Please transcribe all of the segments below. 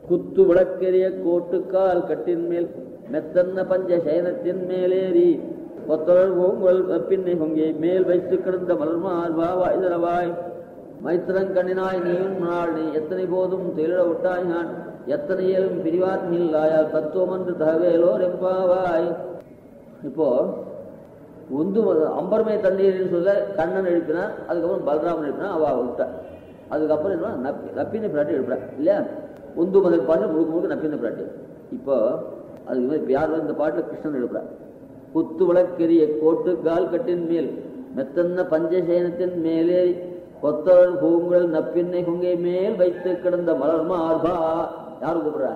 குத்து விளக்கெரிய கோட்டுக்கால் கட்டின் மேல் மெத்தன்ன பஞ்ச சயனத்தின் மேலேறி ஒத்தொழல் ஓங்குழல் பின்னை பொங்கி மேல் வைத்து கிடந்த மலர்மார்வா வாய்தரவாய் மைத்திரங்கண்ணினாய் நீயும் நாள் நீ எத்தனை போதும் திரள விட்டாய் நான் எத்தனை ஏழும் பிரிவாத்மில்லாயால் தத்துவமன்று தகவேலோர் எம்பாவாய். இப்போ உந்து அம்பர்மை தண்ணீர்னு சொல்ல கண்ணன் எழுப்பினான், அதுக்கப்புறம் பலராமன் எழுப்பினா அவ விட்டா, அதுக்கப்புறம் என்ன நப்பின பிராட்டி எழுப்புறா இல்லையா. உந்து முதல் பாட்டு முழுக்க முழுக்க நப்பின பிராட்டி. இப்போ அதுக்கு மாதிரி யார் இந்த பாட்டில் கிருஷ்ணன் எழுப்புறா. குத்து விளக்கெரிய கோட்டு கால் கட்டின் மேல் மெத்தன்ன பஞ்சசேனத்தின் மேலே கொத்தவள் பூங்குழல் நப்பின்னை கொங்கை மேல் வைத்து கிடந்த மலர்மா ஆர்பா. யாரு கூப்பிடுறா?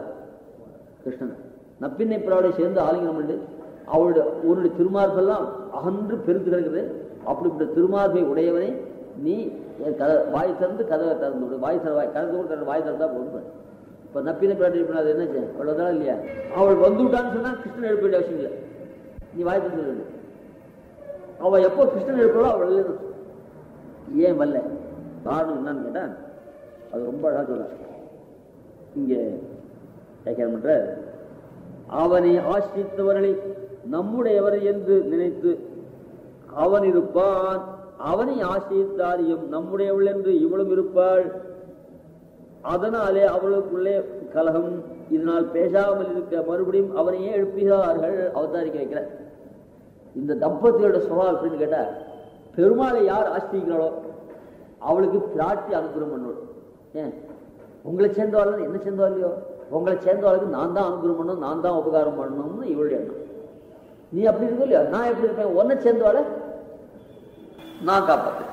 கிருஷ்ணன். நப்பின்னை பிராவோட சேர்ந்து ஆலிங்கனம் பண்ணி அவளுடைய உன்னுடைய திருமார்பெல்லாம் அகன்று பெருத்து கிடக்குது. அப்படிப்பட்ட திருமார்பை உடையவனை நீ வாய் திறந்து கதவை திறந்து விடு. வாய் கதவு வாய் திறந்தா போடுவேன். இப்போ நப்பினை பிராட்டி எழுப்பினா அது என்னாச்சு? அவ்வளோதான் இல்லையா? அவள் வந்து விட்டான்னு சொன்னா கிருஷ்ணன் எழுப்ப வேண்டிய அவசியம் இல்லை. நீ வாய் திறந்து சொல்லு. அவள் எப்போ கிருஷ்ணன் எழுப்பாளோ அவள் ஏன் வரல? காரணம் என்னன்னு கேட்டா அது ரொம்ப அழகா சொல்ற. இங்கே பண்ற அவனை ஆசிரித்தவர்களை நம்முடையவர் என்று நினைத்து அவன் இருப்பான். அவனை ஆசிரித்தாரியும் நம்முடையவள் என்று இவளும் இருப்பாள். அதனாலே அவளுக்குள்ளே கலகம். இதனால் பேசாமல் இருக்க மறுபடியும் அவனையே எழுப்புகிறார்கள். அவதாரிக்க வைக்கிற இந்த தம்பதியோட சுபாவம் அப்படின்னு கேட்டா, பெருமாளை யார் ஆசிரிக்கிறாளோ அவளுக்கு பிராட்டி அனுகிரகம் பண்ணுவோம். ஏன் உங்களை சேர்ந்தவாள் என்ன சேர்ந்தவா இல்லையோ, உங்களை சேர்ந்தவாளுக்கு நான் தான் அனுகிரகம் பண்ணணும், நான் தான் உபகாரம் பண்ணணும்னு இவளுடைய எண்ணம். நீ அப்படி இருக்கோ இல்லையா? நான் எப்படி இருப்பேன்? உன்னை சேர்ந்தவாள நான் காப்பாற்றேன்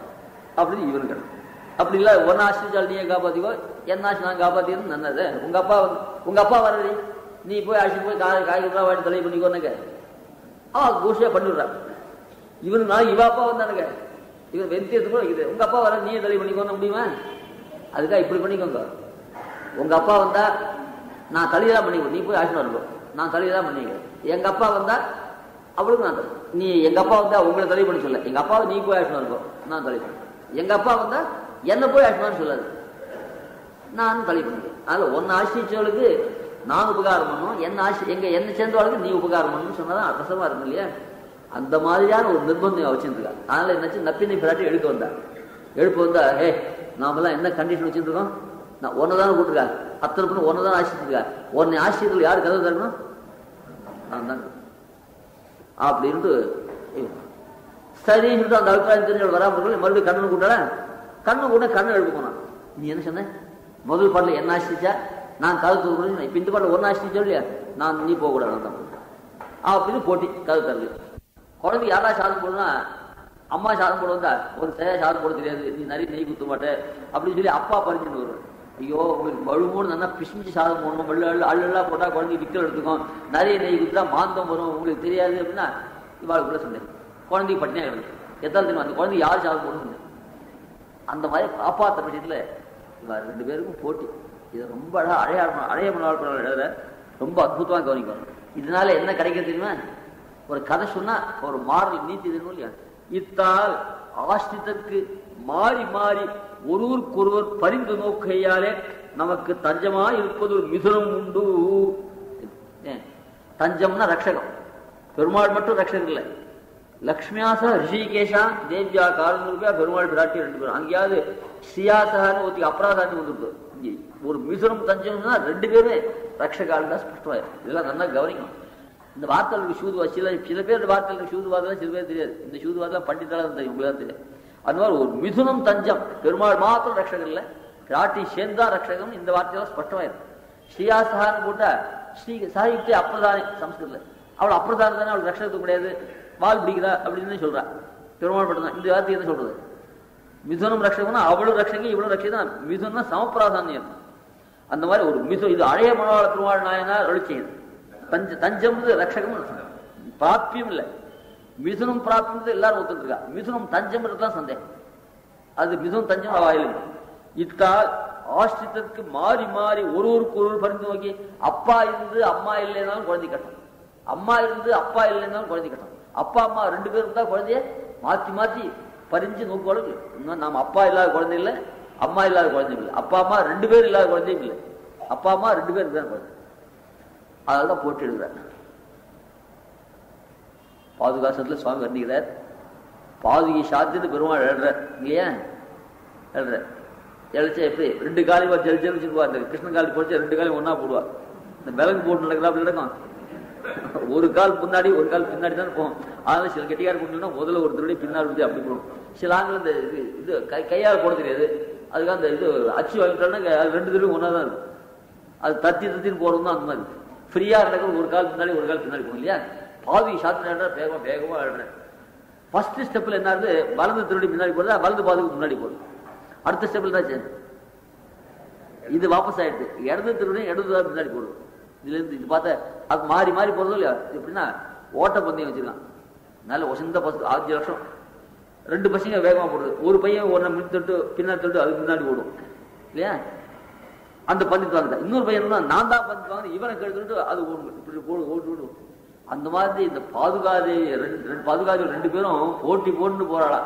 அப்படின்னு இவனுக்கு எண்ணம். அப்படி இல்லை, ஒன்னு ஆசிரிச்சால் நீயே காப்பாத்திக்கோ, என்ன ஆசி நான் காப்பாத்தின்னு நல்லது. உங்க அப்பா வரடி, நீ போய் ஆசி போய் காய்கறி வாடி தலை பண்ணிக்கோன்னு கோஷியா பண்ணிவிடுறான். இவனு நான் இவ அப்பா வந்தானுங்க, இவன் வெந்தியத்து கூட வைக்குது. உங்க அப்பா வர நீயே தலை பண்ணிக்கோன்னு முடியுமா? அதுக்காக இப்படி பண்ணிக்கோங்க. உங்க அப்பா வந்தா நான் தலையதான் பண்ணிக்கோ, நீ போய் ஆசீர்வாதம் இருக்கும், நான் தலையதான் பண்ணிக்கிறேன். எங்க அப்பா வந்தா அவளுக்கு நான் தலை, நீ எங்க அப்பா வந்தா உங்களை தலை பண்ணி சொல்ல, எங்க அப்பாவை நீ போய் ஆசீர்வாதம் இருக்கும், நான் தலை பண்ணேன். எங்க அப்பா வந்தா என்ன போய் ஆசீர்வாதம் சொல்லாது, நான் தலை பண்ணிக்கிறேன். அதனால ஒன்னு ஆசிரியச்சவளுக்கு நான் உபகாரம் பண்ணும், என்ன சேர்ந்தவளுக்கு நீ உபகாரம் பண்ணணும்னு சொன்னாதான் ரசமா இருக்கும் இல்லையா? அந்த மாதிரியான ஒரு நிர்பந்தம் வச்சுருக்கா. அதனால என்னாச்சு, நப்பினை பிராட்டி எழுப்ப வந்தா ஹே நாமெல்லாம் என்ன கண்டிஷன் வச்சுருக்கோம், நான் ஒன்னதான கூட்டிருக்கா, அத்தனை பண்ணு ஒன்னதான் ஆசிரியிருக்கா, உன்னை ஆசிரியர்கள் யாரு கதவு தரணும், நான் தான் அப்படின்ட்டு சரின்னு அந்த அபிப்பிராயம் தெரிஞ்சவள் வராமல் மறுபடியும் கண்ணு கூட்டால கண்ணு எழுப்ப போனான். நீ என்ன சொன்ன? முதல் பாட்டில் என்ன ஆசிரிச்சா நான் கதை தூக்கணும், இப்ப இந்த பாட்டில் ஒன்னு ஆசிரிச்சோ இல்லையா, நான் நீ போக கூடாது தான் அப்படின்னு போட்டி கதை தரல. குழந்தைக்கு யாரா சாதம் போடுனா, அம்மா சாதம் போட வந்தா ஒரு சரியா சாதம் போட தெரியாது, நீ நிறைய நெய் குத்த மாட்டே அப்படின்னு சொல்லி அப்பா பறிச்சுட்டு வருவார். ஐயோ உங்களுக்கு வழுமோன்னு நல்லா பிசுமிச்சு சாதம் போடணும், அள்ளெல்லா போட்டா குழந்தைக்கு விக்கல் எடுத்துக்கும், நிறைய நெய் குத்தா மாந்தம் வரும், உங்களுக்கு தெரியாது அப்படின்னா இவாளுக்குள்ள சொன்னேன். குழந்தைக்கு பட்டினியா கிடக்கு. எத்தனை தெரியும் அந்த குழந்தைக்கு யார் சாதம் போட சொன்னேன். அந்த மாதிரி காப்பாற்ற பட்சத்தில் இவா ரெண்டு பேருக்கும் போட்டி. இதை ரொம்ப அழைய மனவாழ்ப்பாளர் எழுதுற ரொம்ப அற்புதமாக கவனிக்கணும். இதனால என்ன கிடைக்கிறது தெரியுமா? ஒரு கதை சொன்னா ஒரு மாறல் நீதி இருக்கணும் இல்லையா? இத்தால் ஆஸ்திதற்கு மாறி மாறி ஒருவருக்கொருவர் பரிந்து நோக்கையாலே நமக்கு தஞ்சமா இருப்பது ஒரு மிதுனம் உண்டு. தஞ்சம்னா ரட்சகம். பெருமாள் மட்டும் ரட்சகம் இல்லை, லக்ஷ்மியாச ரிஷிகேஷா தேவ்யா காலா பெருமாள் பிராட்டி ரெண்டு பேரும். அங்கேயாவது சியாசகான்னு ஒத்தி அபராதான்னு வந்துருக்கு. ஒரு மிதுனம் தஞ்சம்னா ரெண்டு பேருமே ரட்சகால் தான் ஸ்பஷ்டமாயிரு. இதெல்லாம் நல்லா கவனிக்கணும். இந்த வார்த்தைகளுக்கு சூதுவா சில பேர் வார்த்தைகளுக்கு சூதுவாதெல்லாம் சில பேர் தெரியாது. இந்த சூதுவாதெல்லாம் பண்டிதாலும் தெரியும், உங்களுக்கு தெரியாது. அது மாதிரி ஒரு மிதுனம் தஞ்சம், பெருமாள் மாத்திரம் ரட்சகம் இல்லை, பிராட்டி சேர்ந்தா ரட்சகம். இந்த வார்த்தையெல்லாம் ஸ்பஷ்டமாயிரும். ஸ்ரீயாசகான்னு போட்டா ஸ்ரீ சாகித்ய அப்பிரதானே சம்ஸ்கிருதத்தில். அவள் அப்பிரதானம் தானே, அவள் ரட்சகத்துக்கு கிடையாது, வால் பிடிக்கிறா அப்படின்னு சொல்றா. பெருமாள் மட்டும் தான். இந்த வார்த்தை என்ன சொல்றது? மிதுனம் ரட்சகம்னா அவளும் ரட்சகம் இவளும் ரட்சகம். மிதுனா சமப்பிராதானியம். அந்த மாதிரி ஒரு மிதுனம். இது அழைய மனவாள பெருமாள் நாயனார் அழிச்சது. தஞ்சம் ரட்சகம் பிராப்தியம் இல்லை, மிதுனம் பிராப்தியம் எல்லாரும் ஒத்துட்டு இருக்கா. மிதுனம் தஞ்சம் தான் சந்தேகம். அது மிதுனம் தஞ்சம் அவாயிலும். இத்தால் ஆஸ்திரத்திற்கு மாறி மாறி ஒருவருக்கு ஒருவர் பரிந்து நோக்கி, அப்பா இருந்து அம்மா இல்லைனாலும் குழந்தை கட்டும், அம்மா இருந்து அப்பா இல்லைனாலும் குழந்தை கட்டும். அப்பா அம்மா ரெண்டு பேரும் தான் குழந்தைய மாத்தி மாத்தி பறிஞ்சு நோக்குவாளுக்கு. இன்னும் நாம் அப்பா இல்லாத குழந்தை இல்லை, அம்மா இல்லாத குழந்தை இல்லை, அப்பா அம்மா ரெண்டு பேரும் இல்லாத குழந்தையும் இல்லை. அப்பா அம்மா 2 பேர் இருக்காரு. அதனால்தான் போட்டி எழுதுறார். பாதுகாசத்துல சுவாமி வர்ணிக்கிறார். பாதுகை சாத்திட்டு பெருமாள் எழுறார். இல்லையா எழுற எழுச்சா எப்படி 2 காலையும் ஜெலிச்சல் வச்சுக்குவா. இந்த கிருஷ்ண காலி போச்சு 2 காலையும் ஒன்னா போடுவா. இந்த விலங்கு போட்டு நடக்கிறா அப்படி நடக்கும். ஒரு கால் முன்னாடி ஒரு கால் பின்னாடி தான் போகும். அதனால சில கெட்டியார் போட்டுனா முதல்ல ஒரு திருடி பின்னாடி வந்து அப்படி போடும். சில ஆண்கள் இந்த இது கையால் போட தெரியாது. அதுக்காக அந்த இது அச்சு வாங்கிட்டோம்னா 2 திருடும் ஒன்னா தான் இருக்கும். அது தத்தின்னு போடுறது தான் அந்த மாதிரி. ஃப்ரீயா நடக்கிற ஒரு கால் பின்னாடி ஒரு கால் பின்னாடி போகும். இல்லையா பாதுகை சாத்தினா வேகமா எழுறேன். ஃபர்ஸ்ட் ஸ்டெப்ல என்ன ஆகுது, வலது திருடி முன்னாடி போடுறா, வலது பாதுக்கு முன்னாடி போடுது. அடுத்த ஸ்டெப்ல தான் இது வாபஸ் ஆயிடுது. இடது திருடி இடது முன்னாடி போடுது. இதுல இருந்து இது பார்த்தா அது மாறி மாறி போறதோ இல்லையா. எப்படின்னா ஓட்ட பந்தயம் வச்சிருக்கான். நல்ல வசந்த பசு 5 லட்சம் 2 பசங்க வேகமா போடுது. ஒரு பையன் ஒன்றை முன் தொட்டு பின்னாடி தொட்டு அதுக்கு முன்னாடி ஓடும். இல்லையா அந்த பந்தயத்து வாங்குதான். இன்னொரு பையன் தான் நான் தான் பந்தயத்து வாங்க இவனை கெடுத்துட்டு அது ஓடும். இப்படி ஓட்டு அந்த மாதிரி இந்த பாதுகாதி 2 பேரும் போட்டி போட்டு போறாளா.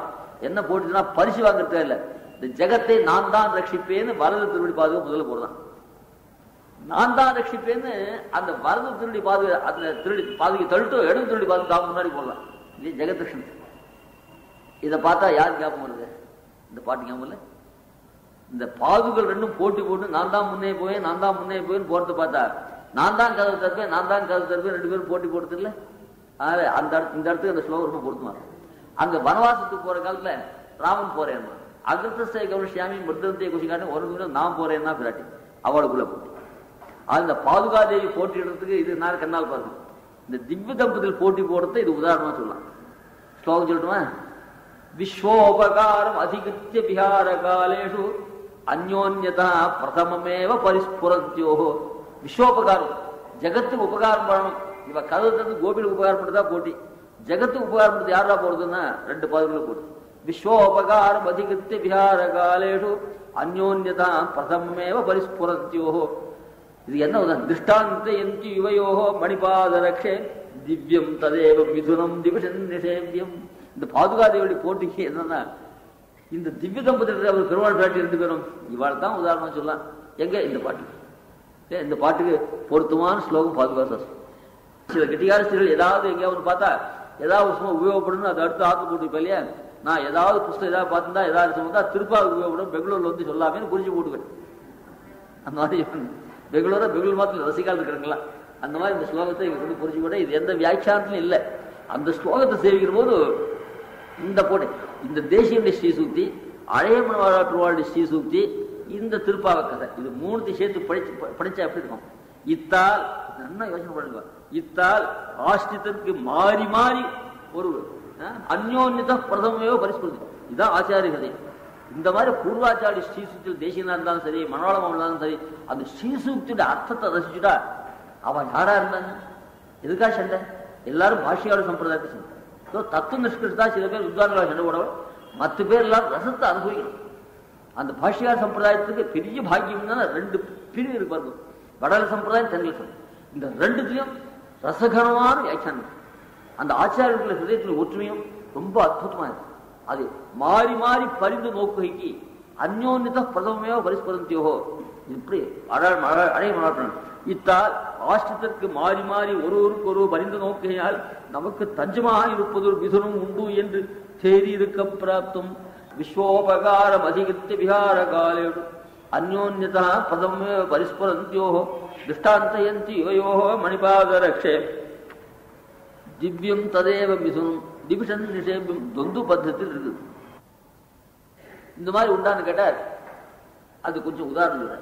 என்ன போட்டினா பரிசு வாங்குறதே இல்லை. இந்த ஜெகத்தை நான் தான் ரட்சிப்பேன்னு வலது திருவடி பாதுகா முதல்ல போடுறான். நான் தான் ரட்சிப்பேன்னு அந்த வலது திருடி பாதுகா அந்த திருடி பாதுகை தள்ளிட்டு இடது திருடி பாதுகா முன்னாடி போடலாம். இல்லையா ஜெகத்ரட்சன். இதை பார்த்தா யார் ஞாபகம் வருது? இந்த பாட்டு ஞாபகம் இல்லை. இந்த பாதுகள் 2ம் போட்டி போட்டு நான் தான் முன்னே போய் போறது பார்த்தா நான் தான் கதவு தருப்பேன் 2 பேரும் போட்டி போடுறது இல்லை. அதனால இந்த இடத்துக்கு அந்த ஸ்லோகம் ரொம்ப பொருத்தமா. அங்க வனவாசத்துக்கு போற காலத்துல ராமன் போறேன் அகிருத்த கௌரஷியாமி மிருதத்தை குஷிக்காட்டு ஒரு நான் போறேன்னா பிராட்டி அவளுக்குள்ள போட்டி. அந்த பாதுகாதேவி போட்டிடுறதுக்கு இது நான் கண்ணால் பாருங்க. இந்த திவ்ய தம்பதியில் போட்டி போடுறது இது உதாரணமா சொல்லலாம். ஸ்லோகம் சொல்லட்டுமா? விஸ்வோபகாரம் அதிகிருத்திய விஹார காலேஷு அந்யோன்யதா பிரதமமேவ பரிஸ்புரத்யோ. விஸ்வோபகாரம் ஜெகத்துக்கு உபகாரம் பண்ணணும். இவ கதவு கோபிலுக்கு உபகாரம் பண்ணுறதா போட்டி. ஜெகத்துக்கு உபகாரம் பண்ணுறது யாரா போடுறதுன்னா 2 பாதுகளை போட்டு. விஸ்வோபகாரம் அதிகிருத்திய விஹார காலேஷு அந்யோன்யதா பிரதமமேவ பரிஸ்புரத்யோ. இது என்ன உதாரணம்? திருஷ்டாந்தயந்தி யுவயோகோ மணிபாதரக்ஷே திவ்யம் ததேவ மிதுனம் திவிஷன் நிஷேவியம். இந்த பாதுகாதேவடி போட்டிக்கு என்னன்னா இந்த திவ்ய தம்பதியில் அவர் பெருமாள் பிராட்டி 2 பேரும் இவாள் தான் உதாரணம் சொல்லலாம். எங்க இந்த பாட்டுக்கு இந்த பாட்டுக்கு பொருத்தமான ஸ்லோகம் பாதுகாசாசம். சில கெட்டிகாரஸ்திரிகள் ஏதாவது எங்கேயாவது பார்த்தா ஏதாவது சும்மா உபயோகப்படும் அதை அடுத்து ஆத்து போட்டு இல்லையா. நான் ஏதாவது புஸ்தகம் ஏதாவது பார்த்துருந்தா ஏதாவது சொன்னா திருப்பாவை உபயோகப்படும் பெங்களூர்ல வந்து சொல்லாமே குறிச்சு போட்டுவேன். அந்த மாதிரி பெங்களூர் மாத்திரம் ரசிகால் இருக்கிறாங்களா அந்த மாதிரி இந்த ஸ்லோகத்தை இங்க கொண்டு புரிஞ்சு கூட இது எந்த வியாக்கியானத்திலும் இல்லை. அந்த ஸ்லோகத்தை சேவிக்கிற போது இந்த போட்டு இந்த தேசிய ஸ்ரீசூக்தி அழைய மனவாழ்வாளுடைய ஸ்ரீசூக்தி இந்த திருப்பாவ கதை இது 3 சேர்த்து படிச்சா எப்படி இருக்கும்? இத்தால் நல்லா யோசனை பண்ணுங்க. இத்தால் ஆஷ்டிதற்கு மாறி மாறி ஒரு அந்யோன்யத பிரதமையோ பரிசுறது. இதுதான் ஆச்சாரிய கதை. இந்த மாதிரி பூர்வாச்சாரிய ஸ்ரீசூக்தியில் தேசியனா இருந்தாலும் சரி மனோளமா இருந்தாலும் சரி அந்த ஸ்ரீசூக்தியோட அர்த்தத்தை ரசிச்சுட்டா அவன் யாரா இருந்தாங்க எதுக்காக சண்டை? எல்லாரும் பாஷையாளர் சம்பிரதாயத்தை சண்டை. தத்துவ நிஷ்கிருஷ்டா சில பேர் வித்வான்களாக சண்டை போடவும் மற்ற பேர் எல்லாரும் ரசத்தை அனுபவிக்கணும். அந்த பாஷையாளர் சம்பிரதாயத்துக்கு பெரிய பாக்கியம் தான் 2 பிரிவு இருப்பாரு. வடல சம்பிரதாயம் தென்னில சம்பிரதாயம். இந்த 2த்துலயும் ரசகரமான வியாக்கியானம். அந்த ஆச்சாரியர்களுடைய ஹிருதயத்தில் ஒற்றுமையும் ரொம்ப அற்புதமா இருக்கு. அது மாறி மாறி பரிந்து நோக்குகைக்கு அந்யோன்யத பிரதமையோ பரிஸ்பரந்தியோ இப்படி அடைய மாற்றணும். இத்தால் ஆஷ்டிதற்கு மாறி மாறி ஒருவருக்கு ஒரு பரிந்து நோக்குகையால் நமக்கு தஞ்சமாக இருப்பது ஒரு மிதுனம் உண்டு என்று தேதி இருக்க பிராப்தும். விஸ்வோபகாரம் அதிகிருத்திய விஹார காலேடு அந்யோன்யதா பிரதமையோ பரிஸ்பரந்தியோ திருஷ்டாந்தயந்தி யுவயோ மணிபாதரக்ஷே திவ்யம் ததேவ மிதுனம் டிவிஷன் நிஷேபியம் தொந்து பத்தத்தில் இருக்குது. இந்த மாதிரி உண்டான்னு கேட்டார். அது கொஞ்சம் உதாரணம் இல்லை.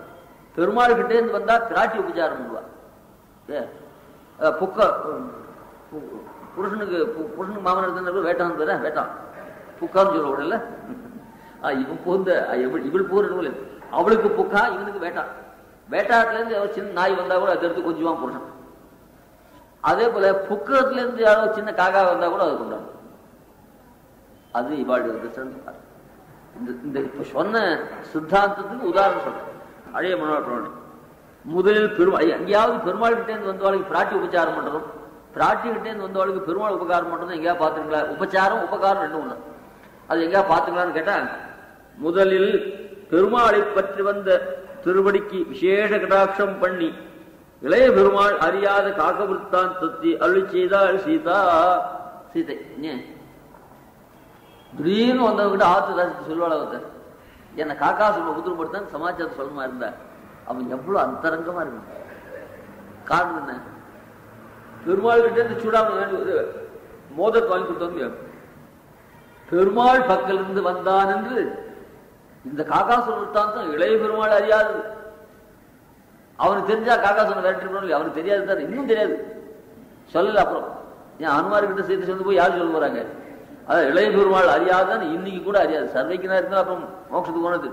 பெருமாள் கிட்டே இருந்து வந்தா பிராட்டி உபச்சாரம் பண்ணுவா. புருஷனுக்கு மாமனார் வேட்டான் பேர வேட்டான் புக்கான்னு சொல்ல உடல இவன் போந்த இவள் போற அவளுக்கு புக்கா இவனுக்கு வேட்டான். வேட்டாட்டுல இருந்து சின்ன நாய் வந்தா கூட அதை எடுத்து கொஞ்சமா புருஷன். அதே போல புக்கத்துல இருந்து யாரோ சின்ன காக்கா வந்தா கூட அது கொண்டாடும். அது இவாளுடைய இந்த இப்ப சொன்ன சித்தாந்தத்துக்கு உதாரணம் சொல்றேன். அழைய மனோட முதலில் பெருமாள் எங்கேயாவது பெருமாள் கிட்டே இருந்து வந்தவாளுக்கு பிராட்டி உபச்சாரம் பண்றதும் பிராட்டி கிட்டே இருந்து வந்தவாளுக்கு பெருமாள் உபகாரம் பண்றதும் எங்கேயா பாத்துங்களா? உபச்சாரம் உபகாரம் 2 ஒண்ணு. அது எங்கேயா பாத்துக்கலான்னு கேட்டா முதலில் பெருமாளை பற்றி வந்த திருவடிக்கு விசேஷ கடாட்சம் பண்ணி இளைய பெருமாள் அறியாத காக்கவிருத்தான் தத்தி அருளி செய்தாள் சீதா. சீதை திடீர்னு வந்தவங்கிட்ட ஆத்து ராசி சொல்லுவாள். ஒருத்தர் என்ன காக்கா சொல்ல உதிர்படுத்தான் சமாச்சாரம் சொல்லணுமா இருந்தா அவன் எவ்வளவு அந்தரங்கமா இருக்கும். காரணம் என்ன? பெருமாள் கிட்ட இருந்து சூடாம மோதத்தை வாங்கி கொடுத்தவங்க பெருமாள் பக்கல் இருந்து வந்தான் என்று இந்த காக்கா சொல்லித்தான் இளைய பெருமாள் அறியாது. அவனுக்கு தெரிஞ்சா காக்கா சொன்ன வேண்டிய அவனுக்கு தெரியாது தான், இன்னும் தெரியாது சொல்லல. அப்புறம் ஏன் அனுமார்கிட்ட சேர்த்து சேர்ந்து போய் யாரும் சொல்ல போறாங்க? அதான் இளைய பெருமாள் அறியாதான் இன்னைக்கு கூட அறியாது. சர்வைக்குனா இருந்தா அப்புறம் மோட்சத்துக்கு போனது.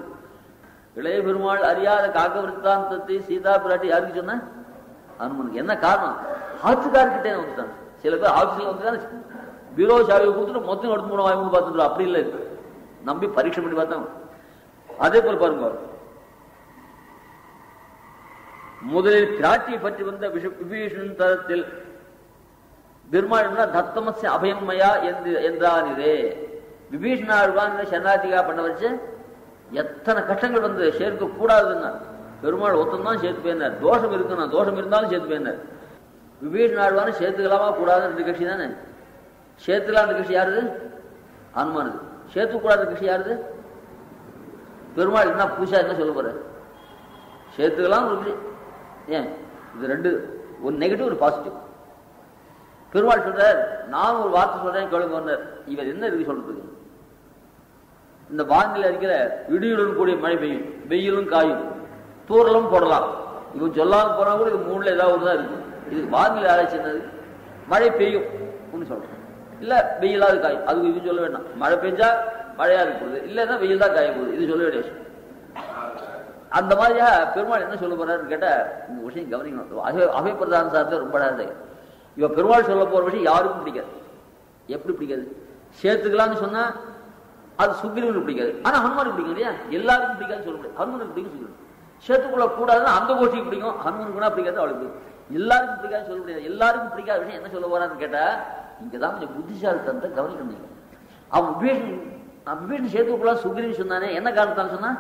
இளைய பெருமாள் அறியாத காக்க விருத்தாந்தத்தை சீதா பிராட்டி யாருக்கு சொன்ன? அனுமனுக்கு. என்ன காரணம்? ஆட்சிக்காரர்கிட்டே வந்துட்டான். சில பேர் ஆட்சியில் வந்துட்டான் பீரோ சாவியை கொடுத்துட்டு மொத்தம் எடுத்து மூணு வாய்ப்பு பார்த்துட்டு அப்படி இல்லை, நம்பி பரீட்சை பண்ணி பார்த்தாங்க. அதே போல் பாருங்க, முதலில் பிராட்டியை பற்றி வந்த விபீஷணன் தரத்தில் பெருமாள் தத்தமஸ்ய அபயன்மயா என்றானிதே. விபீஷணாழ்வான் சரணாதிகா பண்ண வச்சு எத்தனை கஷ்டங்கள் வந்து சேர்க்க கூடாதுன்னா பெருமாள் ஒத்தந்தான் சேர்த்து போயிருந்தார். தோஷம் இருக்குன்னா தோஷம் இருந்தாலும் சேர்த்து போயிருந்தார். விபீஷணாழ்வான் சேர்த்துக்கலாமா கூடாதுன்னு ரெண்டு கட்சி தானே. சேர்த்துக்கலாம் கட்சி யாருது? அனுமானுது. சேர்த்து கூடாத கட்சி யாருது? பெருமாள் என்ன புதுசா என்ன சொல்ல போற? சேர்த்துக்கலாம் ஒரு ஏன் இது ரெண்டு, ஒரு நெகட்டிவ் ஒரு பாசிட்டிவ். பெருமாள் சொல்றார், நான் ஒரு வார்த்தை சொல்றேன் கேளுங்க. இவர் என்ன இருக்கு சொல்றது? இந்த வானிலை இருக்கிற இடியுடன் கூடிய மழை பெய்யும், வெயிலும் காயும், தூரலும் போடலாம். இவன் சொல்லாம போனா கூட இது மூணுல ஏதாவது ஒண்ணுதான் இருக்கும். இது வானிலை ஆராய்ச்சி என்னது? மழை பெய்யும் சொல்றேன், இல்ல வெயிலாது காயும். அதுக்கு இது சொல்ல வேண்டாம். மழை பெஞ்சா மழையா இருக்குது, இல்லைன்னா வெயில் தான் காய போகுது, இது சொல்ல வேண்டிய விஷயம். அந்த மாதிரியா பெருமாள் என்ன சொல்ல போறாருன்னு கேட்டா இந்த விஷயம் கவனிக்கணும். அவை பிரதான சாரத்தை ரொம்ப இவ பெருமாள் சொல்ல போற விஷயம் யாருக்கும் பிடிக்காது. எப்படி பிடிக்காது? சேர்த்துக்கலாம்னு சொன்னா அது சுக்ரீவனுக்கு பிடிக்காது, ஆனா ஹனுமானுக்கு பிடிக்கும் இல்லையா? எல்லாருக்கும் பிடிக்காதுன்னு சொல்ல முடியாது. ஹனுமானுக்கு பிடிக்கும், சுக்ரீவன் சேர்த்துக்குள்ள கூடாதுன்னு அந்த கோஷ்டிக்கு பிடிக்கும், ஹனுமானுக்கு கூட பிடிக்காது, அவளுக்கு பிடிக்கும். எல்லாருக்கும் பிடிக்காதுன்னு சொல்ல முடியாது. எல்லாருக்கும் பிடிக்காத விஷயம் என்ன சொல்ல போறான்னு கேட்டா இங்கதான் கொஞ்சம் புத்திசாலித்தனத்தை கவனிக்கணும். அவன் விபீஷன் சேர்த்துக்குள்ள சுக்ரீவன் சொன்னானே என்ன காரணத்தால் சொன்னா?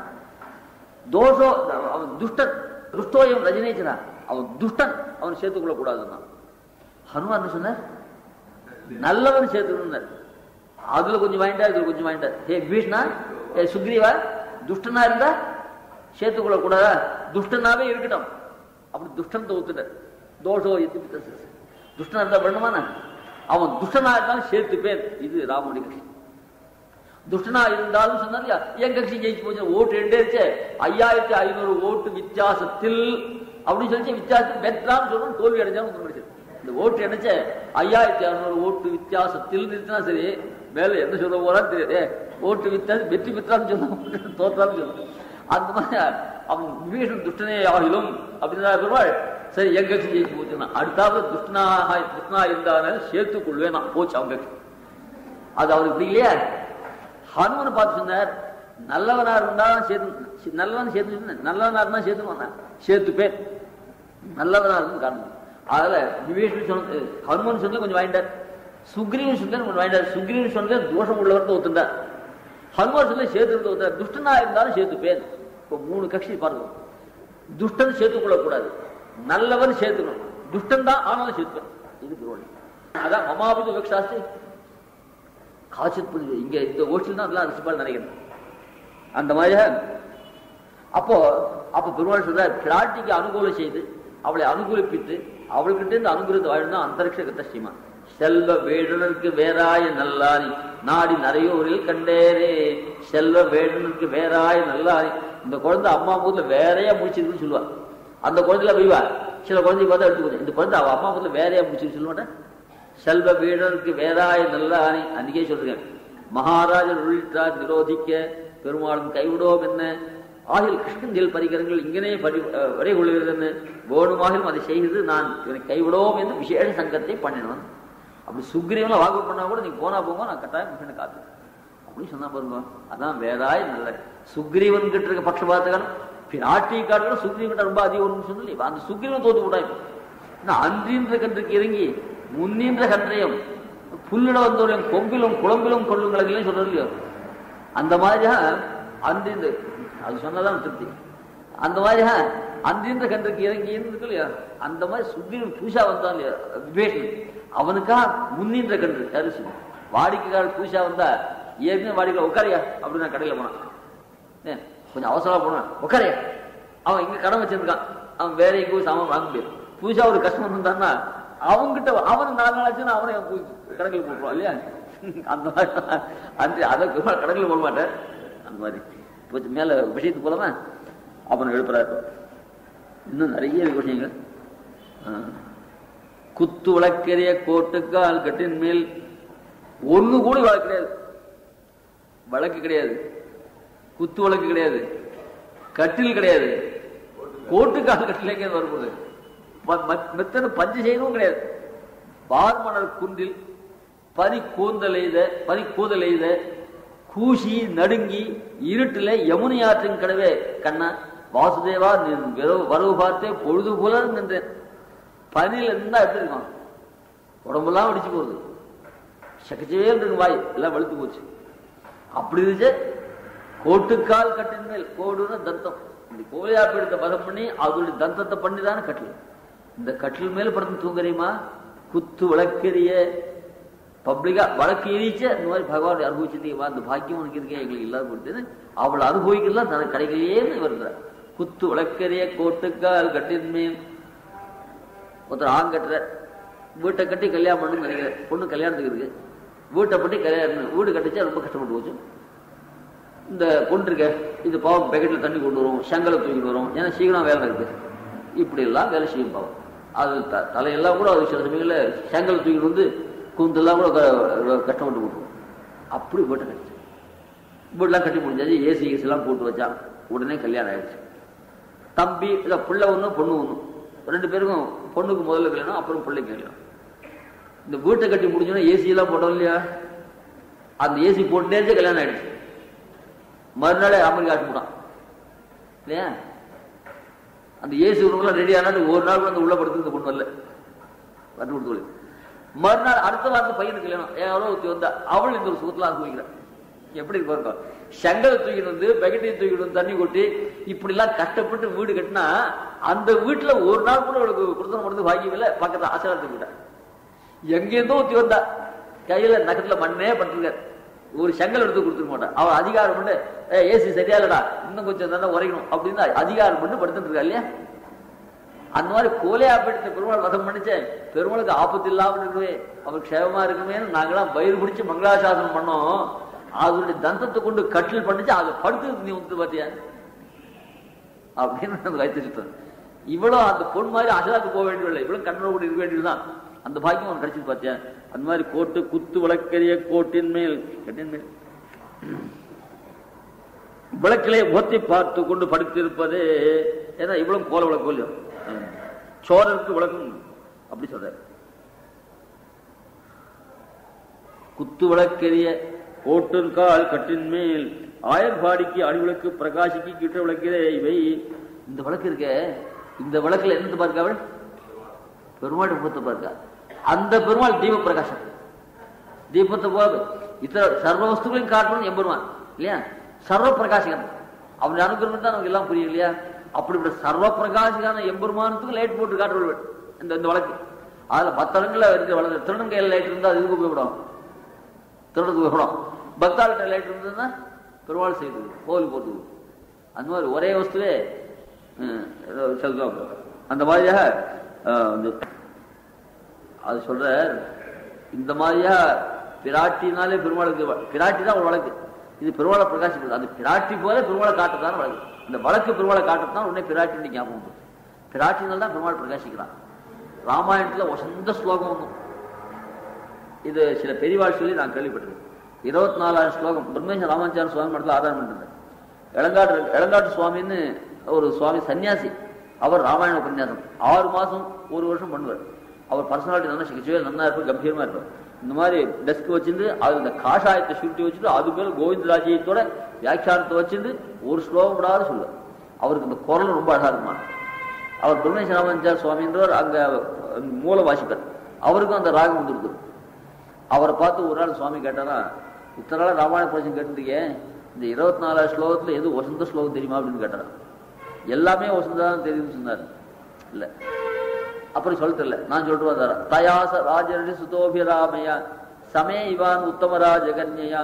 தோஷோ அவன் துஷ்டன், துஷ்டோயம் ரஜினேச்சரா, அவன் துஷ்டன், அவன் சேர்த்துக்கொள்ள கூடாதுன்னா. ஹனுமான் சொன்னார் நல்லவன் சேர்த்துக்கணும். அதுல கொஞ்சம் வாங்கிட்டார், இதுல கொஞ்சம் வாங்கிட்டார். ஹே விபீஷ்ணா, ஏ சுக்ரீவா, துஷ்டனா இருந்தா சேர்த்துக்கொள்ள கூடாதா? துஷ்டனாவே இருக்கட்டும். அப்படி துஷ்டன் ஒத்துட்டார். தோஷோ எத்தி துஷ்டனா இருந்தா பண்ணுமானா? அவன் துஷ்டனா இருந்தாலும் சேர்த்துப்பேன். இது ராமனுடைய கட்சி. துஷ்டனா இருந்தாலும் சொன்னார் என் கட்சி ஜெயிச்சு போச்சு, ஓட்டு ரெண்டே 5500 ஓட்டு வித்தியாசத்தில் அப்படின்னு சொல்லி வித்தியாசத்தில் வெற்றான்னு சொல்லணும், தோல்வி அடைஞ்சாலும் முடிச்சு. இந்த ஓட்டு நினைச்ச 5600 ஓட்டு வித்தியாசத்தில் நிறுத்தினா சரி, மேல என்ன சொல்ல போறான்னு தெரியாது. ஓட்டு வித்தியாசம் வெற்றி பெற்றான்னு சொன்ன தோற்றான்னு சொல்லணும். அந்த மாதிரி அவன் விபீஷன் துஷ்டனே ஆகிலும் அப்படின்னா பெருமாள் சரி என் கட்சி ஜெயிச்சு போச்சுன்னா அடுத்தாவது துஷ்டனா இருந்தாலும் சேர்த்துக் கொள்வேன் நான் போச்சு அவங்க கட்சி. அது அவருக்கு பிடிக்கலையா? ஹனுமனை பார்த்து சொன்னார் நல்லவனா இருந்தாலும் சேர்த்து, நல்லவன் சேர்த்து, நல்லவனா இருந்தா சேர்த்துவான், சேர்த்துப்பேன், நல்லவனா இருந்து காரணம். அதனால விபீஷன் சொன்ன ஹனுமன் சொன்ன கொஞ்சம் வாங்கிட்டார், சுக்ரீவன் சொன்ன கொஞ்சம் வாங்கிட்டார். சுக்ரீவன் சொன்ன தோஷம் உள்ளவர்தான் ஒத்துட்டார், ஹனுமான் சொன்ன சேர்த்து ஒத்துட்டார். துஷ்டனா இருந்தாலும் சேர்த்துப்பேன். இப்போ 3 கட்சி பாருங்க. துஷ்டன் சேர்த்துக்கொள்ள கூடாது, நல்லவன் சேர்த்துக்கணும், துஷ்டன் தான் ஆனாலும் சேர்த்துப்பேன். இது திருவள்ளி. அதான் மமாபுது விவசாஸ்தி காட்சித் புரியுது. இங்க இந்த ஓட்டில் தான் அதெல்லாம் ரிசிபால் நினைக்கிறேன். அந்த மாதிரியா அப்போ பெருமாள் சொல்ற பிராட்டிக்கு அனுகூலம் செய்து அவளை அனுகூலிப்பித்து அவள்கிட்ட இருந்து அனுகூலத்தை வாழ்ந்தான் அந்தரிக்ஷ கத்தஸ்ரீமா. செல்வ வேடனுக்கு வேறாய நல்லாரி நாடி நிறையோரில் கண்டேரே. செல்வ வேடனுக்கு வேறாய நல்லாரி. இந்த குழந்தை அம்மா ஊர்ல வேறையா முடிச்சிருக்குன்னு சொல்லுவாள். அந்த குழந்தைல போய்வா சில குழந்தைய பார்த்தா எடுத்துக்கோங்க, இந்த குழந்தை அவ அம்மா ஊர்ல வேறையா முடிச்சிருக்கு சொல்ல மாட்டேன். செல்வ வீடனுக்கு வேறாய நல்லாரி. அன்றைக்கே சொல்றேன், மகாராஜர் உள்ளிட்டார் நிரோதிக்க பெருமாளும் கைவிடோம் என்ன ஆகில் கிருஷ்ணந்தில் பரிகரங்கள் இங்கனே வரை கொள்கிறதுன்னு கோணுமாகிலும் அதை செய்து நான் இவனை கைவிடோம் என்று விசேஷ சங்கத்தை பண்ணினவன். அப்படி சுக்ரீவனை வாக்கு பண்ணா கூட நீங்க போனா போங்க, நான் கட்டாயம் கிருஷ்ணனை காத்து அப்படின்னு சொன்னா பாருங்க. அதான் வேறாய நல்ல சுக்ரீவன் கிட்ட இருக்க பட்சபாத்தகாரம் பிராட்டி காட்டுல சுக்ரீவன் கிட்ட ரொம்ப அதிகம் சொல்லி அந்த சுக்ரீவன் தோத்து விட்டாங்க. அன்றின்ற கன்றுக்கு இறங்கி முன்னின்ற கன்றையும் புல்லிட வந்தோரையும் கொம்பிலும் குழம்பிலும் கொள்ளுங்களே சொல்றது இல்லையோ, அந்த மாதிரியா அன்றிந்து அது சொன்னதான் திருப்தி. அந்த மாதிரி அந்த கன்றுக்கு இறங்கி இருக்கு இல்லையா, அந்த மாதிரி சுக்ரீவன் பூஷா வந்தான் இல்லையா விபீஷணன், அவனுக்கா முன்னின்ற கன்று யாரு வாடிக்கைக்காரர் பூஷா வந்தா ஏற்கனவே வாடிக்கை உட்காரியா அப்படின்னு நான் கடையில் போனான், கொஞ்சம் அவசரமா போனான் உட்காரியா, அவன் இங்க கடன் வச்சிருக்கான், அவன் வேற எங்கேயும் சாமான் வாங்க முடியாது. பூஷா ஒரு கஷ்டம் இருந்தான்னா அவன்கிட்ட அவன் 4 நாள் ஆச்சுன்னா அவனை கணக்கில் போட்டுருவான் இல்லையா, அந்த மாதிரி அந்த அதை கணக்கில் போட மாட்டேன். அந்த மாதிரி கொஞ்சம் மேல விஷயத்துக்கு போலாமா, அப்புறம் எழுப்புறாரு. இன்னும் நிறைய விஷயங்கள். குத்து விளக்கெரிய கோட்டுக்கால் கட்டின் மேல் ஒண்ணு கூட வழக்கு கிடையாது, வழக்கு கிடையாது, குத்து வழக்கு கிடையாது, கட்டில் கிடையாது, கோட்டுக்கால் கட்டிலேங்க வரும்போது மெத்தன பஞ்சு செய்யவும் கிடையாது. பார்மணர் குன்றில் பனி கூந்தல் எய்த கூசி நடுங்கி இருட்டுல யமுனை ஆற்றின் கடவே கண்ணா வாசுதேவா வரவு பார்த்தே பொழுது போல நின்றேன். பனியில இருந்தா எப்படி இருக்கும், உடம்பெல்லாம் அடிச்சு போகுது, சக்கச்சவே இருக்கு, வாய் எல்லாம் வெளுத்து போச்சு. அப்படி இருந்துச்சு. கோட்டுக்கால் கட்டின் மேல், கோடுன்னு தந்தம், இந்த கோவையாப்பு எடுத்த பதம் பண்ணி அதோடைய தந்தத்தை பண்ணி தானே கட்டில், இந்த கட்டில் மேல படுத்து தூங்குறீமா. குத்து விளக்கெரிய பப்ளிக்கா வழக்கு எரிச்ச இந்த மாதிரி பகவான் அனுபவிச்சுட்டீங்க, அந்த பாக்கியம் உனக்கு இருக்கே எங்களுக்கு இல்லாத போட்டு அவளை அனுபவிக்கலாம் தனக்கு கிடைக்கலையேன்னு வருகிறார். குத்து விளக்கெரிய கோட்டுக்கால் கட்டின் மேல். ஒருத்தர் ஆண் கட்டுற வீட்டை கட்டி கல்யாணம் பண்ணு நினைக்கிறேன், பொண்ணு கல்யாணத்துக்கு இருக்கு, வீட்டை பட்டி கல்யாணம் வீடு கட்டிச்சா ரொம்ப கஷ்டப்பட்டு போச்சு. இந்த பொண்ணு இருக்க இது பாவம் பேக்கெட்ல தண்ணி கொண்டு வரும், செங்கலை தூக்கிட்டு வரும், ஏன்னா சீக்கிரம் வேலை இருக்கு, இப்படி எல்லாம் வேலை செய்யும் பாவம். அது தலையெல்லாம் கூட அது சில சமயங்களில் செங்கல் தூக்கிட்டு வந்து கூந்தெல்லாம் கூட கஷ்டப்பட்டு போட்டுருவோம். அப்படி வீட்டை கட்டிச்சு, வீடெல்லாம் கட்டி முடிஞ்சாச்சு, ஏசி எல்லாம் போட்டு வச்சான், உடனே கல்யாணம் ஆயிடுச்சு. தம்பி இல்லை பிள்ளை ஒன்று பொண்ணு ஒன்று, 2 பேருக்கும் பொண்ணுக்கு முதல்ல கல்யாணம், அப்புறம் பிள்ளைக்கு கல்யாணம். இந்த வீட்டை கட்டி முடிஞ்சோன்னா ஏசி எல்லாம் போட்டோம் இல்லையா, அந்த ஏசி போட்டுட்டே கல்யாணம் ஆயிடுச்சு. மறுநாளே அமெரிக்கா ஆட்டுட்டான் இல்லையா, அந்த ஏசி ரூம்லாம் ரெடி ஆனா ஒரு நாள் கூட அந்த உள்ள படுத்து பொண்ணு வரல வந்து கொடுத்து. மறுநாள் அடுத்த வாரத்து பையனுக்கு கல்யாணம், எவ்வளோ ஊற்றி வந்தா அவள் இந்த ஒரு சுகத்தில் அனுபவிக்கிறான். எப்படி இருப்பாங்க, செங்கலை தூக்கிட்டு வந்து பெகட்டையும் தூக்கிட்டு வந்து தண்ணி கொட்டி இப்படி எல்லாம் கஷ்டப்பட்டு வீடு கட்டினா அந்த வீட்டுல ஒரு நாள் கூட அவளுக்கு கொடுத்தன கொடுத்து பாக்கியம் இல்லை. பக்கத்துல ஆசீர்வாதத்துக்கு விட்டா எங்கேருந்தோ ஊற்றி வந்தா, கையில நகத்துல மண்ணே பட்டிருக்காரு, ஒரு செங்கல் எடுத்து கொடுத்துருக்க மாட்டான். அவன் அதிகாரம் பண்ணு, ஏசி சரியா இல்லடா இன்னும் கொஞ்சம் நல்லா உரைக்கணும் அப்படின்னு அதிகாரம் பண்ணி படுத்துட்டு இருக்கா இல்லையா. அந்த மாதிரி கோலையாப்படுத்த பெருமாள் வதம் பண்ணிச்சேன், பெருமாளுக்கு ஆபத்து இல்லாமல் இருக்குமே, அவர் க்ஷேமமா இருக்குமே நாங்களாம் வயிறு பிடிச்சு மங்களாசாசனம் பண்ணோம். அதனுடைய தந்தத்தை கொண்டு கட்டில் பண்ணிச்சு, அதை படுத்து நீ வந்து பாத்தியா அப்படின்னு வைத்து சுத்தம். இவ்வளவு அந்த பொன் மாதிரி அசலாத்து போக வேண்டியதில்லை, இவ்வளவு கண்ணோட கூட இருக்க வேண்டியதுதான். அந்த பாக்கியம் அவன் கிடைச்சிட்டு பாத்தியா. அந்த மாதிரி கோட்டு குத்து விளக்கெரிய கோட்டின் மேல் கட்டின் மேல் விளக்கிலே ஒத்தி பார்த்து கொண்டு படுத்திருப்பது. ஏன்னா இவ்வளவு கோல விளக்கு இல்லையோ, சோழருக்கு விளக்கும் அப்படி சொல்றாரு. குத்து விளக்கெரிய கோட்டின் கால் கட்டின் மேல் ஆயர்பாடிக்கு அணிவிளக்கு பிரகாசிக்கு கிட்ட விளக்கிறே இவை. இந்த விளக்கு இருக்க, இந்த விளக்குல என்னத்தை பார்க்க அவள் பெருமாள் முகத்தை பார்க்க. அந்த பெருமாள் தீப பிரகாசம், தீபத்தை போக இத்தனை சர்வ வஸ்துகளையும் காட்டணும் எம்பெருமான் இல்லையா, சர்வ பிரகாசிகன். அவனுடைய அனுகிரகம் தான் நமக்கு எல்லாம் புரியும் இல்லையா. அப்படிப்பட்ட சர்வ பிரகாசிகான எம்பெருமானத்துக்கு லைட் போட்டு காட்டுவாள் இந்த வழக்கு. அதுல 10 இடங்கள்ல இருக்கிற வழக்கு திருநங்கையில் லைட் இருந்தா அது இதுக்கு போய்விடும், திருடத்துக்கு போய்விடும். பக்தாள்கிட்ட லைட் இருந்ததுன்னா பெருமாள் செய்து கோவில் போட்டு. அந்த மாதிரி ஒரே வஸ்துவே செல்வம். அந்த மாதிரியாக அது சொல்ற. இந்த மாதிரியா பிராட்டினாலே பெருமாளுக்கு, பிராட்டி தான் ஒரு வழக்கு, இது பெருமாளை பிரகாசிக்கிறது. அந்த பிராட்டி போல பெருமாளை காட்டுறதான வழக்கு. இந்த வழக்கு பெருமாளை காட்டுறதுதான் உடனே பிராட்டி ஞாபகம். பிராட்டினால் தான் பெருமாள் பிரகாசிக்கிறான். ராமாயணத்துல வசந்த ஸ்லோகம் ஒன்றும், இது சில பெரியவாள் சொல்லி நான் கேள்விப்பட்டிருக்கேன். 24,000 ஸ்லோகம் பிரம்மேஸ்வர ராமாச்சார சுவாமி மடத்தில் ஆதாரம் பண்ணிருந்தேன். இளங்காட்டு சுவாமின்னு ஒரு சுவாமி சன்னியாசி, அவர் ராமாயண உபன்யாசம் 6 மாசம் 1 வருஷம் பண்ணுவார். அவர் பர்சனாலிட்டி நல்லா சிகிச்சையே நல்லா இருப்பார், கம்பீரமா இருப்பார். இந்த மாதிரி டெஸ்க் வச்சுட்டு அது இந்த காஷாயத்தை சுருட்டி வச்சுட்டு அது மேல கோவிந்தராஜ்யத்தோட வியாக்கியானத்தை வச்சுட்டு ஒரு ஸ்லோகம் விடாது சொல்லுவார். அவருக்கு இந்த குரல் ரொம்ப அழகா இருக்குமா. அவர் பிரம்மேஸ்வர ராமாச்சார சுவாமின்றவர் அங்க மூல வாசிப்பார், அவருக்கும் அந்த ராகம் வந்துருக்கு. அவரை பார்த்து ஒரு நாள் சுவாமி கேட்டாரா, இத்தனை நாள் ராமாயண பிரச்சனை கேட்டுருக்கேன், இந்த 24,000 ஸ்லோகத்துல எது வசந்த ஸ்லோகம் தெரியுமா அப்படின்னு கேட்டாரா. எல்லாமே வசந்ததான் தெரியும்னு சொன்னார். இல்ல அப்படி சொல்லிட்டு நான் சொல்லிட்டு வந்தார தயாச ராஜரி சுதோபிராமயா சமே இவான் உத்தமராஜ கன்யா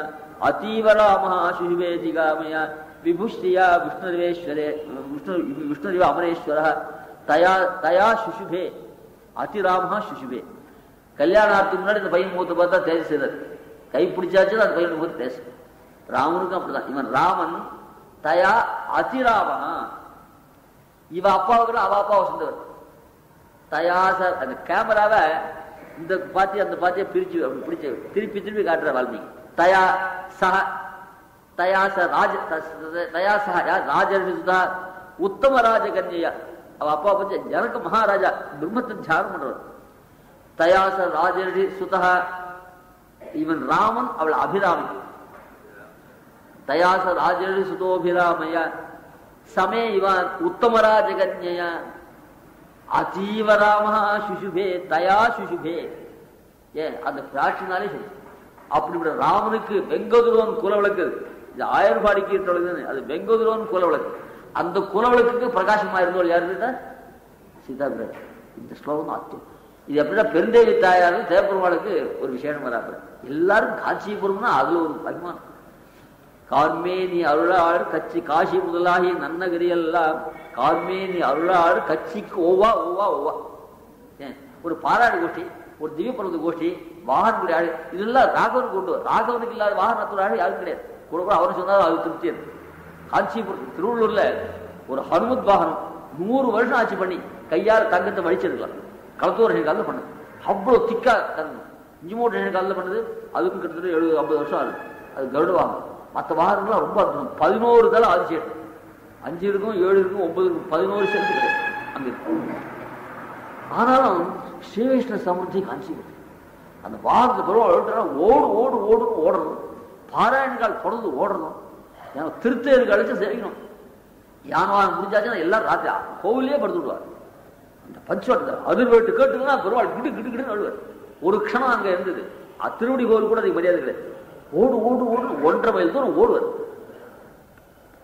அதீவராமஹா சுஷுவேதிகாமயா விபுஷ்டியா விஷ்ணுர்வேஸ்வரே விஷ்ணுரிவ அமரேஸ்வர தயா சுஷுபே அதிராமஹா சுஷுபே. கல்யாணத்துக்கு முன்னாடி இந்த பையன் முகத்தை பார்த்தா தேஜஸ் செய்தார். கை பிடிச்சாச்சு அந்த பையன் முகத்தை தேச. ராமனுக்கும் அப்படிதான். இவன் ராமன் தயா அதிராமஹா. இவ அப்பாவுக்கு அவ அப்பா வசந்தவர். தயாச அந்த கேமராவை இந்த பாத்தி அந்த பாத்தியை பிரிச்சு அப்படி பிடிச்ச திருப்பி திருப்பி காட்டுற வால்மீகி. தயா சஹ தயாச ராஜ தயாசா ராஜா உத்தம ராஜ கன்யா. அவ அப்பா பத்தி ஜனக மகாராஜா பிரம்மத்தை தியானம் பண்றவர். தயாச ராஜரி சுதா. இவன் ராமன் அவள் அபிராமி. தயாச ராஜரி சுதோபிராமய சமே இவன் உத்தமராஜ கன்யா அதீவராமஹா சுஷுபே தயா சுஷுபே. ஏன் அந்த பிராட்சினாலே சரி. அப்படிப்பட்ட ராமனுக்கு வெங்கதுரோன் குலவிளக்கு ஆயர்பாடிக்கு அது வெங்கதுரோன் குலவிளக்கு. அந்த குலவிளக்குக்கு பிரகாசமா இருந்தோம் யாருன்னா சீதா பிராட்டி. இந்த ஸ்லோகம் ஆத்தியம். இது எப்படின்னா பெருந்தேவி தாயாரும் தேவபெருமாளுக்கு ஒரு விசேஷம் வராது. எல்லாரும் காட்சிபுரம்னா அதுல ஒரு அபிமானம். கார்மேனி அருளாடு கட்சி காசி முதலாகி நன்னகிரி எல்லாம் கார்மேனி அருளாடு கட்சிக்கு ஓவா ஓவா ஓவா. ஏன் ஒரு பாராடு கோஷ்டி, ஒரு திவ்ய பருவத கோஷ்டி, வாகனம் கிடையாது. இதெல்லாம் ராகவனுக்கு கொண்டு ராகவனுக்கு இல்லாத வாகனத்தோட ஆடு யாரும் கிடையாது. கூட கூட அவரு சொன்னாலும் அது திருப்தி. காஞ்சிபுரம் திருவள்ளூர்ல ஒரு ஹனுமத் வாகனம் 100 வருஷம் ஆட்சி பண்ணி கையால் தங்கத்தை வடிச்சிருக்கலாம். களத்தூர் காலில் பண்ணது அவ்வளவு திக்கா தங்கம். 5 மூட்டை காலில் பண்ணது. அதுக்கும் கிட்டத்தட்ட 70-50 வருஷம் ஆகுது. அது கருட வாகனம். மற்ற வாகனங்கள்லாம் ரொம்ப அற்புதம். 11 தலை ஆதிசேஷன். 5 இருக்கும், 7 இருக்கும், 9 இருக்கும், 11 சேர்த்து கிடையாது அங்க இருக்கு. ஆனாலும் ஸ்ரீவைஷ்ணவ சமர்த்தி காஞ்சிபுரம் அந்த வாகனத்தை பருவம் ஓடு ஓடு ஓடு ஓடணும். பாராயணக்கால் தொடர்ந்து ஓடணும். திருத்தேருக்கு அழைச்சு சேவிக்கணும். யானவான் முடிஞ்சாச்சுன்னா எல்லாரும் ராத்திரி கோவிலே படுத்து விடுவார். அந்த பஞ்சோட்டத்தை அதிர்வேட்டு கேட்டுங்கன்னா பெருவாள் கிட்டு கிட்டு கிட்டு நடுவார். ஒரு க்ஷணம் அங்க இருந்தது. திருவடி கோவில் கூட அதுக்கு மரியாதை கிடையாது. ஓடு ஓடு ஓடு 1.5 மைல் தூரம் ஓடுவார்.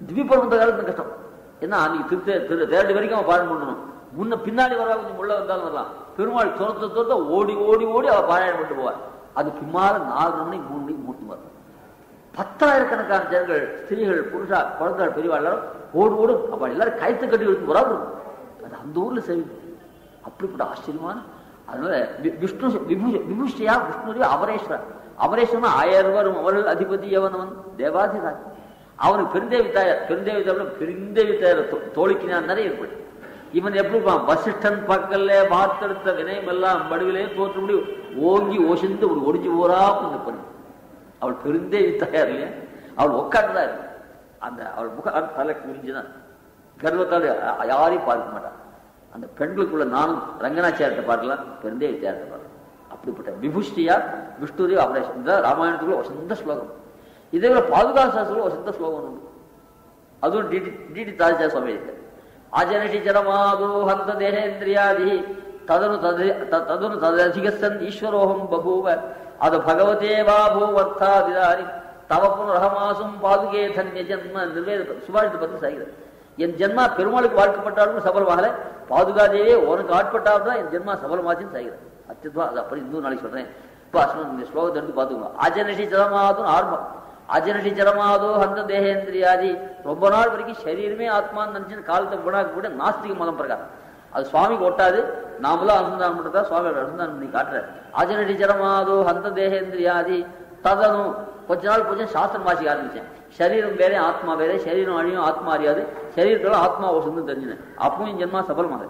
திவ்யபர்வந்த காலத்துல கஷ்டம். ஏன்னா அன்னைக்கு தேரடி வரைக்கும் அவன் பாராயணம் பண்ணணும். முன்ன பின்னாடி வரா கொஞ்சம் உள்ள வந்தாலும் வரலாம். பெருமாள் துரத்த ஓடி ஓடி ஓடி அவ பாராயணம் பண்ணிட்டு போவார். அது பின்னால 4 மணி 3 மணிக்கு மூட்டு வரும். 10,000கணக்கான ஜனங்கள், ஸ்திரீகள், புருஷா, குழந்தைகள், பெரியவா எல்லாரும் ஓடு ஓடு. அப்ப எல்லாரும் கைத்து கட்டி எடுத்து போறாரு. அது அந்த ஊர்ல சேவை. அப்படிப்பட்ட ஆச்சரியமான. அதனால விஷ்ணு விபுஷ்டியா விஷ்ணுடைய அமரேஸ்வரர். அமரேஸ்வரன் 1000 வரும் அவர்கள் அதிபதி எவனவன் தேவாதிராஜ். அவனுக்கு பெருந்தேவி தாயார். பெருந்தேவி தாயார் பெருந்தேவி தாயார் தோழிக்கினான் நிறைய ஏற்படும். இவன் எப்படி இருப்பான்? வசிஷ்டன் பக்கல்ல வார்த்தெடுத்த வினயம் எல்லாம் மடுவிலே தோற்று முடி ஓங்கி ஓசிந்து ஒரு ஒடிஞ்சு போறாம பண்ணு. அவள் பெருந்தேவி தாயார் இல்லையா? அவள் உட்காந்துதான் இருக்கு. அந்த அவள் முக தலை குறிஞ்சுதான் கர்வத்தால் யாரையும் பார்க்க மாட்டான். அந்த பெண்களுக்குள்ள நானும் ரங்கநாச்சியார்கிட்ட பார்க்கலாம், பெருந்தேவி தாயார்கிட்ட பார்க்கலாம். அப்படிப்பட்ட விபுஷ்டியா விஷ்ணுதேவ அபரேஷன். இந்த ராமாயணத்துக்குள்ள வசந்த ஸ்லோகம். இதே போல பாதுகா சாஸ்திரம் வசந்த ஸ்லோகம் உண்டு. அதுவும் டிடி தாஜா சுவாமி ஆஜனி ஜனமாதோ ஹந்த தேகேந்திரியாதி ததனு ததனு தததிகசன் ஈஸ்வரோகம் பபூவ அது பகவதே வாபூவர்த்தாதிதாரி தவ புனரஹமாசும் பாதுகே தன்ய ஜன்ம நிர்வேத சுபாஷித்த பத்தி சாகிறது. என் ஜென்மா பெருமாளுக்கு வாழ்க்கப்பட்டாலும் சபலமாகல, பாதுகாதேவே உனக்கு ஆட்பட்டாலும் தான் என் ஜென்மா சபலமாச்சுன்னு சாகிறது. அத்தியத்வா. அது அப்படி இன்னும் நாளைக்கு சொல்றேன். இப்போ இந்த ஸ்லோகத்தை எடுத்து பார்த்துக்கோங்க. அஜனஷி ஜலமாதும் ஆரம்பம். அஜனஷி ஜலமாதோ ஹந்த தேகேந்திரியாதி. ரொம்ப நாள் வரைக்கும் சரீரமே ஆத்மான்னு நினைச்சு காலத்தை குணாக்க கூட நாஸ்திக மதம் பிரகாரம் அது சுவாமிக்கு ஒட்டாது. நாமளும் அனுசந்தானம் பண்றதா சுவாமி அனுசந்தானம் பண்ணி காட்டுறாரு. அஜனஷி ஜலமாதோ ஹந்த தேகேந்திரியாதி ததனும் கொஞ்ச நாள் கொஞ்சம் சாஸ்திரம் வாசிக்க ஆரம்பிச்சேன். சரீரம் வேற ஆத்மா வேற, சரீரம் அழியும் ஆத்மா அறியாது, சரீரத்தோட ஆத்மா வசந்து தெரிஞ்சினேன். அப்பவும் என் ஜென்மா சபலமாக.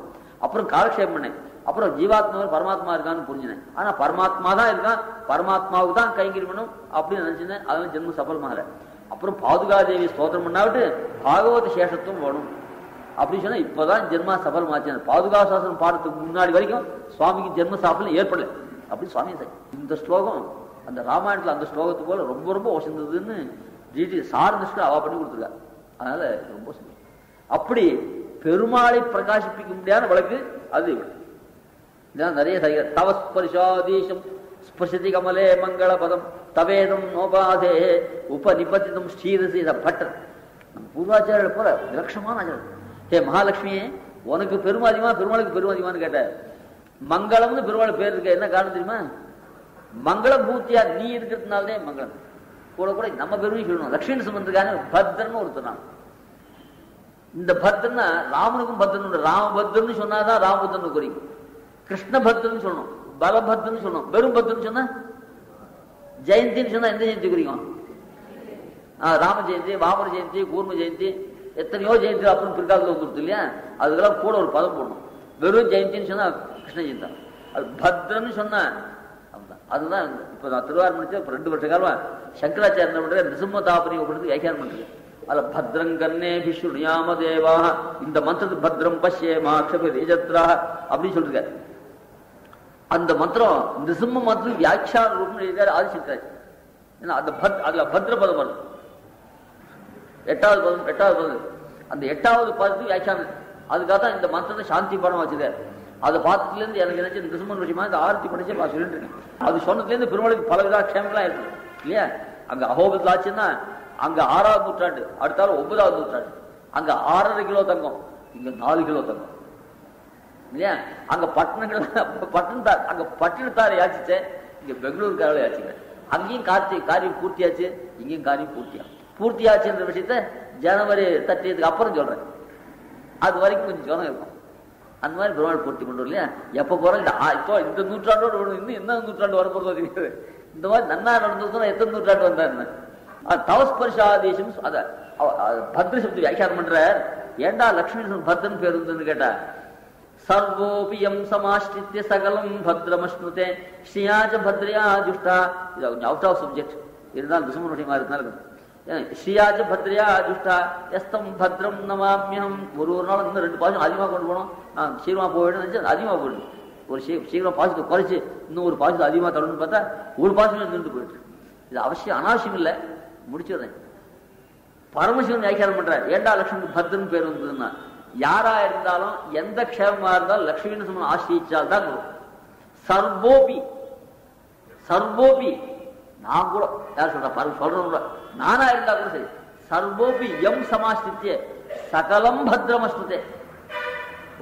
அப்புறம் காலக்ஷேபம் பண்ணேன். அப்புறம் ஜீவாத்மா பரமாத்மா இருக்கான்னு புரிஞ்சினேன். ஆனா பரமாத்மா தான் இருக்கான், பரமாத்மாவுக்கு தான் கைங்கரி பண்ணும் அப்படின்னு நினைச்சிருந்தேன். அதனால ஜென்மம் சபலமாக. அப்புறம் பாதுகாதேவி ஸ்தோத்திரம் பண்ணாவிட்டு பாகவத சேஷத்துவம் வேணும் அப்படின்னு சொன்னா இப்பதான் ஜென்மா சபலமாச்சு. பாதுகா சாஸ்திரம் பாடத்துக்கு முன்னாடி வரைக்கும் சுவாமிக்கு ஜென்ம சாபலம் ஏற்படல அப்படின்னு சுவாமி இந்த ஸ்லோகம் அந்த ராமாயணத்துல அந்த ஸ்லோகத்து போல ரொம்ப ரொம்ப வசந்ததுன்னு சார்ந்துட்டு அவ பண்ணி கொடுத்துருக்கா. அதனால ரொம்ப அப்படி பெருமாளை பிரகாசிப்பிக்க முடியாத வழக்கு அது. நிறைய தவஸ்பரிசாதீசம் ஸ்பர்ஷதி கமலே மங்கள பதம் தவேதம் நோபாதே உபநிபதிதம் ஸ்ரீரசி பட்டர். நம்ம பூர்வாச்சாரியர்கள் போல விலட்சமான ஆச்சாரம். ஹே மகாலட்சுமியே, உனக்கு பெருமாதிமா பெருமாளுக்கு பெருமாதிமான்னு கேட்ட. மங்களம்னு பெருமாள் பேர் இருக்க என்ன காரணம் தெரியுமா? மங்களம் பூர்த்தியா நீ இருக்கிறதுனாலே மங்களம். கூட கூட நம்ம பெருமையை சொல்லணும். லட்சுமி சுமந்திருக்காங்க பத்ரன்னு ஒருத்தர். இந்த பத்ரன்னா ராமனுக்கும் பத்ரன், ராமபத்ரன்னு சொன்னாதான் ராமபத்ரன் குறிக்கும். கிருஷ்ண பத்ரன்னு சொல்லணும், பலபத்ரன்னு சொல்லணும். வெறும் பத்ரன்னு சொன்னா ஜெயந்தின்னு சொன்னா எந்த ஜெயந்தி குறிக்கும்? ராம ஜெயந்தி, வாமர ஜெயந்தி, கூர்ம ஜெயந்தி, எத்தனையோ ஜெயந்தி அப்புறம் பிற்காலத்தில் வந்துருது இல்லையா? அதுக்கெல்லாம் கூட ஒரு பதம் போடணும். வெறும் ஜெயந்தின்னு சொன்னா கிருஷ்ண ஜெயந்தி தான். அது பத்ரன்னு சொன்னா அதுதான். இப்ப நான் திருவாரூர் முடிச்ச 2 வருஷ காலமா சங்கராச்சாரிய என்ன பண்ற, நிருசிம்ம தாபனி கொடுத்து வியாக்கியானம் பண்றது. அதுல பத்ரங் கண்ணே விஷ்ணுயாம தேவா, இந்த மந்திரத்து பத்ரம் பஷ்யே மாக்ஷபிரேஜத்ரா அப்படின்னு சொல்லிருக்காரு. அந்த மந்திரம் நிருசிம்ம மந்திரம் வியாக்கியான ரூபம் எழுதியாரு ஆதிசங்கராச்சாரியர். ஏன்னா அந்த அதுல பத்ர பதம் வருது. 8வது பதம். அந்த 8வது பதத்துக்கு வியாக்கியானம். அதுக்காகத்தான் இந்த மந்திரத்தை சாந்தி படம் வச்சுக்காரு. அதை பார்த்ததுல இருந்து எனக்கு நினைச்சு இந்த நிருசிம்மன் விஷயமா இந்த ஆரத்தி படிச்சு நான் சொல்லிட்டு இருக்கேன். அது சொன்னதுல இருந்து பெருமாளுக்கு பல விதா க்ஷேமங்களா இருக்கு இல்லையா? அங்க அகோபத்தில் ஆச்சுன்னா அங்க 6வது நூற்றாண்டு, அடுத்தாலும் 9வது நூற்றாண்டு. அங்க 6.5 கிலோ தங்கம், இங்க 4 கிலோ தங்கம் இல்லையா? அங்க அங்க பட்டினத்தாரை யாச்சிச்ச, இங்க பெங்களூருக்காரரை யாச்சிக்கிறேன். அங்கேயும் காரியம் பூர்த்தியாச்சு, இங்கேயும் காரியம் பூர்த்தியாச்சுன்ற விஷயத்த ஜனவரி 30 அப்புறம் சொல்றேன். அது வரைக்கும் கொஞ்சம் ஜனம் இருக்கும். அந்த மாதிரி பெருமாள் பூர்த்தி கொண்டு இல்லையா? எப்ப போறோம் இப்போ இந்த நூற்றாண்டோடு இன்னும் என்ன நூற்றாண்டு வரப்போறதோ தெரியாது. இந்த மாதிரி நன்னா நடந்ததுன்னா எத்தனை நூற்றாண்டு வந்தாருன்னு தவஸ்பர்ஷாதேசம் அத பத்ர சப்தி வியாக்கியானம் பண்ற. ஏண்டா லட்சுமி பத்ரன் பேர் இருந்ததுன்னு கேட்டா, சர்வோபியம் சமாஷ்டித்ய சகலம் பத்ரமஸ்னுதே ஸ்ரீயாஜ பத்ரியா ஜுஷ்டா. இது கொஞ்சம் அவுட் ஆஃப் சப்ஜெக்ட் இருந்தாலும் துசுமன் விஷயமா இருந்தாலும் ஸ்ரீயாஜ பத்ரியா ஜுஷ்டா எஸ்தம் பத்ரம் நமாமியம். ஒரு நாள் இன்னும் 2 பாசம் அதிகமாக கொண்டு போனோம். நான் சீக்கிரமா போயிடும் நினைச்சு அதிகமாக போயிடும். ஒரு சீக்கிரம் பாசத்தை குறைச்சு இன்னும் ஒரு பாசத்தை அதிகமாக தரணும்னு பார்த்தா ஒரு பாசம் நின்று போயிட்டு. இது அவசியம் அனாவசியம் இல்லை, முடிச்சுடுறேன். பரமசிவன் வியாக்கியானம் பண்றார். ஏண்டா லட்சுமி பத்ரன் பேர் வந்ததுன்னா, யாரா இருந்தாலும் எந்த க்ஷேமமா இருந்தாலும் லட்சுமின்னு சொன்ன ஆசிரியிச்சால் தான் சர்வோபி நான் கூட யார் சொல்ற நானா இருந்தா கூட சரி, சர்வோபி எம் சமாஷ்டித்ய சகலம் பத்ரமஸ்னுதே.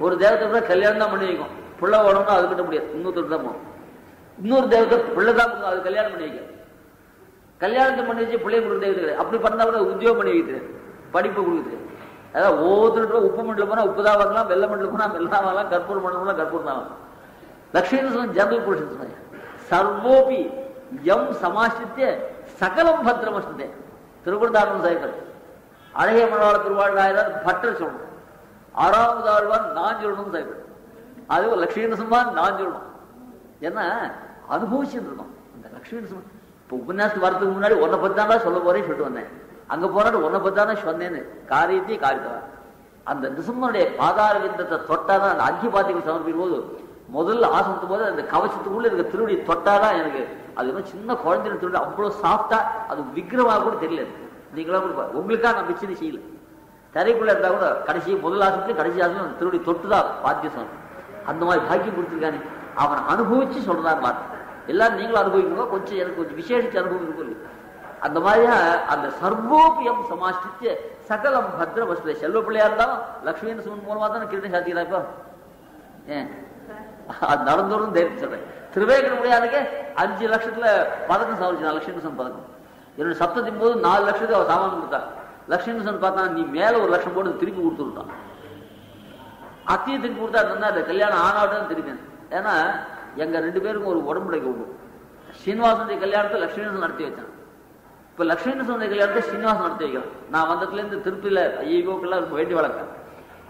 ஒரு தேவத்தை கூட கல்யாணம் தான் பண்ணி வைக்கும். பிள்ளை ஓடணும்னா அது கிட்ட முடியாது, இன்னொருத்தர் தான் போகணும். இன்னொரு தேவத்தை பிள்ளை தான் அது கல்யாணம் பண்ணி வைக்க. கல்யாணத்தை பண்ணி வச்சு பிள்ளைய கொடுக்குறது அப்படி பண்ணா கூட உத்தியோகம் பண்ணி வைக்கிறது, படிப்பு கொடுக்குது. அதாவது ஒவ்வொருத்தருக்கும் உப்பு மண்டலம் போனா உப்பு தான் வரலாம், வெள்ளை மண்டலம் போனா வெள்ளம் வரலாம், கற்பூர் மண்டலம் கற்பூர் தான். லட்சுமி ஜெனரல் புருஷன் சர்வோபி எம் சமாஷ்டித்ய சகலம் பத்ரமஸ்தே. திருக்குறந்தாரணம் சாய்கள் அழகிய மனவாள திருவாழ்வாயிரம் பட்டர் சொல்லணும். 6வது ஆழ்வான் நான் சொல்லணும் சாய்கள். அது லட்சுமி நரசிம்மான் நான் சொல்லணும். ஏன்னா அனுபவிச்சுட்டு இருக்கோம் அந்த லட்சுமி நரசிம்மா. இப்போ உபன்யாசத்துக்கு வரதுக்கு முன்னாடி உன்னை பத்தி தான் சொல்ல போறேன்னு சொல்லிட்டு வந்தேன். அங்க போராட்டு உன்னை பத்தி தானே சொன்னேன்னு காரியத்தையும் காரியத்தவன். அந்த நிருசிம்மனுடைய பாதார விந்தத்தை தொட்டாதான் அந்த அஞ்சு பாத்திகள் சமர்ப்பிக்கும் போது முதல்ல ஆசனத்தும் போது அந்த கவசத்துக்குள்ள இருக்க திருவடி தொட்டாதான் எனக்கு அது இன்னும் சின்ன குழந்தைய திருவிழா அவ்வளவு சாஃப்டா அது விக்கிரமாக கூட தெரியல. நீங்களா கூட உங்களுக்காக நான் மிச்சம் செய்யல. தரைக்குள்ள இருந்தா கூட கடைசி முதல் ஆசனத்துக்கு கடைசி ஆசனம் திருவடி தொட்டுதான் பாத்தியம். அந்த மாதிரி பாக்கியம் கொடுத்துருக்கானே அவன் அனுபவிச்சு சொல்றான் வார்த்தை. எல்லாரும் நீங்களும் அனுபவிக்கணும். கொஞ்சம் எனக்கு கொஞ்சம் விசேஷிச்சு அனுபவம் இருக்கும். அந்த மாதிரியா அந்த சர்வோபியம் சமாஷ்டிச்சு சகலம் பத்ர வசதி. செல்வ பிள்ளையா இருந்தாலும் லட்சுமி நரசிம்மன் மூலமா தான் கிருஷ்ணன் சாத்திக்கிறா. இப்போ ஏன் அது நடந்தோறும் தைரியம் சொல்றேன். திருவேங்கடம் முடியாதுக்கு 5 லட்சத்துல பதக்கம் சாதிச்சான் லட்சுமி நரசிம்மன் பதக்கம். என்னோட சப்தத்தின் போது 4 லட்சத்துக்கு அவன் சாமான் கொடுத்தான். லட்சுமி நரசிம்மன் பார்த்தா நீ மேல 1 லட்சம் போட்டு திருப்பி கொடுத்துருட்டான். அத்தையும் திருப்பி கொடுத்தா அந்த கல்யாணம் ஆனாட்டும் திருப்பி. ஏன்னா எங்க 2 பேருக்கும் ஒரு உடம்புடைக்க உண்டு. ஸ்ரீனிவாசனுடைய கல்யாணத்தை லட்சுமி நரசிம்மன் நடத்தி வச்சான். இப்ப லட்சுமி நரசிம்மனுடைய கல்யாணத்தை ஸ்ரீனிவாசன் நடத்தி வைக்கிறேன். நான் வந்ததுல இருந்து திருப்பியில ஐயோக்கெல்லாம் வேண்டி வளர்க்கேன்.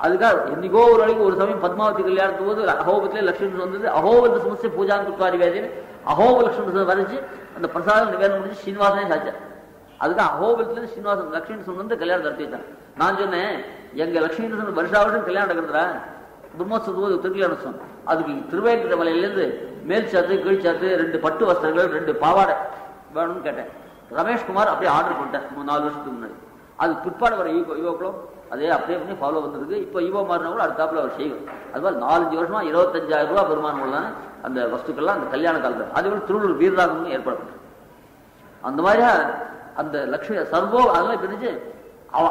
அதுக்காக என்னைக்கோ ஒரு வரைக்கும் ஒரு சமயம் பத்மாவதி கல்யாணத்துக்கு போது அகோபத்திலே லட்சுமி வந்தது. அகோபந்த சமஸ்ய பூஜான் குத்வாரி வேதின்னு அகோப லட்சுமி வரைச்சு அந்த பிரசாதம் நிவேதனம் முடிச்சு ஸ்ரீனிவாசனே சாச்சார். அதுக்காக அகோபத்திலேருந்து ஸ்ரீனிவாசன் லட்சுமி வந்து கல்யாணம் நடத்தி வச்சான். நான் சொன்னேன் எங்க லட்சுமி வருஷா வருஷம் கல்யாணம் நடக்கிறதா பிரம்மோத்சவம் திருக்கல்யாணம். அதுக்கு திருவேங்கட மலையிலேருந்து மேல் சாத்து கீழ் சாத்து 2 பட்டு வஸ்திரங்கள் 2 பாவாடை வேணும்னு கேட்டேன். ரமேஷ்குமார் அப்படியே ஆர்டர் பண்ணிட்டேன் 4 வருஷத்துக்கு முன்னாடி. அது பிற்பாடு வர ஈவோக்களும் அதே அப்படியே பண்ணி ஃபாலோ வந்துருக்கு. இப்போ ஈவோ மாறினா கூட அடுத்தாப்புல அவர் செய்வார். அது மாதிரி 4-5 வருஷமா 25,000 ரூபாய் வருமானம் தானே அந்த வஸ்துக்கள்லாம் அந்த கல்யாண காலத்தில். அதே போல திருவள்ளூர் வீரராகவனும் ஏற்படும். அந்த மாதிரியா அந்த லட்சுமி சர்வோ அதெல்லாம் பிரிஞ்சு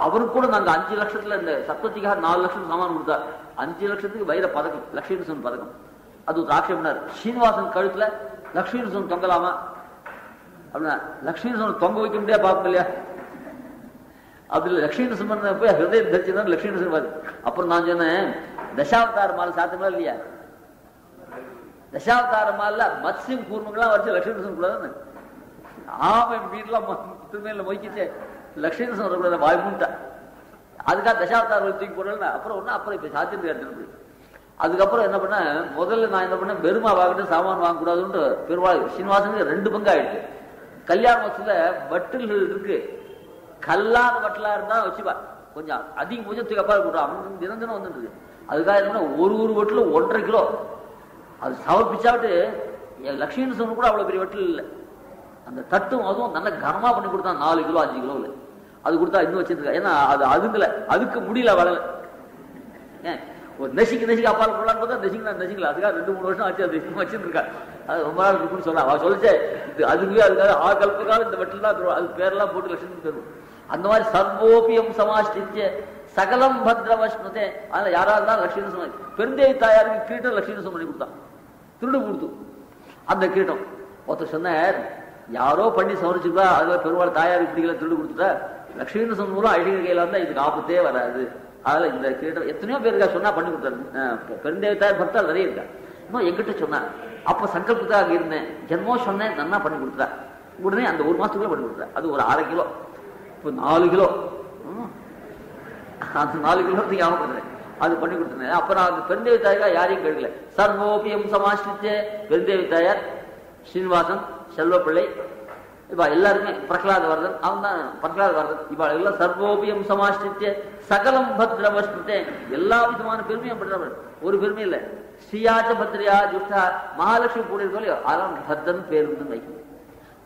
அவருக்கு கூட நாங்க 5 லட்சத்துல இந்த சப்தத்திக்காக 4 லட்சம் சாமான் கொடுத்தார். 5 லட்சத்துக்கு வைர பதக்கம், லட்சுமி நரசிம்மன் பதக்கம். அது ஆட்சேபனார். ஸ்ரீனிவாசன் கழுத்துல லட்சுமி நரசிம்மன் தொங்கலாமா அப்படின்னா, லட்சுமி நரசிம்மன் தொங்க வைக்க முடியாது பார்ப்போம் இல்லையா? அப்படி லட்சுமி நரசிம்மன் போய் ஹிருதயம் தரிச்சுதான் லட்சுமி நரசிம்மன். அப்புறம் நான் சொன்னேன், தசாவதார மாலை சாத்தமா இல்லையா? தசாவதார மாலை மத்ஸ்யம் கூர்மங்களாம் வச்சு லட்சுமி நரசிம்மன் கூடாது. ஆமாம், வீட்டுலாம் திருமையில மொய்க்கிச்சு லட்சுமி நரசிம்மன் வரக்கூடாது வாய்ப்புட்டா. அதுக்காக தசாவதாரம் தூக்கி போடல. அப்புறம் ஒண்ணு அப்புறம் இப்ப சாத்தியம் எடுத்துட்டு. அதுக்கப்புறம் என்ன பண்ண, முதல்ல நான் என்ன பண்ணேன், பெருமா வாங்கிட்டு சாமான் வாங்கக்கூடாதுன்னு பெருமாள் சீனிவாசனுக்கு 2 பங்கு ஆயிடுச்சு. கல்யாண வசத்துல வட்டில்கள் இருக்கு, கல்லாத வட்டலா இருந்தா வச்சுப்பா, கொஞ்சம் அதிக பூஜத்துக்கு அப்பா கூட்டம் தினம் தினம் வந்துருக்கு. அதுக்காக என்ன ஒரு வட்டில 1.5 கிலோ அது சமர்ப்பிச்சாவிட்டு. லட்சுமி நரசிம்மன் கூட அவ்வளவு பெரிய வட்டில் இல்லை. அந்த தட்டும் அதுவும் நல்ல கனமா பண்ணி கொடுத்தா 4 கிலோ 5 கிலோ அது கொடுத்தா இன்னும் வச்சிருக்கா. ஏன்னா அது அதுங்கல அதுக்கு முடியல வளல. ஏன் ஒரு நெசிக்கு அப்பால் போடலான்னு பார்த்தா நெசிக்கல. அதுக்காக 2-3 வருஷம் ஆச்சு அது இன்னும் வச்சிருக்கா. அது ரொம்ப நாள் இருக்குன்னு சொல்ல அவ சொல்லிச்சே. இது அதுவே அதுக்காக கல்பகாலம் இந்த வட்டில் தான் அது பேரெல்லாம் போட்டு லட்சுமி தரும். அந்த மாதிரி சர்வோபியம் சமாஷ்டிச்ச சகலம் பத்ரவஷ்ணதே. அதனால யாராவது தான் லட்சுமி நரசிம்மன் பெருந்தேவி தாயாருக்கு கிரீட்டம் லட்சுமி நரசிம்மன் பண்ணி கொடுத்தான். திருடு கொடுத்து அந்த கிரீட்டம் ஒருத்தர் சொன்னார், யாரோ பண்ணி சமரிச்சுக்கா, அதுல பெருமாள் தாயாருக்கு பிடிக்கல திருடு கொடுத்துட்டா, லட்சுமி நரசிம்மன் மூலம் ஐடியா கையில இருந்தா இதுக்கு ஆபத்தே வராது. அதுல இந்த கிரீட்டம் எத்தனையோ பேருக்கா சொன்னா பண்ணி கொடுத்தாரு. பெருந்தேவி தாயார் பக்தால் நிறைய இருக்கா. இன்னும் எங்கிட்ட சொன்னா, அப்ப சங்கல்பத்தாக அங்க இருந்தேன், ஜென்மோ சொன்னேன், நன்னா பண்ணி கொடுத்தா. உடனே அந்த 1 மாசத்துக்குள்ள பண்ணி கொடுத்தா. அது ஒரு 1/2 கிலோ, இப்போ 4 கிலோ. அந்த 4 கிலோ ஞாபகம் பண்றேன், அது பண்ணி கொடுத்தேன். அப்புறம் அந்த பெருந்தேவி தாயார் யாரையும் கேட்கல. சர்வோபியம் சமாஷ்டிச்சே பெருந்தேவி தாயார், ஸ்ரீனிவாசன், செல்வப்பிள்ளை, இப்ப எல்லாருமே பிரகலாத வரதன், அவன் தான் பிரகலாத வரதன். இப்ப எல்லாம் சர்வோபியம் சமாஷ்டிச்சே சகலம் பத்ரவஷ்ணதே. எல்லா விதமான பெருமையும் பண்றவர். ஒரு பெருமை இல்லை. ஸ்ரீயாச்ச பத்ரியா ஜுஷ்டா மகாலட்சுமி கூட இருக்கோ அதெல்லாம் பத்ரன் பேருந்து வைக்கணும்.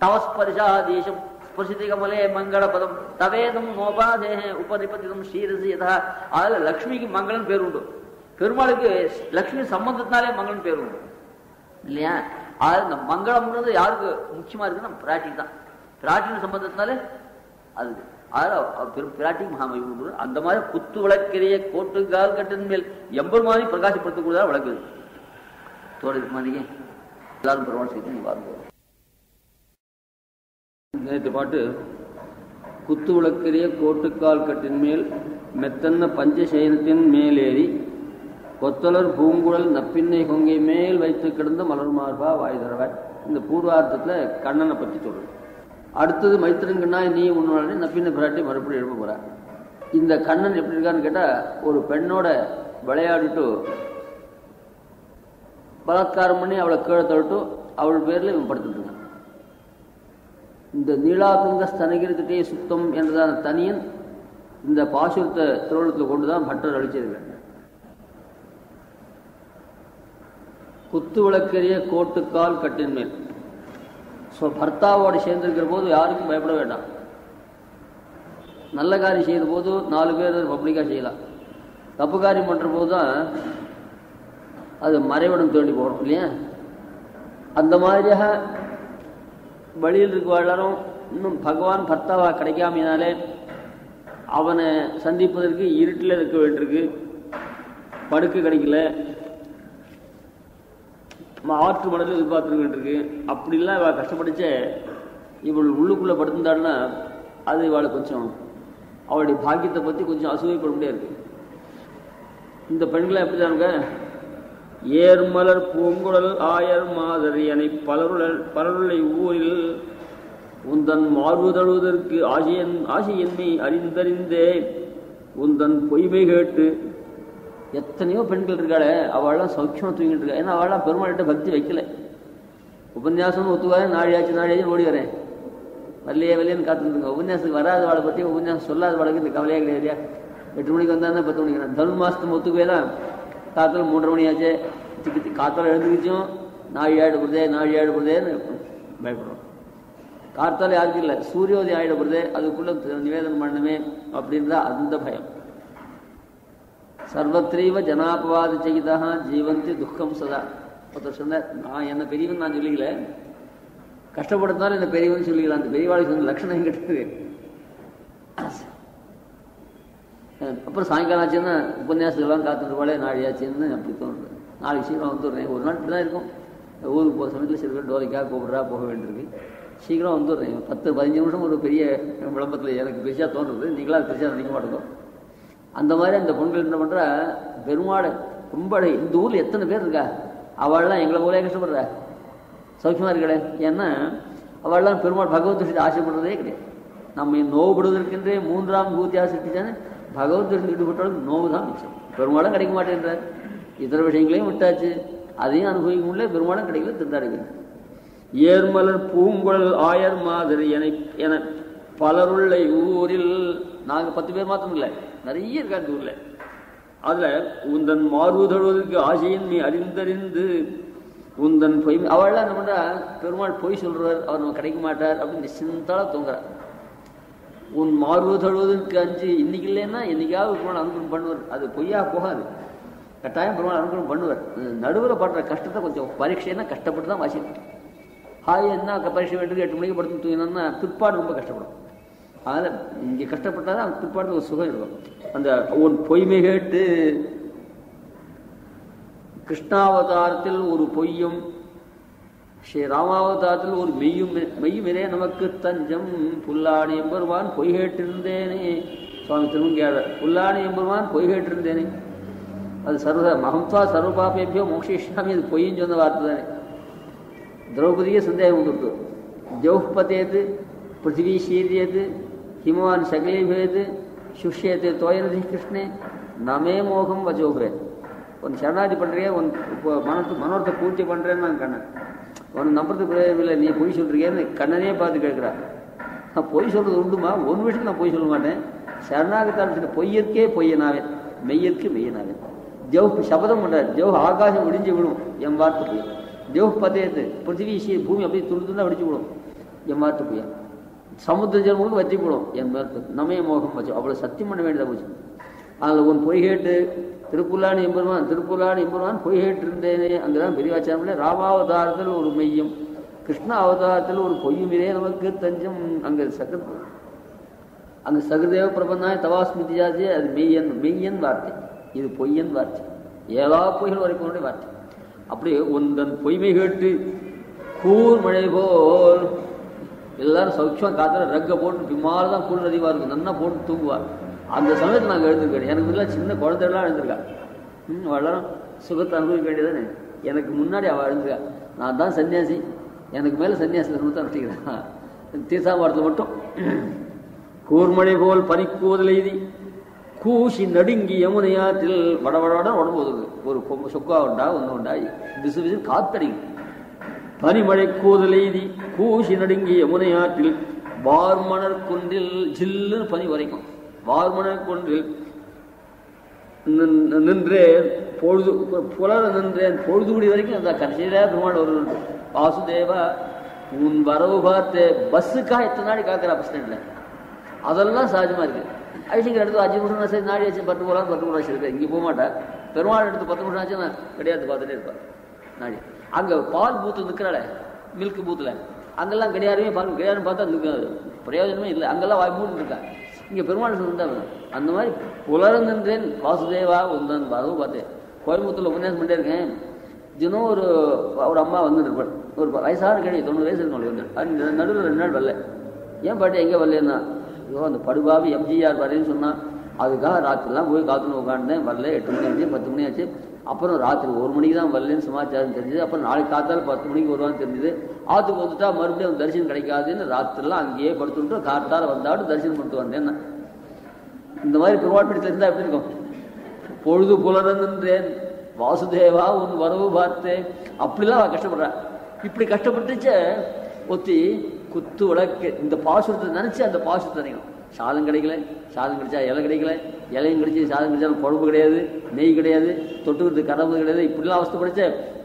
தவஸ்பரிசாதீசம் ஸ்பர்சிதி கமலே மங்கள பதம் தவேதம் நோபாதே உபநிபதிதம் ஸ்ரீரசி யதா. அதுல லக்ஷ்மிக்கு மங்களன் பேர் உண்டு. பெருமாளுக்கு லக்ஷ்மி சம்பந்தத்தினாலே மங்களன் பேர் உண்டு இல்லையா? அது இந்த மங்களம்ன்றது யாருக்கு முக்கியமா இருக்குன்னா பிராட்டி தான். பிராட்டின் சம்பந்தத்தினாலே அது பிராட்டி மகாமகிமை. அந்த மாதிரி குத்து விளக்கிறைய கோட்டுக்கால் கட்டின் மேல் எம்பெருமானி பிரகாசப்படுத்தக்கூடியதா விளக்குது. தோழி மாணிக்கு எல்லாரும் பெருமாள் செய்து நீ பாருங்க. நேற்று பாட்டு, குத்து விளக்கிறைய கோட்டுக்கால் கட்டின் மேல் மெத்தன்ன பஞ்சசயனத்தின் மேலேறி கொத்தலர் பூங்குழல் நப்பின்னை கொங்கை மேல் வைத்து கிடந்த மலர் மார்பா வாய் தரவாய். இந்த பூர்வார்த்தத்துல கண்ணனை பத்தி சொல்றது. அடுத்தது மைத்திரங்கண்ணாய் நீ உன்னோட நப்பின்னை பிராட்டி மறுபடியும் எழுப்ப போற. இந்த கண்ணன் எப்படி இருக்கான்னு கேட்டா, ஒரு பெண்ணோட விளையாடிட்டு பலாத்காரம் பண்ணி அவளை கீழே தள்ளிட்டு அவள் பேர்ல இவன் படுத்துட்டு இருக்கான். இந்த நீலாதுங்க ஸ்தனகிரிக்கிட்டே சுத்தம் என்றதான தனியன் இந்த பாசுரத்தை திருவள்ளத்தில் கொண்டுதான் பட்டர் அழிச்சிருக்காங்க. குத்து விளக்கெரிய கோட்டுக்கால் கட்டின் மேல். பர்த்தாவோடு சேர்ந்திருக்கிற போது யாருக்கும் பயப்பட வேண்டாம். நல்ல காரியம் செய்த போது 4 பேர் பப்ளிக்கா செய்யலாம். தப்பு காரியம் பண்ற போதுதான் அது மறைவிடம் தேடி போகணும் இல்லையா? அந்த மாதிரியாக வழியில் இருக்க எல்லாரும் இன்னும் பகவான் பர்த்தாவா கிடைக்காமனாலே அவனை சந்திப்பதற்கு இருட்டில் இருக்க வேண்டியிருக்கு, படுக்க கிடைக்கல, ஆற்று மணலில் எதிர்பார்த்துருக்கிட்டு இருக்கு. அப்படிலாம் இவள் கஷ்டப்பட்டுச்சே. இவள் உள்ளுக்குள்ளே படுத்திருந்தாள்னா அது இவளை கொஞ்சம் அவளுடைய பாக்கியத்தை பற்றி கொஞ்சம் அசூயப்பட முடியாது. இந்த பெண்களை எப்படி தானுங்க, ஏர்மலர் பூங்குழல் ஆயர் மாதிரி என பலருளை ஊரில் உந்தன் மார்பு தழுவதற்கு ஆசையின்மை அறிந்தறிந்தே உந்தன் பொய்மை கேட்டு. எத்தனையோ பெண்கள் இருக்காளே, அவள்லாம் சௌக்கியமாக தூங்கிட்டு இருக்கா. ஏன்னா அவள்லாம் பெருமாள்கிட்ட பக்தி வைக்கல. உபன்யாசம்னு ஒத்துவாரேன், நாழியாச்சு ஓடி வரேன், வரலையேன்னு காத்துருந்துங்க. உபன்யாசத்துக்கு வராத வாழை பற்றி உபன்யாசம் சொல்லாத வாழைக்கு இந்த கவலையாக கிடையாது இல்லையா? 8 மணிக்கு வந்தாருன்னா 10 மணிக்கு தனுர் மாசத்துக்கு ஒத்துக்குவே தான். காத்தால 3:30 மணி ஆச்சு, காத்தால எழுந்துக்கிச்சோம் நாழி ஆயிடப்படுதேன்னு பயப்படுறோம். காத்தால யாருக்கும் இல்லை, சூரியோதயம் ஆயிடப்படுதே, அதுக்குள்ள நிவேதனம் பண்ணணுமே அப்படின்றத அந்த பயம். சர்வத்திரைவ ஜனாபவாத செய்தா ஜீவந்தி துக்கம் சதா. ஒருத்தர் சொன்னார், நான் என்ன பெரியவன் நான் சொல்லிக்கல, கஷ்டப்படுறதுனால என்ன பெரியவன் சொல்லிக்கலாம். அந்த பெரியவாளை சொன்ன லட்சணம் எங்கிட்ட அப்புறம் சாயங்காலம் ஆச்சுன்னா உபன்யாசத்துக்கெல்லாம் காத்துருவாளே நாளையாச்சுன்னு அப்படி தோணுது. நாளைக்கு சீக்கிரம் வந்துடுறேன். ஒரு நாள் இப்படி தான் இருக்கும். ஊருக்கு போகிற சமயத்தில் சில பேர் டோலைக்காக கூப்பிட்றா போக வேண்டியிருக்கு. சீக்கிரம் வந்துடுறேன். 10-15 நிமிஷம் ஒரு பெரிய விளம்பரத்தில் எனக்கு பெருசாக தோன்றுறது. நீங்களாம் பெருசாக நினைக்க மாட்டோம். அந்த மாதிரி அந்த பொண்கள் என்ன பண்ணுறா, பெருமாள் ரொம்ப இந்த ஊரில் எத்தனை பேர் இருக்கா, அவள்லாம் எங்களை போலே கஷ்டப்படுறா, சௌக்கியமாக இருக்கடே. ஏன்னா அவள்லாம் பெருமாள் பகவத் விஷயத்தை ஆசைப்படுறதே கிடையாது. நம்ம நோவுபடுவதற்கென்றே 3ஆம் பூத்தியாக சிருஷ்டிச்சானே பகவத் விஷயத்தை ஈடுபட்டாலும் நோவு தான் மிச்சம். பெருமாளும் கிடைக்க மாட்டேன்றார். இதர விஷயங்களையும் விட்டாச்சு, அதையும் அனுபவிக்க முடியல. பெருமாளும் கிடைக்கல, திண்டாடுகிறது. ஏர்மலர் பூங்குழல் ஆயர் மாதிரி என பலருள்ள ஊரில் நாங்கள் 10 பேர் மாத்திரம் இல்லை, நிறைய இருக்கா இந்த ஊரில். அதில் உந்தன் மாறுதழுவதற்கு ஆசையின் நீ அறிந்தறிந்து உந்தன் பொய் அவள்லாம் என்ன பண்ணுறா, பெருமாள் பொய் சொல்கிறார், அவர் நம்ம கிடைக்க மாட்டார் அப்படின்னு நிச்சயத்தால தூங்குறார். உன் மார்பு தழுவதற்கு அஞ்சு இன்னைக்கு இல்லைன்னா என்னைக்காவது பெருமாள் அனுகிரகம் பண்ணுவார். அது பொய்யா போகாது, கட்டாயம் பெருமாள் அனுகிரகம் பண்ணுவார். நடுவில் படுற கஷ்டத்தை கொஞ்சம் பரீட்சைன்னா கஷ்டப்பட்டு தான் வாசிக்கணும். என்ன பரீட்சை வேண்டியது 8 மணிக்கு படுத்து தூங்கினோம்னா பிற்பாடு ரொம்ப கஷ்டப்படும். அதனால் இங்கே கஷ்டப்பட்டால் தான் பிற்பாடு ஒரு சுகம் இருக்கும். அந்த உன் பொய்மை கேட்டு கிருஷ்ணாவதாரத்தில் ஒரு பொய்யும் ஸ்ரீ ராமாவதாரத்தில் ஒரு மெய்யுமிரே நமக்கு தஞ்சம். புல்லாணி எம்பெருமான் பொய் கேட்டிருந்தேனே. சுவாமி திருமங்கேழர் புல்லாணி எம்பெருமான் பொய் கேட்டிருந்தேனே. அது மகம்சா சர்வபாபேபியோ மோக்ஷிஷ்யாமி, அது பொய்ன்னு சொன்ன வார்த்தை தானே. திரௌபதியே சந்தேகம் வந்துருக்கு. ஜௌஹ்பதேது பிருத்திவி சீரியது ஹிமவான் சகலீபேது சுஷ்யத்து தோயனதி கிருஷ்ணே நமே மோகம் வஜோகிறே. உன் சரணாதி பண்ணுறியே, உன் மனோரத்தை பூர்த்தி பண்ணுறேன்னு நான் கண்ணன் உன் நம்புறதுக்கு பிரயோஜனம், நீ பொய் சொல்கிறீங்கன்னு கண்ணனே பார்த்து கேட்குறா. நான் பொய் சொல்கிறது உண்டுமா? ஒரு விஷயம் நான் பொய் சொல்ல மாட்டேன். சரணாகத்தால் பொய்யற்கே பொய்யனாவேன், மெய்யற்கு மெய்யனாவேன். ஜவுஹ் சபதம் பண்ணுறார். ஜவுஹ் ஆகாசம் விடிஞ்சு விடும் என் வார்த்தை பொய். ஜவுஹ் பதேத்து பிருத்திவி பூமி அப்படியே துண்டு வெடிச்சு விடும் என் வார்த்தை பொய்யா. சமுத்திர ஜலம் வற்றி போடும் என் வார்த்தை. நமே மோகம் வச்சு அவ்வளோ சத்தியம் பண்ண வேண்டியதாக போச்சு. அதில் உன் பொய் கேட்டு திருப்புல்லாணி எம்பெருமான் பொய் கேட்டு இருந்தேனே. அங்கேதான் பெரியவாச்சாரம்ல ராமாவதாரத்தில் ஒரு மெய்யும் கிருஷ்ண அவதாரத்தில் ஒரு பொய்யுமிரே நமக்கு தஞ்சம். அங்கே சகுதேவ பிரபன்னாய் தவாஸ்மிதி ஜாதி, அது மெய்யன் வார்த்தை, இது பொய்யன் வார்த்தை. ஏழா பொய்கள் வரைக்கும் வார்த்தை. அப்படியே உந்தன் பொய்மை கேட்டு கூர் மழை போல் எல்லாரும் சௌக்கியமாக காத்துல ரக்க போட்டு பிம்மால தான் கூழ் அதிகமாக இருக்கும், நல்லா போட்டு தூங்குவார். அந்த சமயத்தில் நாங்கள் எழுந்திருக்கேன். எனக்கு முன்னாடி சின்ன குழந்தைகள்லாம் எழுந்திருக்கா. வளரும் சுகத்தை அனுபவிக்க வேண்டியதானே. எனக்கு முன்னாடி அவள் எழுந்திருக்கா. நான் தான் சன்னியாசி, எனக்கு மேலே சன்னியாசி தர்மத்தை நடிக்கிறேன். தீர்த்தாமரத்தில் மட்டும் கூர்மழை போல் பனிக்கூதல் எய்தி கூசி நடுங்கி யமுனையாற்றில் வடவட உடம்பு ஒதுக்கு ஒரு சொக்கா உண்டா ஒன்று உண்டா விசு விசு காத்தடிக்கும். பனிமழை கூதல் எய்தி கூசி நடுங்கி யமுனையாற்றில் வார்மணர் குன்றில் ஜில்லுன்னு பனி வரைக்கும். வார்மணர் குன்றில் நின்றேன் பொழுது புலர நின்றேன் பொழுதுகுடி வரைக்கும் அந்த கடைசியில பெருமாள் ஒரு வாசுதேவா உன் வரவு பார்த்து பஸ்ஸுக்காக எத்தனை நாடி காக்கிறா பஸ் ஸ்டாண்ட்ல. அதெல்லாம் சகஜமா இருக்கு. ஐசிங்கிற எடுத்து 5 நிமிஷம் சரி நாடி ஆச்சு 10 போகலாம் 10 கூட சரி இங்கே போக மாட்டேன். பெருமாள் எடுத்து 10 நிமிஷம் ஆச்சு நான் கிடையாது பார்த்துட்டே இருப்பேன் நாடி. அங்கே பால் பூத்து நிற்கிறாள மில்க் பூத்தில் அங்கெல்லாம் கிடையாதுமே பால் கிடையாதுன்னு பார்த்தா பிரயோஜனமே இல்லை. அங்கெல்லாம் வாய் மூட்டு இருக்கா. இங்கே பெருமாள் இருந்தால் அந்த மாதிரி புலர நின்றேன் வாசுதேவா உந்தன் வரவு பார்த்தேன். கோயம்புத்தூரில் உபன்யாசம் பண்ணிட்டே இருக்கேன். தினம் ஒரு அம்மா வந்துருப்பாள். ஒரு வயசான கேள்வி 90 வயசு இருக்கணும் வந்து நடுவில் 2 நாள் வரல. ஏன் பாட்டு எங்கே வரலன்னா ஐயோ அந்த படுபாவி எம்ஜிஆர் வரேன்னு சொன்னான். அதுக்காக ராத்திரிலாம் போய் காத்துன்னு உட்காந்துட்டேன். வரல 8 மணி ஆச்சு 10 மணி ஆச்சு. அப்புறம் ராத்திரி 1 மணிக்கு தான் வரலன்னு சமாச்சாரம் தெரிஞ்சுது. அப்புறம் நாளைக்கு காத்தாலும் 10 மணிக்கு வருவான்னு தெரிஞ்சுது. ஆற்றுக்கு வந்துட்டா மறுபடியும் தரிசனம் கிடைக்காதுன்னு ராத்திரிலாம் அங்கேயே படுத்துட்டு காத்தால் வந்தாலும் தரிசனம் பண்ணிட்டு வந்தேன். இந்த மாதிரி பெருமாள்பீடத்தில் இருந்தால் எப்படி இருக்கும்? பொழுது புலர்ந்தேன் வாசுதேவா உன் வரவு பார்த்தேன். அப்படிலாம் கஷ்டப்படுறேன். இப்படி கஷ்டப்பட்டுச்ச ஒத்தி குத்து விளக்கு இந்த பாசுரத்தை நினச்சி அந்த பாசுரத்தை நினைக்கணும். சாதம் கிடைக்கல, சாதம் கிடைச்சா இலை கிடைக்கல, இலையும் கிடைச்சி சாதம் கிடைச்சாலும் குழம்பு கிடையாது, நெய் கிடையாது, தொட்டுக்கிறது கரம்பு கிடையாது. இப்படிலாம் அவஸ்தைப்படுச்ச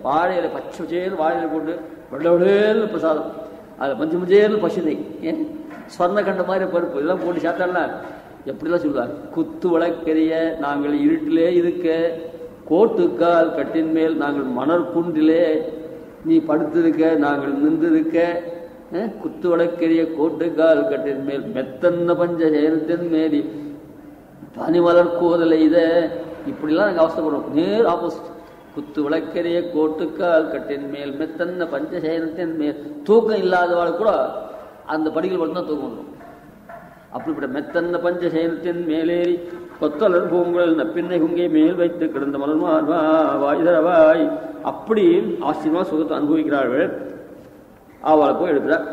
வாழையில பச்சை பச்சேன்னு வாழையில போட்டு வெள்ளவெளேன்னு பிரசாதம், அதில் மஞ்சள் மஞ்சேன்னு பசு நெய், ஏன் சொர்ண கண்ட மாதிரி பருப்பு இதெல்லாம் போட்டு சாப்பிட்டாலாம் எப்படிலாம் சொல்லுவார். குத்து விளக்கெரிய நாங்கள் இருட்டிலே இருக்க கோட்டுக்கால் கட்டின் மேல் நாங்கள் மணர் குன்றிலே நீ படுத்திருக்க நாங்கள் நின்றிருக்க. குத்து வழக்கெரிய கோட்டுக்கால் கட்டின் மேல் மெத்தன்ன பஞ்ச சேனத்தின் மேலி பனிமலர் கோதலை இதை இப்படிலாம் நாங்கள் அவஸ்தப்படுறோம். நேர் ஆப்போசிட். குத்து விளக்கரிய கோட்டுக்கால் கட்டின் மேல் மெத்தன்ன பஞ்சசயனத்தின் மேல். தூக்கம் இல்லாதவாள் கூட அந்த படிகள் மட்டும்தான் தூக்கம் வந்துடும். அப்படிப்பட்ட மெத்தன்ன பஞ்சசயனத்தின் மேலேறி கொத்தலர் பூங்குழல் நப்பின்னை குங்கை மேல் வைத்து கிடந்த மலர்மார்வா வாயுதரவாய். அப்படி ஆச்சரியமா சுகத்தை அனுபவிக்கிறார்கள். அவளை போய் எடுக்கிறார்.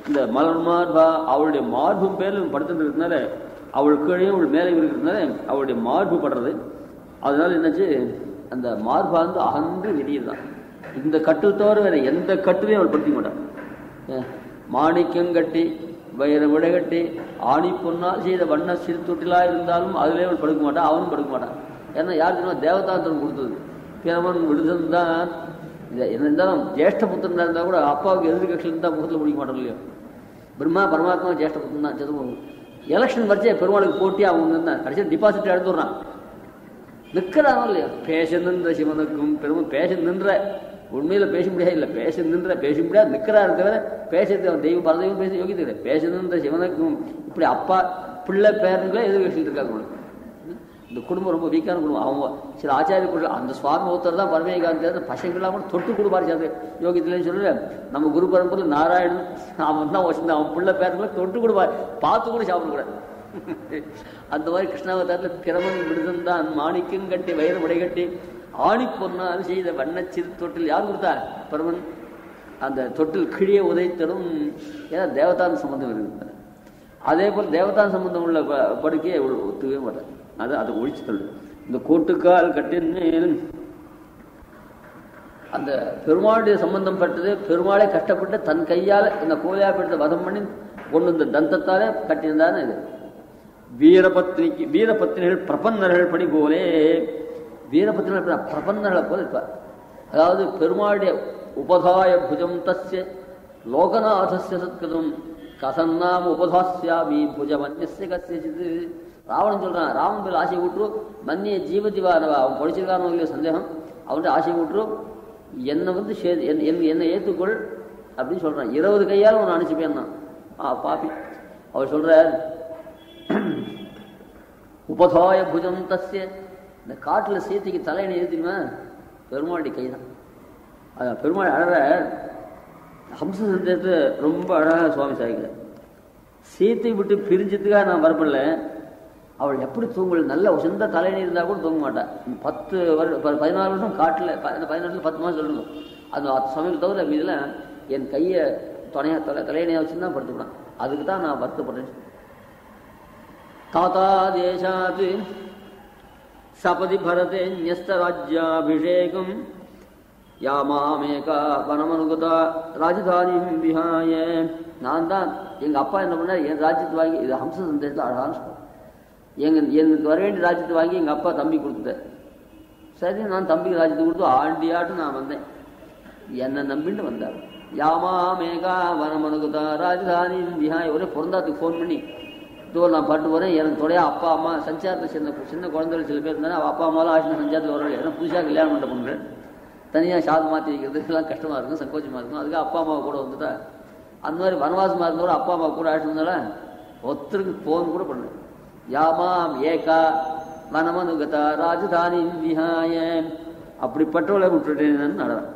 இந்த மலர்மார்பா அவளுடைய மார்பும் பேரில் படுத்துட்டு இருக்கிறதுனால, அவள் கீழே அவள் மேலே இருக்கிறதுனால அவளுடைய மார்பு படுறது. அதனால என்னாச்சு, அந்த மார்பா வந்து அகன்று வெளியதான். இந்த கட்டில் தவிர வேற எந்த கட்டிலையும் அவள் படுத்திக்க மாட்டான். மாணிக்கம் கட்டி வயிறு விடகட்டி ஆணி பொன்னால் செய்த வண்ண சிறு தொட்டிலா இருந்தாலும் அதிலே அவள் படுக்க மாட்டான், அவனும் படுக்க மாட்டான். ஏன்னா யார் தெரியுமா, தேவதாந்தரம் கொடுத்தது. பிரமன் விடுதல் தான். இதை என்ன இருந்தாலும் ஜேஷ்ட புத்திரன் இருந்தால் கூட அப்பாவுக்கு எதிர்ப்பு கட்சியில் இருந்தால் முகத்தில் பிடிக்க மாட்டோம் இல்லையோ. பிரம்மா பரமாத்மா ஜேஷ்ட புத்திரன் தான். செது எலெக்ஷன் வரைச்சே பெருமாளுக்கு போட்டி அவங்க இருந்தான். கடைசியில் டிபாசிட் எடுத்துடுறான். நிற்கிறானோ இல்லையா, பேச நின்ற சிவனுக்கும் பெருமாள் பேச நின்ற. உண்மையில பேச முடியாது, இல்லை பேச நின்ற பேச முடியாது, நிற்கிறாரு தவிர பேசுறது அவன் தெய்வம் பரதெய்வம் பேச யோகித்து கிடையாது. பேச நின்ற சிவனுக்கும் இப்படி அப்பா பிள்ளை பேருங்களே எதிர்கட்சியில் இருக்காங்க. இந்த குடும்பம் ரொம்ப வீக்கான குடும்பம். அவங்க சில ஆச்சாரிய குடும்பம் அந்த சுவாமி ஒருத்தர் தான் பரமேகாந்தி பசங்கள்லாம் கூட தொட்டு கொடுப்பாரு. சார் யோகித்துலன்னு சொல்லல, நம்ம குரு பரம்பரில் நாராயணன் அவன் தான் வச்சிருந்தான். அவன் பிள்ளை பேருங்களை தொட்டு கொடுப்பாரு, பார்த்து கூட சாப்பிடக்கூடாது. அந்த மாதிரி கிருஷ்ணாவதாரத்தில் பிரமன் விடுதந்தான் மாணிக்கம் கட்டி வயிறு விடைகட்டி ஆணி பொன்னால் செய்த வண்ண சிறு தொட்டில் யார் கொடுத்தார்? பிரமன். அந்த தொட்டில் கிழிய உதைத்தரும். ஏன்னா தேவதான் சம்பந்தம் இருக்கிறார். அதே போல் தேவதான் சம்பந்தம் உள்ள படுக்கையை ஒத்துக்கவே மாட்டார். அதை ஒழிச்சு தள்ளு. இந்த கோட்டுக்கால் கட்டின் மேல் அந்த பெருமாளுடைய சம்பந்தம் பட்டது. பெருமாளை கஷ்டப்பட்டு தன் கையால் இந்த கோலியாபீடத்தை வதம் பண்ணி கொண்டு இந்த தந்தத்தாலே கட்டியிருந்தானே இது. வீரபத்னிக்கு வீரபத்னிகள் பிரபன்னர்கள் படி போலே. வீரபத்னிகள் பிரபன்னர்களை போல இருப்பார். அதாவது பெருமாளுடைய உபதாய புஜம் தஸ்ய லோகநாதஸ்ய சத்கிருதம் கசன்னாம உபதாசியாமி புஜமன்யஸ்ய கஸ்யசித். ராவணன் சொல்றான், ராமன் பேர் ஆசை விட்டுரு, மன்னிய ஜீவதிவானவா, அவன் படிச்சிருக்கானோ இல்லையோ சந்தேகம், அவன்கிட்ட ஆசை விட்டுரு, என்னை வந்து என்னை ஏற்றுக்கொள் அப்படின்னு சொல்றான். 20 கையால் அவன் அனுப்பிச்சுப்பேன் தான். பாப்பி அவர் சொல்றார், உபதாய புஜம் தஸ்ய. இந்த காட்டில் சீத்தைக்கு தலையணை ஏற்றுமா பெருமாளுடைய கை தான். அதான் பெருமாள் அழற ஹம்ச சந்தேகத்தை ரொம்ப அழகாக சுவாமி சாய்க்கிறார். சீத்தை விட்டு பிரிஞ்சதுக்காக நான் வரப்படல, அவள் எப்படி தூங்கல, நல்ல சொந்த தலையணை இருந்தால் கூட தூங்க மாட்டான். 14 வருஷம் காட்டில், 14 10 மாதம் சொல்லணும். அந்த சமயம் தவிர மீதில் என் கையை தலையணையாக வச்சுருந்தான் படுத்துக்கூடான். அதுக்கு தான் நான் வருத்தப்படுறேன். தாத்தா தேசாத் சபதி பரதே ன்யஸ்த ராஜ்யாபிஷேகம் யாமாமேகா வனமனுகதா ராஜதானியும் விஹாய. நான் தான் எங்கள் அப்பா என்ன பண்ணார், என் ராஜ்யத்தை வாங்கி, இது ஹம்ச சந்தேகத்தில் அழகான சொல்லுவேன், எனக்கு வர வேண்டிய ராஜ்யத்தை வாங்கி எங்கள் அப்பா தம்பி கொடுத்துட்டேன். சரி, நான் தம்பிக்கு ராஜ்யத்தை கொடுத்து ஆண்டியாட்டு நான் வந்தேன். என்னை நம்பின்னு வந்தார். யாமாமேகா வனமனுகதா ராஜதானியும் விஹாய. ஒரே பிறந்தாத்துக்கு ஃபோன் பண்ணி, இதோ நான் பாட்டு போகிறேன், எனக்கு தொடையா அப்பா அம்மா சஞ்சாரத்தில் சின்ன குழந்தைகள் சில பேர் இருந்தானே, அப்பா அம்மாலாம் ஆசிரியர் சஞ்சாரத்தில் வரல. ஏன்னா புதுசாக கல்யாணம் பண்ண பண்ணுறேன், தனியாக சாது மாற்றி வைக்கிறது எல்லாம் கஷ்டமாக இருக்கும், சங்கோச்சமாக இருக்கும். அதுக்கு அப்பா அம்மாவை கூட வந்துட்டா, அந்த மாதிரி வனவாசமாக இருந்தவரை அப்பா அம்மா கூட ஆகிட்டு இருந்தாலும் ஒருத்தருக்கு ஃபோன் கூட பண்ணேன். யாமாம் ஏகா வனமனுகதா ராஜதானி விஹாய. அப்படிப்பட்டவளை விட்டுட்டேன்னு நடறான்.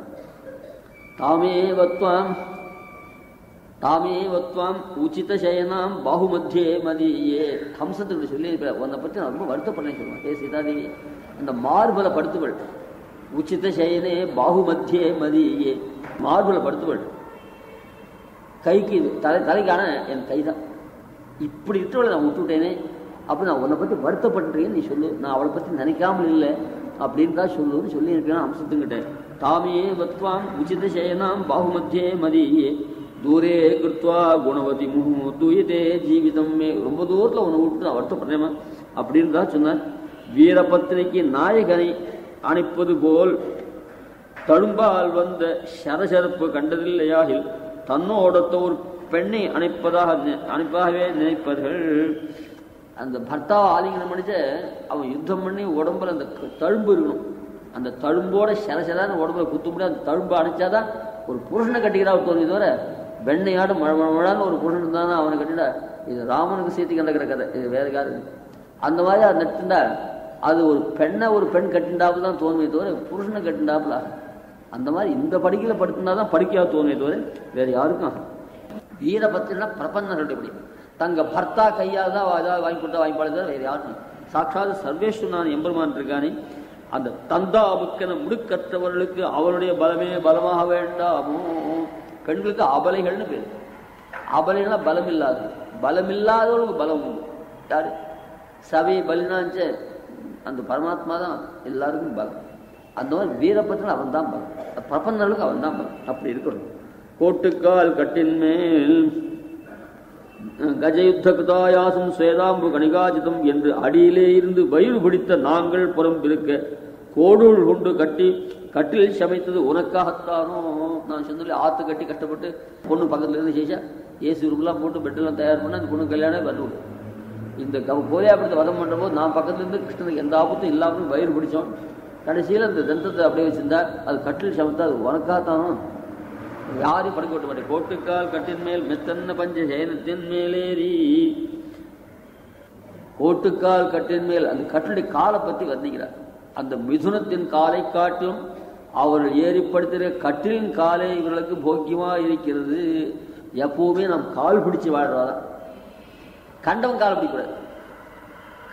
தாமேவத்வாம் உச்சித சயனாம் பாகுமத்தியே மதியே. ஹம்சத்துக்கு சொல்லி உன்னை பற்றி நான் ரொம்ப வருத்தப்படேன்னு சொல்லுவேன். ஏ சீதாதேவி, அந்த மார்பல படுத்துவள். உச்சித சயனே பாகுமத்தியே மதியே. மார்பல படுத்துவள். கைக்கு இது தலைக்கான என் கை தான். இப்படி இருக்கவளை நான் விட்டுவிட்டேனே, அப்படி நான் உன்னை பற்றி வருத்தப்பட்டுறேன்னு நீ சொல்லு, நான் அவளை பற்றி நினைக்காமல் இல்லை அப்படின்னு தான் சொல்லுன்னு சொல்லியிருக்கேன் ஹம்சத்துக்கிட்ட. தாமேவத்வாம் உச்சித சயனாம் பாகுமத்தியே மதியே தூரே கிருத்வா குணவதி முஹு தூயதே ஜீவிதம். ரொம்ப தூரத்தில் உன்னை விட்டு நான் வருத்தப்படுறேமா அப்படின்னு தான் சொன்னார். வீரபத்னிக்கு நாயகனை அணைப்பது போல் தழும்பால் வந்த சரசரப்பு கண்டதில்லையாகில் தன்னோடத்த ஒரு பெண்ணை அணைப்பாகவே நினைப்பர்கள். அந்த பர்த்தாவை ஆலிங்கனம் பண்ணிச்சு அவன் யுத்தம் பண்ணி உடம்புல அந்த தழும்பு இருக்கணும். அந்த தழும்போட சரசரான உடம்புல குத்த முடியாது. அந்த தழும்பு அணைச்சாதான் ஒரு புருஷனை கட்டிக்கிறா தோணுது. தவிர வெண்ணையாடு மழை மழான்னு ஒரு புருஷன் இருந்தானா அவனை கட்டிட. இது ராமனுக்கு சீத்தி கண்டக்கிற கதை, இது வேற யாரு. அந்த மாதிரி அது நட்டுண்டா அது ஒரு பெண்ணை ஒரு பெண் கட்டிண்டாப்புல தான் தோணுமே தவிர புருஷனை கட்டிண்டாப்புல அந்த மாதிரி இந்த படிக்கையில் படுத்தினா தான் படிக்கையாக தோணுமே தவிர வேறு யாருக்கும். வீரபத்திரனா பிரபன்னர்கள் எப்படி தங்க பர்த்தா கையால் தான் ஏதாவது வாங்கி கொடுத்தா வாங்கி பாடுறதா வேறு யாருக்கும். சாட்சாத் சர்வேஸ்வரன் எம்பெருமான் இருக்கானே அந்த தந்தாபுக்கென முடுக்கற்றவர்களுக்கு அவனுடைய பலமே பலமாக வேண்டாமோ. பெண்களுக்கு அபலைகள்னு பேர். அபலைனா பலம் இல்லாது, பலம் இல்லாதவர்களுக்கு பலம் உண்டு. யாரு சபை பலினாச்சு அந்த பரமாத்மா தான் எல்லாருக்கும் பலம். அந்த மாதிரி வீரபத்திரன் அவன் தான் பலம், பிரபன்னர்களுக்கு அவன் தான் பலம். அப்படி இருக்கணும். கோட்டுக்கால் கட்டின் மேல் கஜயுத்த கிருதாயாசம் ஸ்வேதாம்பு கணிகாஜிதம் என்று அடியிலே இருந்து வயிறு பிடித்த நாங்கள் புறம் இருக்க கோடூல் கொண்டு கட்டி கட்டில் சமைத்தது உனக்காகத்தானோ. நான் சொன்னதில்லை, ஆற்று கட்டி கஷ்டப்பட்டு பொண்ணு பக்கத்துல இருந்து சேஷா ஏசி ரூம்லாம் போட்டு பெட்டெல்லாம் தயார் பண்ண அந்த பொண்ணு கல்யாணம் வரணும். இந்த கோலியாபுரத்தை வதம் பண்ணுற போது நான் பக்கத்துலேருந்து கிருஷ்ணனுக்கு எந்த ஆபத்தும் இல்லாமல் வயிறு பிடிச்சோம். கடைசியில் அந்த தந்தத்தை அப்படியே வச்சிருந்தா அது கட்டில் சமைத்தா அது உனக்காகத்தானோ. யாரையும் படுக்க விட்ட மாட்டேன். கோட்டுக்கால் கட்டின் மேல் மெத்தன்ன பஞ்ச சயனத்தின் மேலேறி. கோட்டுக்கால் கட்டின் மேல் அந்த கட்டிலுடைய காலை பற்றி வர்ணிக்கிறார். அந்த மிதுனத்தின் காலை காட்டிலும் அவர்கள் ஏறிப்படுத்துகிற கட்டிலின் காலை இவர்களுக்கு போக்கியமா இருக்கிறது. எப்பவுமே நாம் கால் பிடிச்சு வாழ்றதா, கண்டவன் கால் பிடிக்கூடாது.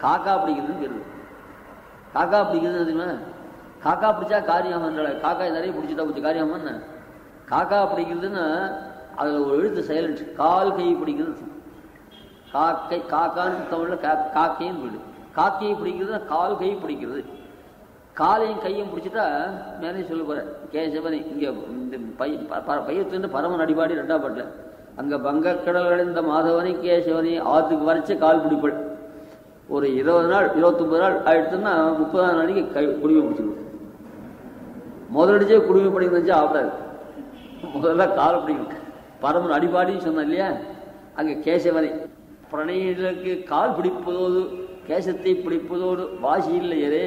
காக்கா பிடிக்கிறதுன்னு கேள்வி. காக்கா பிடிக்கிறது தெரியுமா? காக்கா பிடிச்சா காரியம் என்றால காக்காய் நிறைய பிடிச்சிட்டா கொஞ்சம் காரியமான்னு. காக்கா பிடிக்கிறதுன்னா அதில் ஒரு எழுத்து சைலண்ட். கால் கை பிடிக்கிறது காக்கை. காக்கான்னு தமிழில் காக்கைன்னு போயிடு. காக்கையை பிடிக்கிறதுனா கால் கை பிடிக்கிறது. காலையும் கையும் பிடிச்சிட்டா மேலே சொல்ல போகிறேன். கேசவனை இங்கே இந்த பையத்துலேருந்து பரமன் அடிபாடி 2ஆம் பாட்டில் அங்கே வங்கக்கடல் அடைந்த மாதவனை கேசவனை ஆற்றுக்கு வரைச்ச கால் பிடிப்பள். ஒரு 20 நாள் 29 நாள் ஆயிடுச்சுன்னா 30ஆம் நாளைக்கு குடிமை பிடிச்சிடும். முதலடிச்சே குடிமை படிக்கணும்னு ஆடாது. முதல்ல கால் பிடிக்கணும். பரமன் அடிபாடின்னு சொன்ன இல்லையா, அங்கே கேசவனை பிரணயிகளுக்கு கால் பிடிப்பதோடு கேசத்தை பிடிப்பதோடு வாசி இல்லையரே.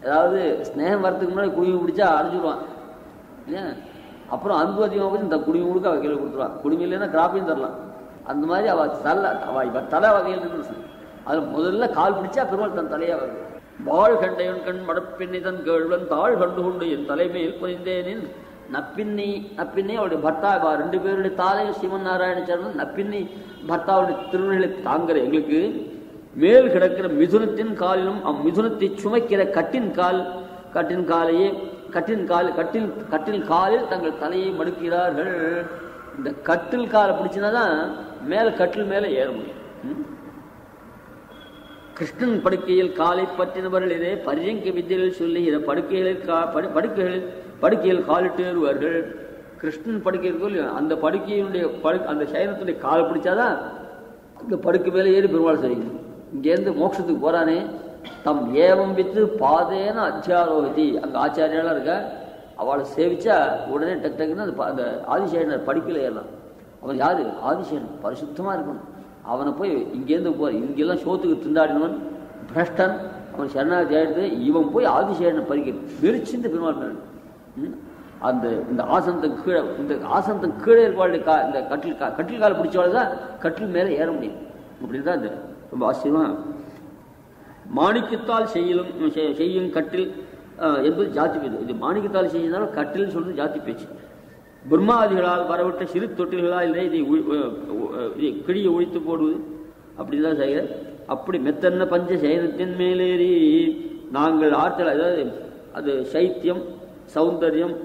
அதாவது ஸ்னேகம் வரத்துக்கு முன்னாடி குடிமை பிடிச்சா அடைஞ்சிடுவான் இல்லையா. அப்புறம் அன்பு அதிகமாக போச்சு இந்த குடிமை முழுக்க அவள் கையில் கொடுத்துருவான். குடிமை இல்லைன்னா கிராப்பையும் தரலாம். அந்த மாதிரி அவள் தலை வகையில் இருந்து அது முதல்ல கால் பிடிச்சா பெருமாள் தன் தலையாக வருது. வாழ் கண்டையன் கண் மடப்பின்னி தன் கேழ்வன் தாழ் கண்டு கொண்டு என் தலைமையில் புரிந்தேனின் நப்பின்னி. நப்பின்னி அவருடைய பர்த்தா 2 பேருடைய தாலையும் சிவன் நாராயணச்சரன் நப்பின்னி பர்த்தாவுடைய திருநெல்லை தாங்குற எங்களுக்கு மேல் கிடக்கிற மிதுனத்தின் காலிலும் அம்மிதுனத்தை சுமைக்கிற கட்டின் காலில் தங்கள் தலையை மடுக்கிறார்கள். இந்த கட்டில் காலை பிடிச்சினாதான் மேல கட்டில் மேல ஏற முடியும். கிருஷ்ணன் படுக்கையில் காலை பற்றினவர்கள் இதே பரியங்க வித்தியில் சொல்லுகிற படுக்கையில் காலிட்டு ஏறுவார்கள். கிருஷ்ணன் படுக்கை இருக்கோ இல்லையா, அந்த படுக்கையினுடைய அந்த சயனத்துடைய காலை பிடிச்சாதான் இந்த படுக்கை மேலே ஏறி பெருமாள் செய்யும். இங்கேருந்து மோட்சத்துக்கு போறானே தம் ஏவம் வித்து பாதேன அத்தியாரோகதி. அங்கே ஆச்சாரியாலாம் இருக்க, அவளை சேவிச்சா உடனே டக்குன்னு அந்த ஆதிசேனர் படிக்கல ஏறலாம். அவன் யாரு? ஆதிசேனன். பரிசுத்தமாக இருக்கணும். அவனை போய் இங்கேருந்து இங்கெல்லாம் சோத்துக்கு திண்டாடினவன் பிரஷ்டன். அவன் சரணாகதி ஆயிடுது. இவன் போய் ஆதிசேனனை பறிக்க வெறிச்சிந்து பெருமாள் மேல் இந்த ஆசனத்துக்கு கீழே இருப்பாளுடைய இந்த கட்டில் காலை பிடிச்சவாள் தான் கட்டில் மேலே ஏற முடியும். அப்படின்னு தான் இந்த ரொம்ப ஆச்சரியமா. மாணிக்கத்தால் செய்யும் கட்டில் என்பது ஜாதி பேச்சு. இது மாணிக்கத்தால் செய்யனாலும் கட்டில் சொல்றது ஜாதி பேச்சு. பிரம்மாதிகளால் வரவிட்ட சிறு தொட்டில்களால் இல்லை இதை கிழியை ஒழித்து போடுவது அப்படிதான் செய்ய. அப்படி மெத்தன்ன பஞ்ச சைனத்தின் மேலேறி நாங்கள் ஆற்றல், அதாவது அது சைத்தியம், சௌந்தர்யம்,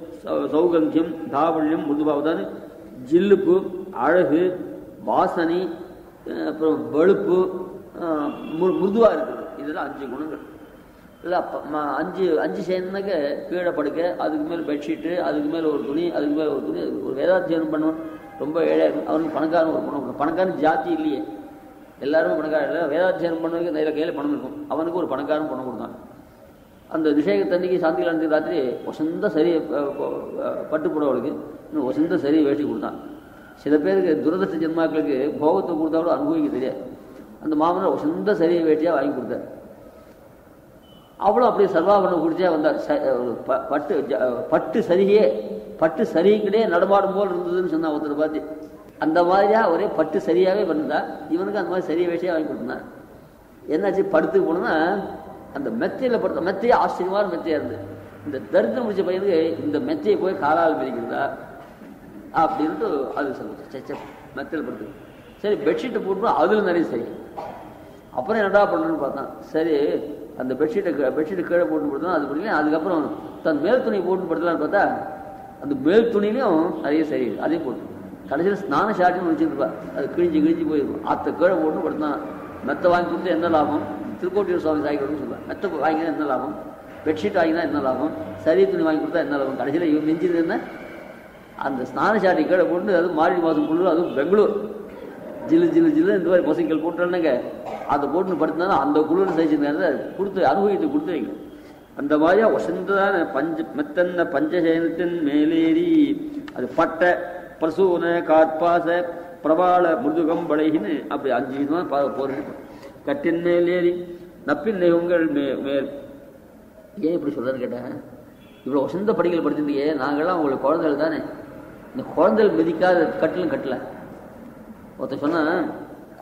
சௌகந்தியம், தாவல்யம், முதுபாவதான ஜில்லுப்பு, அழகு, வாசனை, அப்புறம் வெளுப்பு, மிருதுவா இருக்குது. இதெல்லாம் 5 குணங்கள் இல்லை. 5 சேர்ந்தாக்க கீழே படுக்க, அதுக்கு மேலே பெட்ஷீட்டு, அதுக்கு மேலே ஒரு துணி, அதுக்கு மேலே ஒரு துணி. ஒரு வேதாத்தியனம் பண்ணுவான், ரொம்ப ஏழை, அவனுக்கு பணக்காரன் ஒரு பணம். பணக்காரன் ஜாதி இல்லையே, எல்லாருமே பணக்காரன் இல்லை. வேதாத்தியனம் பண்ணுறதுக்கு நிறைய கையில் பணம் இருக்கும். அவனுக்கு ஒரு பணக்காரன் பணம் கொடுத்தான். அந்த விஷயத்தன்னைக்கு சாந்திகளானது ராத்திரி வசந்த சரி பட்டு போடுறவளுக்கு இன்னும் வசந்த சரி வேட்டி கொடுத்தான். சில பேருக்கு துரதிருஷ்ட ஜென்மாக்களுக்கு போகத்தை கொடுத்தா கூட அனுபவிக்க தெரியாது. அந்த மாமனார் வசந்த சரி வேட்டியாக வாங்கி கொடுத்தார். அவளும் அப்படியே சர்வாபரணம் குடிச்சா வந்தார். பட்டு சரிக்கிட்டே நடமாடும் போல் இருந்ததுன்னு சொன்னா ஒருத்தர் பார்த்து. அந்த மாதிரியா ஒரே பட்டு சரியாவே பண்ணிருந்தா. இவனுக்கு அந்த மாதிரி சரிய வேட்டியாக வாங்கி கொடுத்தார். என்னாச்சு, படுத்துக்கு போனோம்னா அந்த மெத்தையில் படுத்த மெத்தையே ஆச்சரியமான மெத்தையாக இருந்து, இந்த தரித்திரம் முடிச்ச பையனுக்கு இந்த மெத்தையை போய் காலால் மிதிக்கிறதா அப்படின்ட்டு அது சொல்லுச்சு. மெத்தையில் படுத்து சரி பெட்ஷீட்டை போட்டுரும், அதில் நிறைய சரி. அப்புறம் என்னடா பண்ணுறேன்னு பார்த்தான். சரி அந்த பெட்ஷீட்டை கீழே போட்டு படுத்தோம், அது பிடிக்கல. அதுக்கப்புறம் தன் மேல் துணி போட்டு படுத்தலான்னு பார்த்தா அந்த மேல் துணிலையும் நிறைய சரி, அதையும் போட்டு கடைசியில் ஸ்நான ஷாட்டின்னு வச்சுருப்பா, அது கிழிஞ்சு போயிருக்கும். அத்தை கீழே போட்டு படுத்தான். மெத்தை வாங்கி கொடுத்து என்ன லாபம், திருக்கோட்டியூர் சுவாமி சாய்க்கணும்னு சொல்லுவாள். மெத்தை வாங்கினா என்ன லாபம், பெட்ஷீட் வாங்கினா என்ன லாபம், சரி துணி வாங்கி கொடுத்தா என்ன லாபம். கடைசியில் இவன் நெஞ்சிது என்ன, அந்த ஸ்நான ஷாட்டி கீழே போட்டு, அது மார்கழி மாதம் குளிர், அதுவும் பெங்களூர் ஜில்லு இந்த மாதிரி பொசைக்கல் போட்டுறானுங்க, அதை போட்டுன்னு படுத்தினாலும் அந்த குளிர் சைச்சிருந்தாங்க கொடுத்து அனுபவித்து கொடுத்து வைங்க. அந்த மாதிரியா வசந்ததான மெத்தன்ன பஞ்சசேனத்தின் மேலேறி அது பட்ட பிரசூன காற்பாச பிரபாள மிருதுகம் படைகின்னு அப்படி 5 விதமாக போறேன். கட்டின் மேலேறி நப்பின்னை உங்கள் மேல். ஏன் இப்படி சொல்றாரு கேட்டேன், இவ்வளோ வசந்த படிகள் படிச்சிருந்தீங்க, நாங்கள்லாம் உங்களுக்கு குழந்தைகள் தானே, இந்த குழந்தைகள் மிதிக்காத கட்டிலும் கட்டல. ஒருத்தர் சொன்னா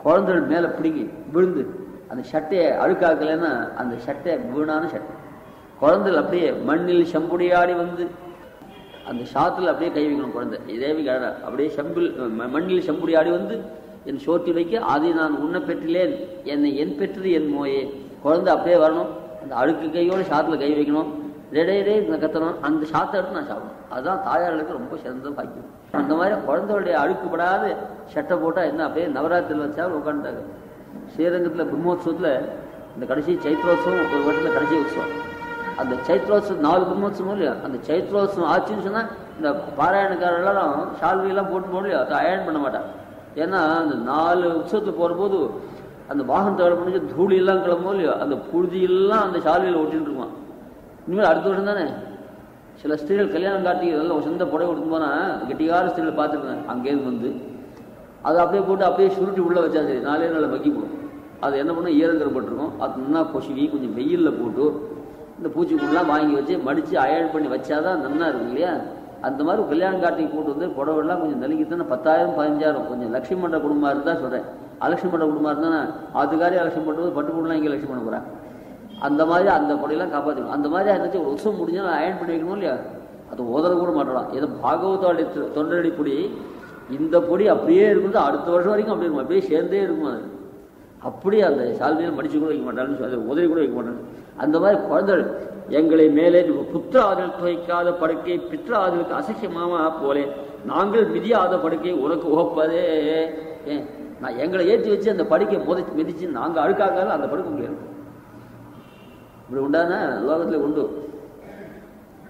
குழந்தைகள் மேலே பிடிங்கி விழுந்து அந்த சட்டையை அழுக்காக்கலைன்னா அந்த சட்டை வீணான சட்டை. குழந்தைகள் அப்படியே மண்ணில் செம்புடியாடி வந்து அந்த சாத்தில் அப்படியே கை வைக்கணும். குழந்தை இதேவி அப்படியே மண்ணில் செம்புடியாடி வந்து என் சோற்றி வைக்க, அதை நான் உன்னை பெற்றிலேன், என்னை என் பெற்றது என் மோயே. குழந்தை அப்படியே வரணும், அந்த அழுக்கு கையோடு சாத்தில் கை வைக்கணும், ரெடையரே கத்தணும், அந்த சாத்தை எடுத்து நான் சாப்பிடணும். அதுதான் தாயார்களுக்கு ரொம்ப சிறந்த பாக்கியம். அந்த மாதிரி குழந்தைகளுடைய அழுக்குப்படாத சட்டை போட்டால் என்ன, அப்படியே நவராத்திரியில் வச்சா உட்காந்துட்டாங்க. ஸ்ரீரங்கத்தில் பிரம்மோத்சவத்தில் இந்த கடைசி சைத்ரோத்சவம் ஒரு வருஷத்தில் கடைசி உற்சவம். அந்த சைத்ரோத்சவம் 4 பிரம்மோத்சவம் இல்லையா, அந்த சைத்ரோத்சவம் ஆச்சுன்னு சொன்னால் இந்த பாராயணக்காரெல்லாம் ஷால்வியெல்லாம் போட்டு போடலையோ, அதை அயன் பண்ண மாட்டான். ஏன்னா அந்த 4 உற்சவத்துக்கு போகிற போது அந்த வாகனத்தை வேலை பண்ணி தூளியெல்லாம் கிளம்போ இல்லையோ, அந்த புழுதியெல்லாம் அந்த ஷால்வியில் ஒட்டின்னு இருக்குவான். இனிமேல் அடுத்த வருஷம் தானே சில ஸ்திரீகள் கல்யாணம் காட்டி இதெல்லாம் சொந்த புடவை கொடுத்து போனால் கெட்டிக்கார ஸ்திரீகளை பார்த்துருக்கேன். அங்கேருந்து வந்து அதை அப்படியே போட்டு அப்படியே சுருட்டி உள்ளே வச்சா சரி 4 நாளில் மக்கி போடும். அது என்ன பண்ணால் ஈரங்கரப்பட்டிருக்கும், அது நல்லா கொசுவி கொஞ்சம் வெயிலில் போட்டு இந்த பூச்சிக்குள்ளெலாம் வாங்கி வச்சு மடித்து அயன் பண்ணி வச்சாதான் நல்லா இருக்கும் இல்லையா. அந்த மாதிரி கல்யாணம் காட்டிக்கு போட்டு வந்து புடவெல்லாம் கொஞ்சம் நெருங்கித்தானே 10,000 15,000 கொஞ்சம் லட்சுமி மண்ட குடும்பமாக இருந்தால் சொல்கிறேன். அலட்சுமி மண்ட குடும்பமாக இருந்தால் அதுக்காரே அலட்சுமி பண்ணுறது பட்டு பொருள்லாம் இங்கே லட்சுமி பண்ண போகிறேன். அந்த மாதிரி அந்த பொடியெல்லாம் காப்பாற்றிக்கணும். அந்த மாதிரி இருந்துச்சு ஒரு உற்சவம் முடிஞ்சாலும் அயன் பண்ணி வைக்கணும் இல்லையா, அது உதற கூட மாட்டலாம். ஏதோ பாகவதோடைய தொண்டரடி பொடி, இந்த பொடி அப்படியே இருக்குது, அடுத்த வருஷம் வரைக்கும் அப்படி இருக்கும், அப்படியே சேர்ந்தே இருக்கும். அது அப்படியே அந்த சால்வையில் மடிச்சு கூட வைக்க மாட்டாங்கன்னு சொல்லி உதவி கூட வைக்க மாட்டாங்க. அந்த மாதிரி குழந்தைகள் எங்களை மேலே புத்திராதில் துவைக்காத படுக்கை பித்ராதிலுக்கு அசக்கியமாமா போலே நாங்கள் மிதியாத படுக்கை உனக்கு உகப்பதே. நான் எங்களை ஏற்றி வச்சு அந்த படுக்கை மிதிச்சு நாங்கள் அழுக்காக்காத அந்த படுக்க முடியாது. இப்படி உண்டான லோகத்தில் உண்டு.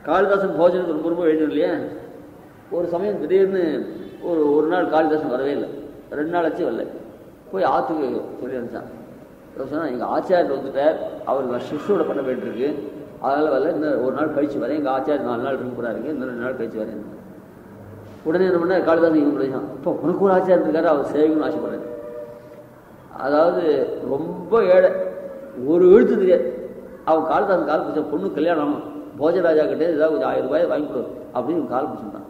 காளிதாசன் போஜனத்துக்கு ரொம்ப ரொம்ப எழுதணும் இல்லையா. ஒரு சமயம் திடீர்னு ஒரு நாள் காளிதாசன் வரவே இல்லை, 2 நாள் ஆச்சு வரல. போய் ஆற்றுக்கு சொல்லி அனுப்பிச்சான். சொன்னால் எங்கள் ஆச்சாரியர் வந்துட்டார், அவர் சிஷ்யோட பண்ண போயிட்டுருக்கு, அதனால் வரல, இன்னும் ஒரு நாள் கழிச்சு வரேன், எங்கள் ஆச்சாரியர் 4 நாள் இருக்க போகிறாருங்க, இன்னும் 2 நாள் கழிச்சு வரேன். உடனே என்ன பண்ண காளிதாசன் இவங்க முடிச்சான், இப்போ உனக்கு ஒரு ஆச்சாரியர் இருக்காரு, அவர் சேவைக்குன்னு ஆசைப்படுறாரு. அதாவது ரொம்ப ஏழை, ஒரு எழுத்து தெரியாது. அவன் காளிதாசன் கால் பிடிச்ச பொண்ணு கல்யாணம் ஆகணும், போஜராஜா கிட்டே ஏதாவது ஒரு 1000 ரூபாய் வாங்கி கொடு அப்படின்னு கால் பிடிச்சிருந்தான்.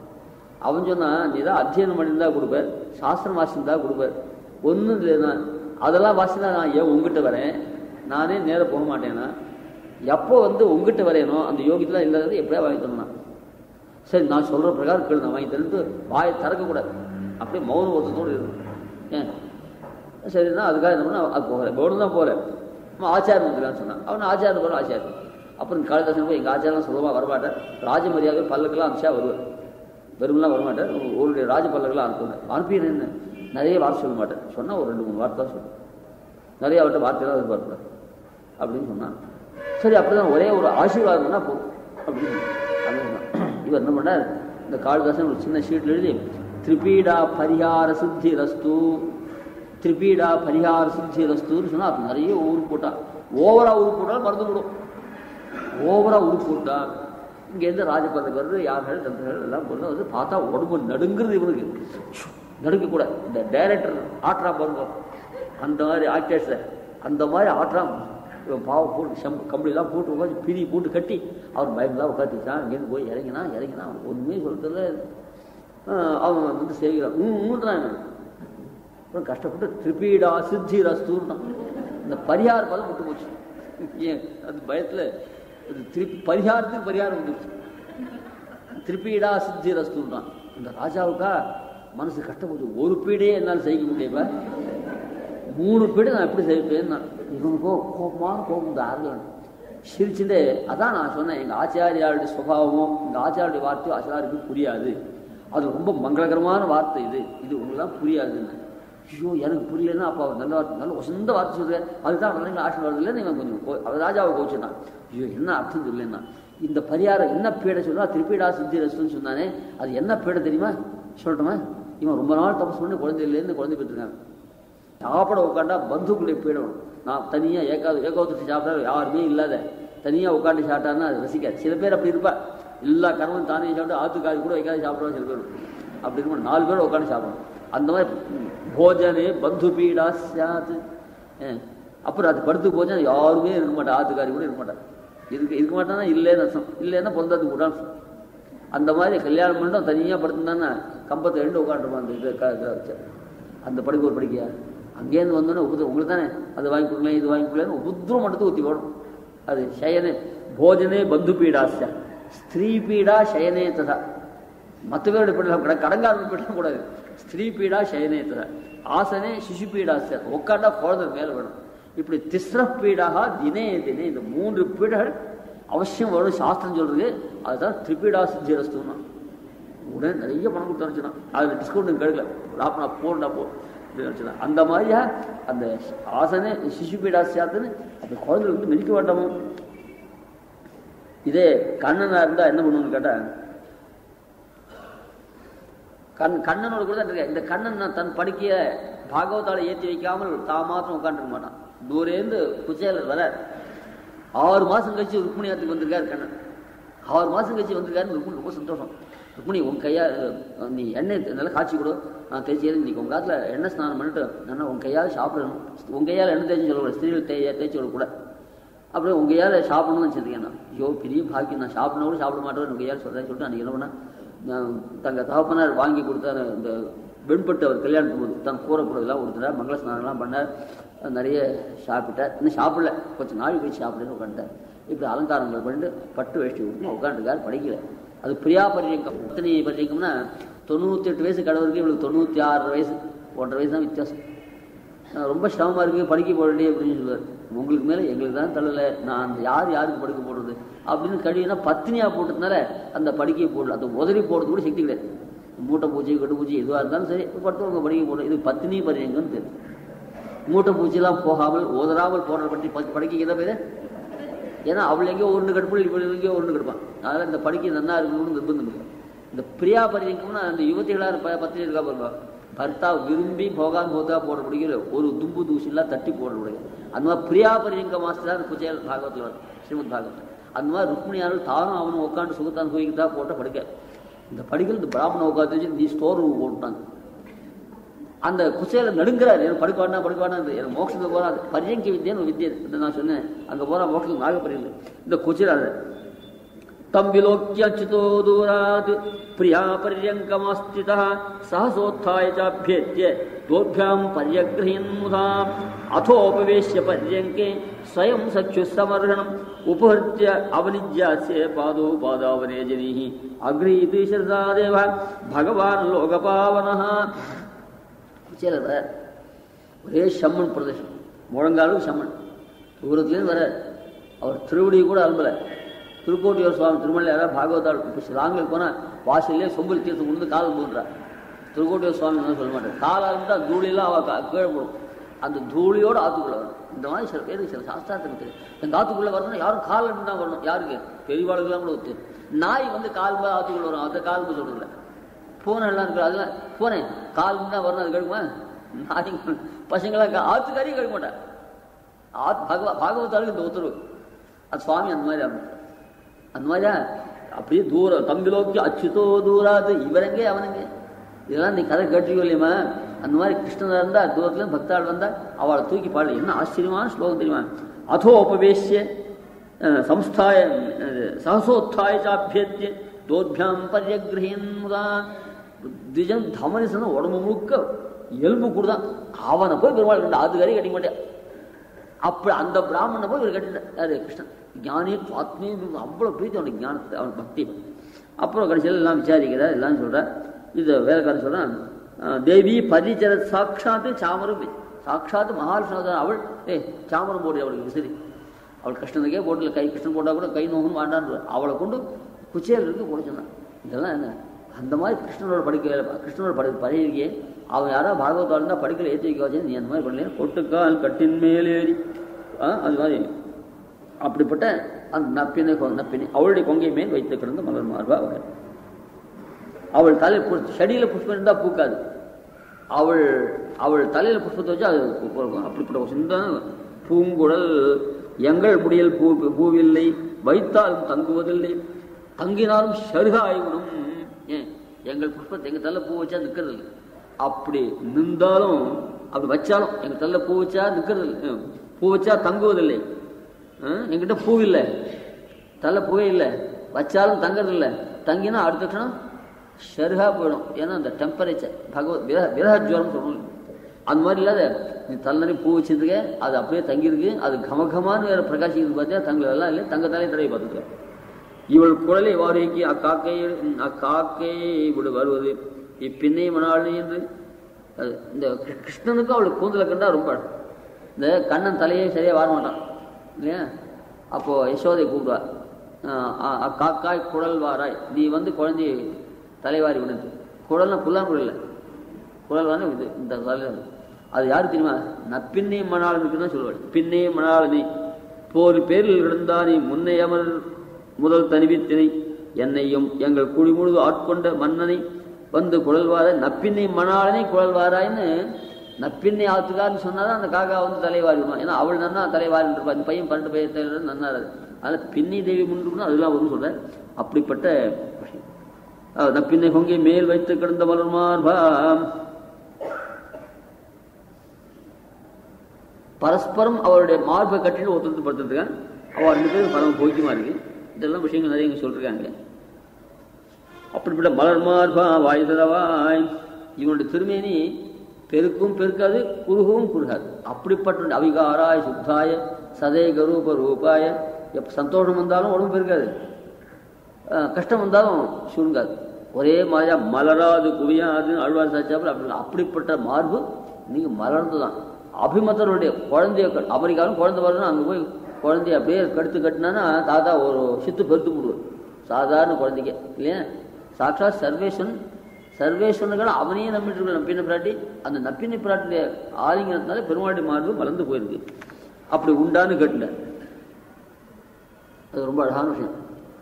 அவன் சொன்னான், நீ தான் அத்தியனம் பண்ணியிருந்தா கொடுப்பார், சாஸ்திரம் வாசியிருந்தா கொடுப்பார், ஒன்றும் இல்லைன்னா அதெல்லாம் வாசினா நான் ஏன் உங்ககிட்ட வரேன், நானே நேராக போக மாட்டேன்னா, எப்போ வந்து உங்ககிட்ட வரேனோ அந்த யோகியெலாம் இல்லாதது எப்படியா வாங்கி தரணும். சரி நான் சொல்கிற பிரகாரம் கேளு, நான் வாங்கி தரேன்ட்டு வாயை திறக்கக்கூடாது, அப்படியே மௌன ஒருத்தத்தோடு இருக்கும். ஏன் சரின்னா அதுக்காக என்ன பண்ணால் அது போகிறேன், கவனம் தான் போகிறேன். ஆச்சாரம் வந்துருக்கான்னு சொன்னான். அவன் ஆச்சாரம் போகிற ஆச்சாரம். அப்புறம் காளிதாசன் போய் எங்கள் ஆச்சாரம் சுலபமாக வரமாட்டார், ராஜ மரியாதை பல்லக்கெல்லாம் அனுப்பிச்சா வருவார், வெறுமெல்லாம் வரமாட்டார், ஒரு ராஜ பல்லக்கெல்லாம் அனுப்புவேன். அனுப்பிடுன்னு நிறைய வார்த்தை சொல்ல மாட்டேன், சொன்னால் ஒரு 2-3 வார்த்தை தான் சொல்லுவேன், நிறைய அவர்கிட்ட வார்த்தையெல்லாம் எதிர்பார்க்கக்கூடாது அப்படின்னு சொன்னான். சரி அப்படிதான் ஒரே ஒரு ஆசீர்வாதம் பண்ணால் போகும் அப்படின்னு சொன்னான். இவர் என்ன பண்ணார், இந்த காளிதாசன் ஒரு சின்ன ஷீட்டில் எழுதி திரிபீடா பரிகார சித்தி ரஸ்து, திரிபீடா பரிகார சித்தி ரஸ்துன்னு சொன்னால் அது நிறைய ஊருக்கு போட்டான். ஓவராக ஊருக்கு போட்டாலும் மறந்து விடும், ஓவராக ஊருக்கு போட்டால் இங்கேருந்து ராஜபதத்துக்கு வருது, யார்கள் தந்திரர்கள் எல்லாம் கொண்டு வந்து பார்த்தா உடம்பு நடுங்கிறது. இவனுக்கு நடுக்கக்கூட இந்த டைரக்டர் ஆட்ரா பாருங்க, அந்த மாதிரி ஆக்டர்ஸை அந்த மாதிரி ஆட்ரா இவன் பாவம் போட்டு கம்பளிலாம் போட்டு உட்காந்து பிரி போட்டு கட்டி அவர் பயம்லாம் உட்காந்துச்சான். இங்கேருந்து போய் இறங்கினா ஒன்றுமே சொல்கிறதில்ல. அவன் வந்து செய்கிறான் மூன்றான். அப்புறம் கஷ்டப்பட்டு திரிபீடா சித்தி ரஸ்தூர்னா, அந்த பரிகார பதம் விட்டு போச்சு. ஏன் அது பயத்தில் அது திருப்பி பரிகாரத்துக்கு பரிகாரம் வந்துருச்சு. திருப்பீடா சித்தி ரஸ்துன்றான். அந்த ராஜாவுக்கா மனசு கஷ்டப்பட்டு ஒரு பீடையே என்னால் செய்ய முடியல, 3 பீடை நான் எப்படி செய்வேன். இவனுக்கோ கோபமான கோபம் ஆரலாம் சிரிச்சுட்டு. அதான் நான் சொன்னேன், எங்கள் ஆச்சாரியாருடைய சுபாவமும் எங்கள் ஆச்சாரியுடைய வார்த்தையும் ஆச்சாரியாருக்கு புரியாது. அது ரொம்ப மங்களகரமான வார்த்தை, இது உங்களுக்கு தான் புரியாதுன்னு. ஐயோ எனக்கு புரியலன்னா அப்போ நல்ல வார்த்தை, நல்ல வசந்த வார்த்தை சொல்கிறேன், அதுதான் நல்ல ஆசீர்வாதம் இல்லைன்னு இவன் கொஞ்சம் ராஜாவை கோச்சுட்டான். ஐயோ என்ன அர்த்தம் சொல்லலைன்னா, இந்த பரிகாரம் என்ன பீடை சொன்னா திருப்பீடா சித்தி ரசுன்னு சொன்னானே, அது என்ன பீடை தெரியுமா சொல்லட்டுமா? இவன் ரொம்ப நாள் தபஸ் பண்ணி குழந்தையிலேருந்து குழந்தை பெற்றிருக்காங்க. சாப்பிட உட்காண்டா பந்துக்குள்ளே போயிடணும். நான் தனியாக ஏகாதசி சாப்பிட்டா யாருமே இல்லாத தனியாக உட்காந்து சாப்பிட்டாருன்னா அது ரசிக்காது. சில பேர் அப்படி இருப்பா, எல்லா கர்மம் தானே சாப்பிட்டு ஆத்துக்காரி கூட வைக்காது சாப்பிடுவாங்க. சில பேர் அப்படி இருக்கும், 4 பேர் உட்காந்து சாப்பிடணும். அந்த மாதிரி போஜனே பந்து பீடா சாத்து. அப்புறம் அது படுத்து போஜனம் யாருமே இருக்க மாட்டா, ஆத்துக்காரி கூட இருக்க மாட்டா. இருக்க மாட்டான்னா இல்லைன்னு அர்த்தம், இல்லைன்னா பிறந்தது கூட. அந்த மாதிரி கல்யாணம் பண்ணிட்டோம் தனியாக படுத்துட்டான்னா கம்பத்தை 2 உட்காந்துருப்பான். அந்த இதை வச்சு அந்த படுக்க ஒரு படிக்கையா அங்கேருந்து வந்தோன்னே உபதிரம் உங்களுக்கு தானே அது வாங்கி கொடுக்கலாம் இது வாங்கி கொடுக்கலன்னு உபதிரம் மட்டும் ஊற்றி போடும். அது சயனே போஜனே பந்து பீடாஸ்யா ஸ்திரீ பீடா சயனே ததா. மற்ற பேருடைய பீடலாம் கடங்காரன் பீடலாம் கூடாது. ஸ்திரீ பீடா சயனே ததா ஆசனே சிசு பீடாஸ்யா உட்காண்டா குழந்தை மேலே வேணும். இப்படி திஸ்ர பீடாக தினே தினே இந்த 3 பீடைகள் அவசியம் வரும் சாஸ்திரம் சொல்றது. அதுதான் திரிபீடா சித்திரஸ்துன்னா. உடனே நிறைய பணம் கொடுத்து நினச்சினா அதில் டிஸ்கவுண்ட் கிடைக்கல, லாப்னா போடா போ நினச்சினா. அந்த மாதிரியா அந்த ஆசனே சிசு பீடா சாத்துன்னு அந்த குழந்தைகள் வந்து மிதிக்க மாட்டோமோ. இதே கண்ணனா இருந்தா என்ன பண்ணுவோம்னு கேட்டா, கண்ணனோட கூட தான் இருக்க. இந்த கண்ணன் தன் படிக்கைய பாகவதால ஏற்றி வைக்காமல் தான் மாத்திரம் உட்காந்துருக்க மாட்டான். தூரேந்து குச்சேலர் வர 6 மாதம் கழிச்சு ருக்மிணியாத்துக்கு வந்திருக்காரு கண்ணன். 6 மாதம் கழிச்சு வந்திருக்காருன்னு ருக்மிணி ரொம்ப சந்தோஷம். ருக்மிணி உன் கையால் நீ எண்ணெய் நல்லா காய்ச்சி கூட நான் தேய்ச்சி இன்னைக்கு உங்கள் காலத்தில் எண்ணெய் ஸ்நானம் பண்ணிட்டு நான் உன் கையால் சாப்பிடணும். உன் கையால் எண்ணெய் தேய்ச்சி சொல்லக்கூடாது, ஸ்திரீகள் தேய்ச்சி விடக்கூட. அப்படியே உங்கள் கையால் சாப்பிடணும்னு வச்சுருக்கேன். நான் ஐயோ பெரிய பாக்கியம், நான் சாப்பிடணும் கூட சாப்பிட மாட்டேன் உங்கள் கையால் சொல்கிறேன்னு சொல்லிட்டு அன்றைக்கி என்ன பண்ணேன், நான் தங்கள் தகப்பனார் வாங்கி கொடுத்த இந்த வெண்பட்டு அவர் கல்யாணத்துக்கு போது தன் கூறக்கூடதெல்லாம் கொடுத்துட்டார், மங்கள ஸ்நானம்லாம் பண்ணார், நிறைய சாப்பிட்டார். இன்னும் சாப்பிடல, கொஞ்சம் நாள் கழிச்சு சாப்பிடுன்னு உட்காந்துட்டார். இப்படி அலங்காரங்கள் பண்ணிட்டு பட்டு வேஷ்டி கொடுத்து உட்காந்துருக்கார், படிக்கல. அது பிரியா பரியங்கம். எத்தனை பரியங்கம்னா 98 வயசு கடவுளுக்கு இவளுக்கு 96 வயசு 1.5 வயசு தான் வித்தியாசம். ரொம்ப சிரமமாக இருக்குது படிக்க போடலே அப்படின்னு சொல்லுவார். உங்களுக்கு மேலே எங்களுக்கு தான் தள்ளலை, நான் அந்த யாருக்கு படுக்க போடுறது அப்படின்னு கழிவுனா பத்தினியாக போட்டதுனால அந்த படிக்கையை போடல. அந்த உதறி போடுறது கூட சக்தி கிடையாது. மூட்டை பூச்சி கட்டு பூச்சி எதுவாக இருந்தாலும் சரி பட்டுவங்க படிக்க போடுறது. இது பத்தினி பரியங்கன்னு தெரியும். மூட்டை பூச்சியெல்லாம் போகாமல் உதறாமல் போடுற படிக்க என்ன பேர்? ஏன்னா அவள் எங்கேயோ 1 கடுப்பு இப்போ எங்கேயோ 1 கடுப்பான். அதனால் இந்த படிக்க நல்லா இருக்கணும்னு நிர்பந்தம் இல்லை. இந்த பிரியா பரியங்கம்னா அந்த யுவதிகளாக பத்தினி இருக்கா பாருங்க, பர்த்தா விரும்பி போகாமல் போதா போட பிடிக்கல, ஒரு தும்பு தூசிலாம் தட்டி போட முடியாது. அந்த மாதிரி பிரியா பரியங்க மாஸ்டர் அந்த குச்சேல் பாகவத்தில் வரும், ஸ்ரீமத் பாகவத்தில். அந்த மாதிரி ருக்மிணியாரும் தானும் அவனும் உட்காந்து சுகத்தான் கோயிக்கிட்டா போட்ட படுக்க. இந்த படிக்கல் இந்த பிராமண உட்காந்து வச்சு நீ ஸ்டோர் ரூம் போட்டுட்டாங்க. அந்த குச்சேல நடுங்கிறார், எனக்கு படுக்க வேண்டாம் எனக்கு மோட்சத்துக்கு போகிறா. அது பரியங்க வித்தியன்னு ஒரு வித்தியை நான் சொன்னேன், அங்கே போகிறா மோட்சத்துக்கு நாகப்பரியல். இந்த குச்சேல தம்பிலோக்கியச்சுதோ தூராத் பிரியா பரியங்கமாஸ்திதா சஹசோத்தாய சாப்யேத்ய தோभ्याம் பரியக்ரஹயன் முதாம் அதோபவேஷ்ய பரியங்கே ஸ்வயம் சச்சு சமர்ஹணம் உபஹர்த்ய அவனிஜ்யாஸ்ய பாதோ பாதாவனேஜனீஹி அக்ரீதி ஸ்ரதாதேவ பகவான் லோகபாவனஹ. குச்சேலர் வர ஒரே சம்மன் பிரதேசம், முழங்காலும் சம்மன். தூரத்துலேருந்து வர அவர் திருவடி கூட அலும்பலை. திருக்கோட்டியூர் சுவாமி திருமலை யாராவது பாகவதால் இப்போ லாங்கில் போனால் வாசல்லே சொம்பல் தீர்த்து கொண்டு கால் போடுறார். திருக்கோட்டியூர் சுவாமி என்ன சொல்ல மாட்டேன், காலால் இருந்தால் தூளியெல்லாம் அவள் கீழே போடும். அந்த தூளியோடு ஆற்றுக்குள்ளே வரும். இந்த மாதிரி சில பேருக்கு சில சாஸ்திரத்துக்கு தெரியும். இந்த ஆற்றுக்குள்ளே வரணும்னா யாரும் கால் எடுத்து தான் வரணும். யாருக்கு பெரியவாளுக்கெல்லாம் கூட ஒத்து. நாய் வந்து கால் மேலே ஆற்றுக்குள்ளே வரும், அந்த கால் மேலே சொல்கிறதில்ல. பூனை எல்லாம் இருக்கிற அதெல்லாம் பூனை கால் தான் வரணும், அது கழுக்குமா? நாய் பசங்களாம் ஆற்றுக்காரியும் கழுக்க மாட்டேன். பாகவதாளுக்கு இந்த உத்தரவு. அது சுவாமி அந்த மாதிரி ஆரம்பிச்சு அந்த மாதிரியா அப்படியே தூரம் தம்பிலோக்கி அச்சுதோ தூராது இவரங்கே அவனுங்க. இதெல்லாம் நீ கதை கேட்டிருக்கோ இல்லையம்மா? அந்த மாதிரி கிருஷ்ணன் இருந்தால் தூரத்துலேருந்து பக்தாள் வந்தால் அவளை தூக்கி பாடல. என்ன ஆச்சரியமான ஸ்லோகம் தெரியுமா? அதோ உபவேஷ்ய சம்ஸ்தாய சஹசோத்தாய சாப்யேத்ய தோभ्याம் பரியக்ரஹயன் முதா. திஜன் தமனிசன உடம்பு முழுக்க எலும்பு கூடுதான். அவனை போய் பெருமாள் 2 ஆத்துக்காரி கட்டிக்க மாட்டேன். அப்படி அந்த பிராமணனை போய் இவர் கட்டிட்டாரு கிருஷ்ணன். ஞானி ஆத்மீ அவ்வளோ பிரீத்தி அவனுக்கு ஞானத்தை, அவன் பக்தி. அப்புறம் கடைசியில் எல்லாம் விசாரிக்கிறார், எல்லாம் சொல்கிறார். இது வேலைக்காரன் சொல்கிறான், தேவி பரிச்சர சாட்சாத்து சாமரம், சாட்சாத்து மகாலட்சுமி அவள் சாமரம் போடு அவளுக்கு விசிறி. அவள் கிருஷ்ணனுக்கே போட்டில் கை கிருஷ்ணன் போட்டால் கூட கை நோகணும் வாண்டான்னு அவளை கொண்டு குச்சேல் இருக்கு போட சொன்னான். இதெல்லாம் என்ன அந்த மாதிரி கிருஷ்ணனோட கிருஷ்ணனோட பழகியே அவன் யாராவது பாகவதா இருந்தால் படிக்கல ஏற்றி வைக்க வச்சு நீ அந்த மாதிரி பண்ணல கொட்டுக்கால் கட்டின் மேலேறி அது மாதிரி அப்படிப்பட்ட அந்த நப்பினை அவளுடைய கொங்கை மேல் வைத்து கிடந்த மலர் மார்பா அவள் தலையில் செடியில் புஷ்பம் இருந்தால் பூக்காது. அவள் தலையில் புஷ்பத்தை வச்சு அது அப்படிப்பட்ட சிந்தான பூங்குழல் எங்கள் முடியல் பூவில்லை வைத்தாலும் தங்குவதில்லை தங்கினாலும் சருகாயுனும். எங்கள் புஷ்பத்தை எங்கள் தள்ள பூ வச்சா நிற்கிறது இல்லை, அப்படி நின்றாலும் அப்படி வச்சாலும் எங்கள் தள்ள பூ வச்சா நிற்கிறது இல்லை, பூ வச்சா தங்குவதில்லை. எங்கிட்ட பூ இல்லை, தள்ள பூவே இல்லை, வச்சாலும் தங்கிறது இல்லை, தங்கினா அடுத்த க்ஷணம் ஷருகா போயிடும். ஏன்னா அந்த டெம்பரேச்சர் விரக ஜுவரம் சொல்லணும். அந்த மாதிரி இல்லாத நீ தள்ளனே பூ வச்சிருக்க அது அப்படியே தங்கியிருக்கு, அது கமகமானு வேற பிரகாசிக்கிறது பார்த்தியா தங்கலாம் இல்லை, தங்கத்தாலே தடவை பார்த்துக்க. இவள் குழலை வாரிக்கு அக்காக்கையை விடு வருவது இப்பின்னை மணாளி என்று. இந்த கிருஷ்ணனுக்கும் அவளுக்கு கூந்தலை கண்டா ரொம்ப இந்த கண்ணன் தலையே சரியாக வார மாட்டான் இல்லையா. அப்போது யசோதை கூப்பிடுவா, காக்காய் குழல் வாராய், நீ வந்து குழந்தை தலைவாரி விடுது. குழல்னா புல்லாங்குழல் இல்லை, குழல் வாங்க இது இந்த தலையில். அது யாரு தெரியுமா? நப்பின்னே மணாளனுக்கு தான் சொல்லுவாள். பின்னே மணாளனி போர் பேரில் இருந்தானே முன்னை அமர் முதல் தனிவித்தினை என்னையும் எங்கள் குடி முழுது ஆட்கொண்ட மன்னனை வந்து குழல்வாராய் நப்பின்னை மணாளனை குழல்வாராய்ன்னு நப்பின்னை ஆத்துக்காருன்னு சொன்னாதான் அந்த காக்கா வந்து தலைவாரி விடுவான். ஏன்னா அவள் நன்னா தலைவாரி இருப்பா, இந்த பையன் 12 பையன் நன்னாரு. அதில் பின்னி தேவி முன்னு அதெல்லாம் வரும்னு சொல்றேன். அப்படிப்பட்ட நப்பின்னை கொங்கை மேல் வைத்து கிடந்த மலர் மார்பா பரஸ்பரம் அவருடைய மார்பை கட்டிட்டு ஒருத்தருக்கு படுத்துருக்கான். அவள் 2 பேரும் பரம போய்க்குமா இருக்கு. இதெல்லாம் விஷயங்கள் நிறைய இங்கே சொல்லிருக்காங்க. அப்படிப்பட்ட மலர் மார்பா வாய் தரவாய், இவனுடைய திருமேனி பெருக்கும் பெருக்காது, குறுகவும் குறுகாது. அப்படிப்பட்ட அவிகாராய் சுத்தாய சதை கரூப ரூபாய. எப்போ சந்தோஷம் வந்தாலும் உடம்பு பெருக்காது, கஷ்டம் வந்தாலும் சுருங்காது, ஒரே மாதிரியா மலராது குவியாதுன்னு அழ்வார் சாச்சாப்பில் அப்படி. அப்படிப்பட்ட மார்பு நீங்கள் மலர்ந்துதான். அபிமத்தருடைய குழந்தைய அமெரிக்காவும் குழந்தை வரணும், அங்கே போய் குழந்தைய அப்படியே கடுத்து கட்டினான்னா தாத்தா ஒரு சித்து பெருத்து போடுவார் சாதாரண குழந்தைங்க இல்லையா. சாட்சாத் சர்வேஸ்வரர்கள் அவனையே நம்பிட்டு இருக்க நப்பின பிராட்டி. அந்த நப்பினை பிராட்டிய ஆலிங்கத்தினால பெருமாளுடைய மார்பு மலர்ந்து போயிருக்கு. அப்படி உண்டான்னு கேட்டுட்டார். அது ரொம்ப அழகான விஷயம்,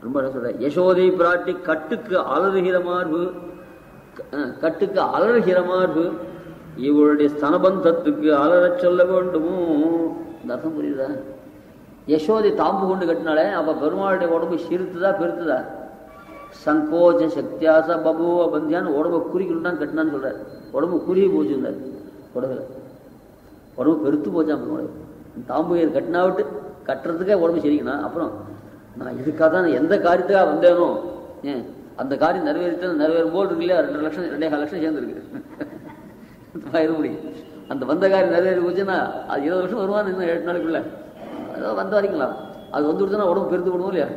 ரொம்ப அழகாக சொல்ற. யசோதை பிராட்டி கட்டுக்கு அலறுகிற மார்பு, கட்டுக்கு அலறுகிற மார்பு இவளுடைய ஸ்தனபந்தத்துக்கு அலறச் சொல்ல வேண்டுமோ. இந்த அர்த்தம் புரியுதா? யசோதை தாம்பு கொண்டு கட்டினாலே அப்ப பெருமாளுடைய உடம்பு சிறுத்துதா பெருத்துதா? சங்கோச்ச சக்தியாச பபுவ பந்தியான்னு உடம்பு குறிக்கணும்தான் கட்டினான்னு சொல்றாரு. உடம்பு குறுகி போச்சுருந்தார், உடம்பு பெருத்து போச்சான் பெருமாள். தாம்பு கட்டினா விட்டு கட்டுறதுக்கே உடம்பு சரிக்கணும். அப்புறம் நான் இதுக்காக தான் எந்த காரியத்துக்காக வந்தேனோ, அந்த காரியம் நிறைவேறும் போல் இருக்கு இல்லையா. 2 லட்சம் 2.5 லட்சம் சேர்ந்துருக்கு முடியும். அந்த வந்த காரியம் நிறைவேறி போச்சுன்னா அது 20 வருஷம் வருவான்னு இன்னும் 7 நாளுக்குள்ள அதாவது வந்த வரைக்கலாம். அது வந்து கொடுத்தா உடம்பு பெருத்து விடுவோம் இல்லையா.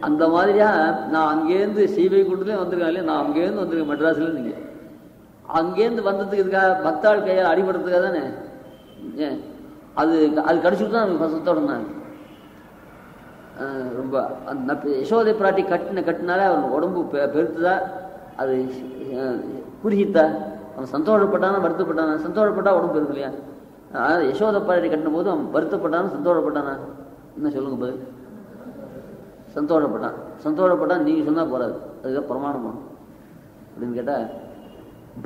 அந்த மாதிரியா நான் அங்கேருந்து ஸ்ரீவைகுண்டத்துலேயும் வந்திருக்கேன் இல்லையா. நான் அங்கேருந்து வந்திருக்கேன் மெட்ராஸ்ல. நீங்கள் அங்கேருந்து வந்ததுக்கு இதுக்காக பக்தாள் கையால் அடிபடுறதுக்காக தானே. அது அது கடிச்சுட்டு தான் நமக்கு சத்தோட தான் ரொம்ப. அந்த யசோதை பிராட்டி கட்டினாலே அவன் உடம்பு பெருத்துதா, அது குறுகித்தா. அவன் சந்தோஷப்பட்டானா வருத்தப்பட்டானா? சந்தோஷப்பட்டா உடம்பு பெருக்கு இல்லையா. அதாவது யசோதை பிராட்டி கட்டின போது அவன் வருத்தப்பட்டானா சந்தோஷப்பட்டானா? என்ன சொல்லுங்க பதில்? சந்தோஷப்பட்டான். நீங்கள் சொன்னால் போறாது, அதுதான் பிரமாணம் பண்ணும் அப்படின்னு கேட்டால்.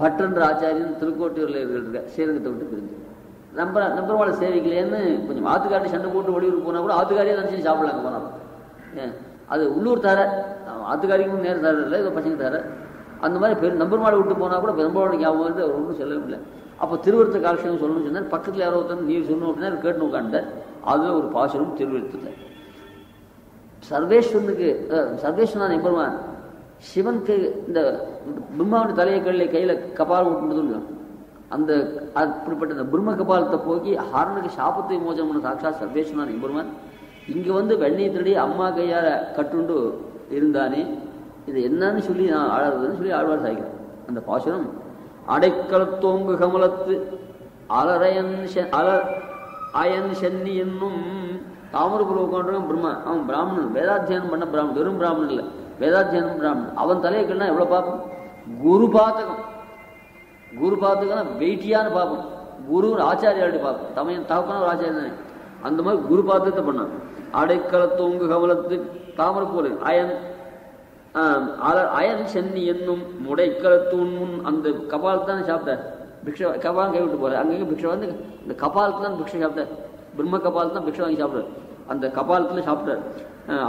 பட்டன்ற ஆச்சாரியன் திருக்கோட்டியூரில் இருக்க ஸ்ரீரங்கத்தை விட்டு பிரிஞ்சு நம்பருவாளை சேவிக்கலேன்னு கொஞ்சம் ஆத்துக்காரி சண்டை போட்டு வெளியூர் போனால் கூட ஆத்துக்காரியாக நினச்சி சாப்பிடலாங்க போனாலும். அது உள்ளூர் தர ஆத்துக்காரிக்கும் நேரம் தர இல்லை, இதை பசங்க தர. அந்த மாதிரி நம்பருமாளை விட்டு போனால் கூட பெரும்பாலோட ஞாபகம் வந்து அவர் ஒன்றும் சொல்லவில்லை. அப்போ திருவருத்த காலட்சேபம் சொல்லணும்னு சொன்னார். பக்கத்தில் யாரோ ஒருத்தர் நீர் சொல்லணும் அப்படின்னா கேட்டு உட்காந்துட்டார். அதில் ஒரு பாசுரம் திருவருத்தத்தை சர்வேஸ்வரனான எம்பெருமான் சிவனுக்கு இந்த பிரம்மாவுடைய தலையை கையில் கபால் விட்டுனது. அந்த அப்படிப்பட்ட அந்த பிரம்ம கபாலத்தை போக்கி ஹரனுக்கு சாபத்தை மோசம் பண்ண சாட்சாத் சர்வேஸ்வரன் எம்பெருமான் இங்க வந்து வெண்ணெய் திருடி அம்மா கையால கட்டுண்டு இருந்தானே, இது என்னன்னு சொல்லி நான் ஆழ்வதுன்னு சொல்லி ஆழ்வார் சாய்க்கிறேன். அந்த பாசுரம் அடைக்கலத்தோங்கு கமலத்து அயன் சென்னி என்னும் தாமரபுரம் உட்காந்துருக்கான் பிரம்மா. அவன் பிராமணன், வேதாத்தியானம் பண்ண பிராமணன், வெறும் பிராமணன் இல்லை, வேதாத்தியானம் பிராமணன். அவன் தலையக்கெல்லாம் எவ்வளவு பாப்பம், குரு பாத்தகம். குரு பாத்தகம் வெயிட்டியான பாப்பம். குரு ஆச்சாரியாருடைய பாப்பம், தமையன் தகப்பன ஒரு ஆச்சாரியன் தானே, அந்த மாதிரி குரு பாத்தகத்தை பண்ணான். அடைக்கலத்தோங்கு கமலத்து தாமரப்பூர் அயன் சென்னி என்னும் முடைக்கலத்தூன் முன் அந்த கபாலத்து தானே சாப்பிட்டார் பிக்ஷை. கபாலம் கைவிட்டு போற அங்கங்க பிக்ஷை வந்து இந்த கபாலத்து தான் பிக்ஷை சாப்பிட்டார். பிரம்ம கபாலத்து தான் பிக்ஷை வாங்கி சாப்பிட்டார். அந்த கபாலத்துல சாப்பிட்டார்.